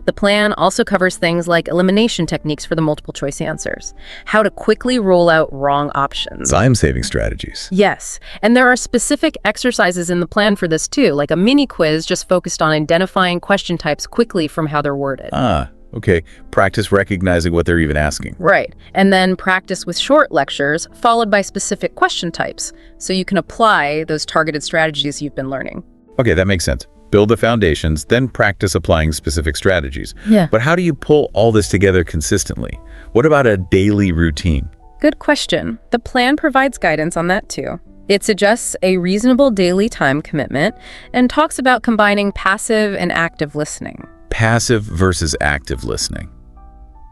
The plan also covers things like elimination techniques for the multiple choice answers, how to quickly roll out wrong options. Time-saving strategies. Yes, and there are specific exercises in the plan for this too, like a mini quiz just focused on identifying question types quickly from how they're worded. Okay. Practice recognizing what they're even asking. Right, and then practice with short lectures followed by specific question types, so you can apply those targeted strategies you've been learning. Okay, that makes sense. Build the foundations, then practice applying specific strategies. Yeah. But how do you pull all this together consistently? What about a daily routine? Good question. The plan provides guidance on that too. It suggests a reasonable daily time commitment and talks about combining passive and active listening. Passive versus active listening.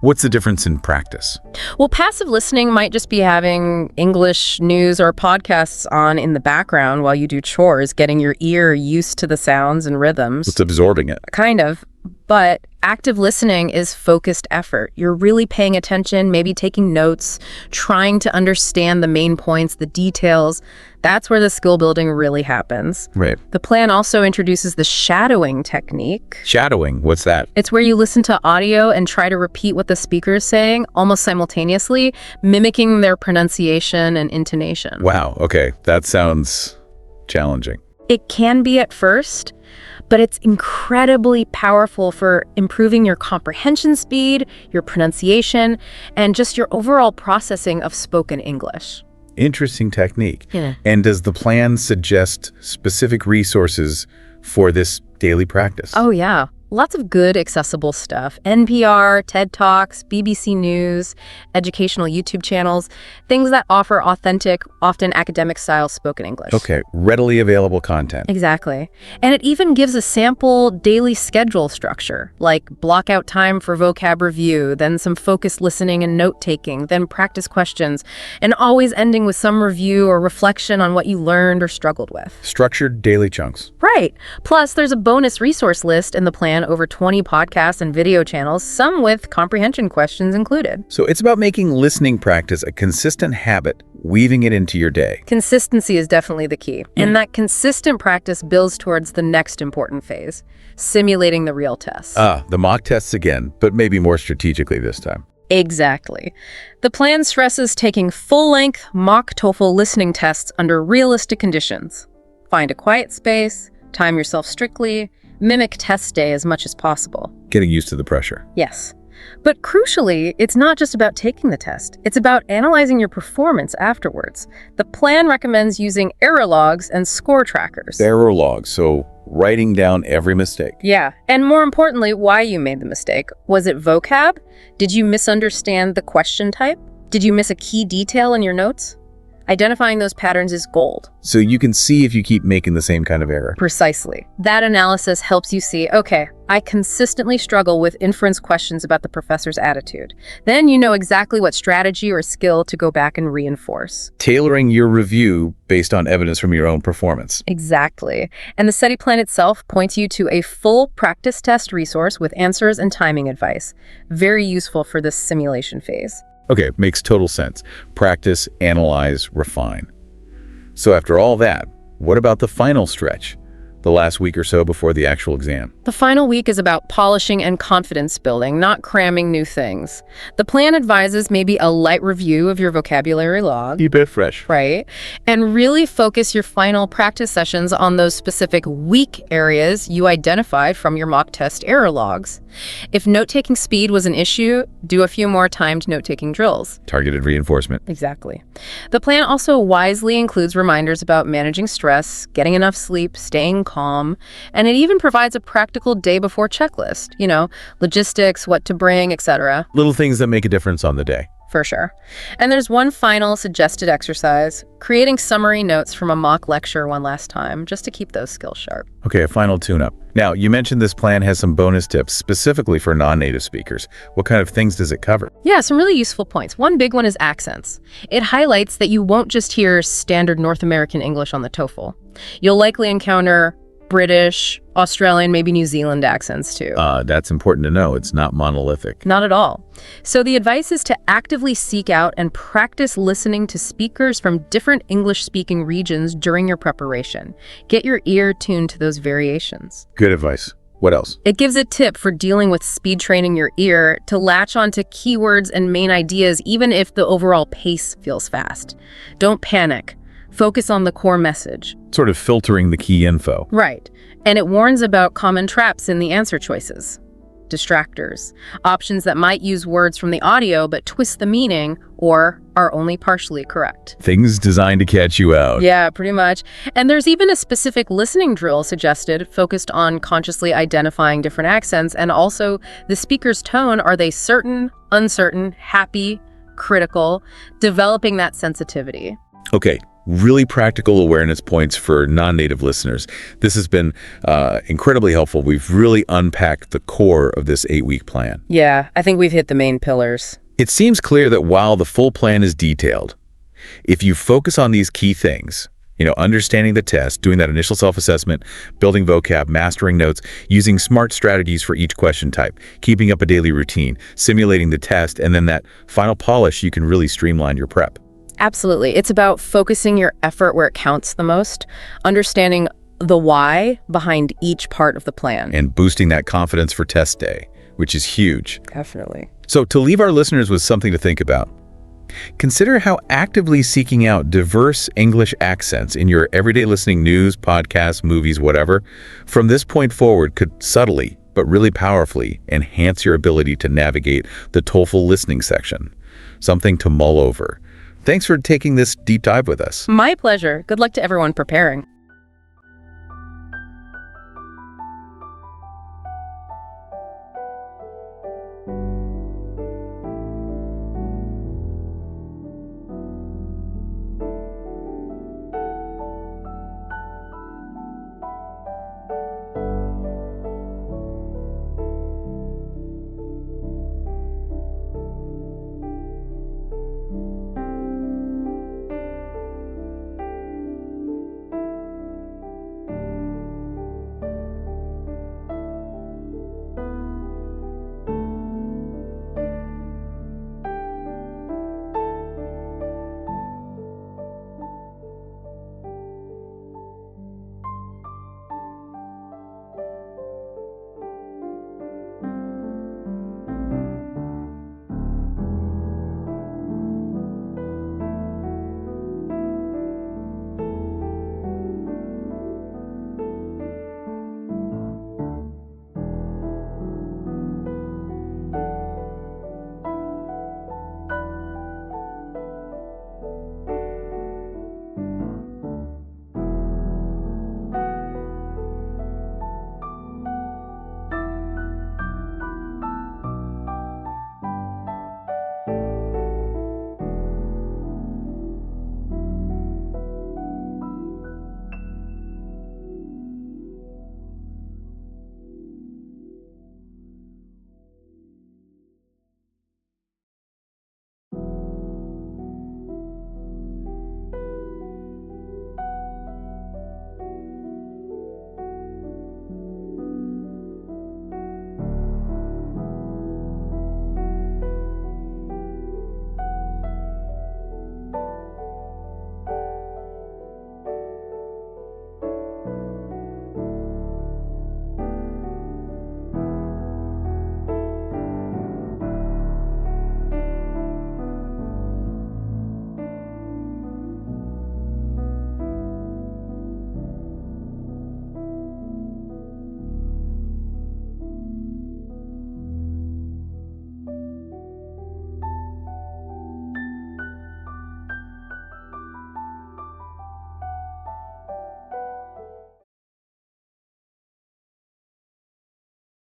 What's the difference in practice? Well, passive listening might just be having English news or podcasts on in the background while you do chores, getting your ear used to the sounds and rhythms. It's absorbing it. Kind of. But active listening is focused effort. You're really paying attention, maybe taking notes, trying to understand the main points, the details. That's where the skill building really happens. Right. The plan also introduces the shadowing technique. Shadowing, what's that? It's where you listen to audio and try to repeat what the speaker is saying almost simultaneously, mimicking their pronunciation and intonation. Wow, okay. That sounds challenging. It can be at first, but it's incredibly powerful for improving your comprehension speed, your pronunciation, and just your overall processing of spoken English. Interesting technique. Yeah. And does the plan suggest specific resources for this daily practice? Oh, yeah. Lots of good, accessible stuff. NPR, TED Talks, BBC News, educational YouTube channels, things that offer authentic, often academic-style spoken English. Okay, readily available content. Exactly. And it even gives a sample daily schedule structure, like block out time for vocab review, then some focused listening and note-taking, then practice questions, and always ending with some review or reflection on what you learned or struggled with. Structured daily chunks. Right. Plus, there's a bonus resource list in the plan, over 20 podcasts and video channels, some with comprehension questions included. So it's about making listening practice a consistent habit, weaving it into your day. Consistency is definitely the key. And that consistent practice builds towards the next important phase, simulating the real tests. The mock tests again, but maybe more strategically this time. Exactly. The plan stresses taking full-length mock TOEFL listening tests under realistic conditions. Find a quiet space, time yourself strictly, Mimic test day as much as possible. Getting used to the pressure. Yes. But crucially, it's not just about taking the test. It's about analyzing your performance afterwards. The plan recommends using error logs and score trackers. Error logs, so writing down every mistake. Yeah, and more importantly, why you made the mistake. Was it vocab? Did you misunderstand the question type? Did you miss a key detail in your notes? Identifying those patterns is gold. So you can see if you keep making the same kind of error. Precisely. That analysis helps you see, okay, I consistently struggle with inference questions about the professor's attitude. Then you know exactly what strategy or skill to go back and reinforce. Tailoring your review based on evidence from your own performance. Exactly. And the study plan itself points you to a full practice test resource with answers and timing advice. Very useful for this simulation phase. Okay, makes total sense. Practice, analyze, refine. So after all that, what about the final stretch? The last week or so before the actual exam? The final week is about polishing and confidence building, not cramming new things. The plan advises maybe a light review of your vocabulary log. Keep it fresh. Right. And really focus your final practice sessions on those specific weak areas you identified from your mock test error logs. If note-taking speed was an issue, do a few more timed note-taking drills. Targeted reinforcement. Exactly. The plan also wisely includes reminders about managing stress, getting enough sleep, staying calm, and it even provides a practical day-before checklist. You know, logistics, what to bring, etc. Little things that make a difference on the day. For sure. And there's one final suggested exercise, creating summary notes from a mock lecture one last time, just to keep those skills sharp. Okay, a final tune-up. Now, you mentioned this plan has some bonus tips specifically for non-native speakers. What kind of things does it cover? Yeah, some really useful points. One big one is accents. It highlights that you won't just hear standard North American English on the TOEFL. You'll likely encounter British, Australian, maybe New Zealand accents too. That's important to know. It's not monolithic. Not at all. So the advice is to actively seek out and practice listening to speakers from different English-speaking regions during your preparation. Get your ear tuned to those variations. Good advice. What else? It gives a tip for dealing with speed training your ear to latch onto keywords and main ideas even if the overall pace feels fast. Don't panic. Focus on the core message. Sort of filtering the key info. Right. And it warns about common traps in the answer choices. Distractors. Options that might use words from the audio but twist the meaning or are only partially correct. Things designed to catch you out. Yeah, pretty much. And there's even a specific listening drill suggested focused on consciously identifying different accents and also the speaker's tone. Are they certain, uncertain, happy, critical? Developing that sensitivity. Okay. Really practical awareness points for non-native listeners. This has been incredibly helpful. We've really unpacked the core of this 8-week plan. Yeah, I think we've hit the main pillars. It seems clear that while the full plan is detailed, if you focus on these key things, understanding the test, doing that initial self-assessment, building vocab, mastering notes, using smart strategies for each question type, keeping up a daily routine, simulating the test, and then that final polish, you can really streamline your prep. Absolutely. It's about focusing your effort where it counts the most, understanding the why behind each part of the plan. And boosting that confidence for test day, which is huge. Definitely. So to leave our listeners with something to think about, consider how actively seeking out diverse English accents in your everyday listening news, podcasts, movies, whatever, from this point forward could subtly, but really powerfully, enhance your ability to navigate the TOEFL listening section. Something to mull over. Thanks for taking this deep dive with us. My pleasure. Good luck to everyone preparing.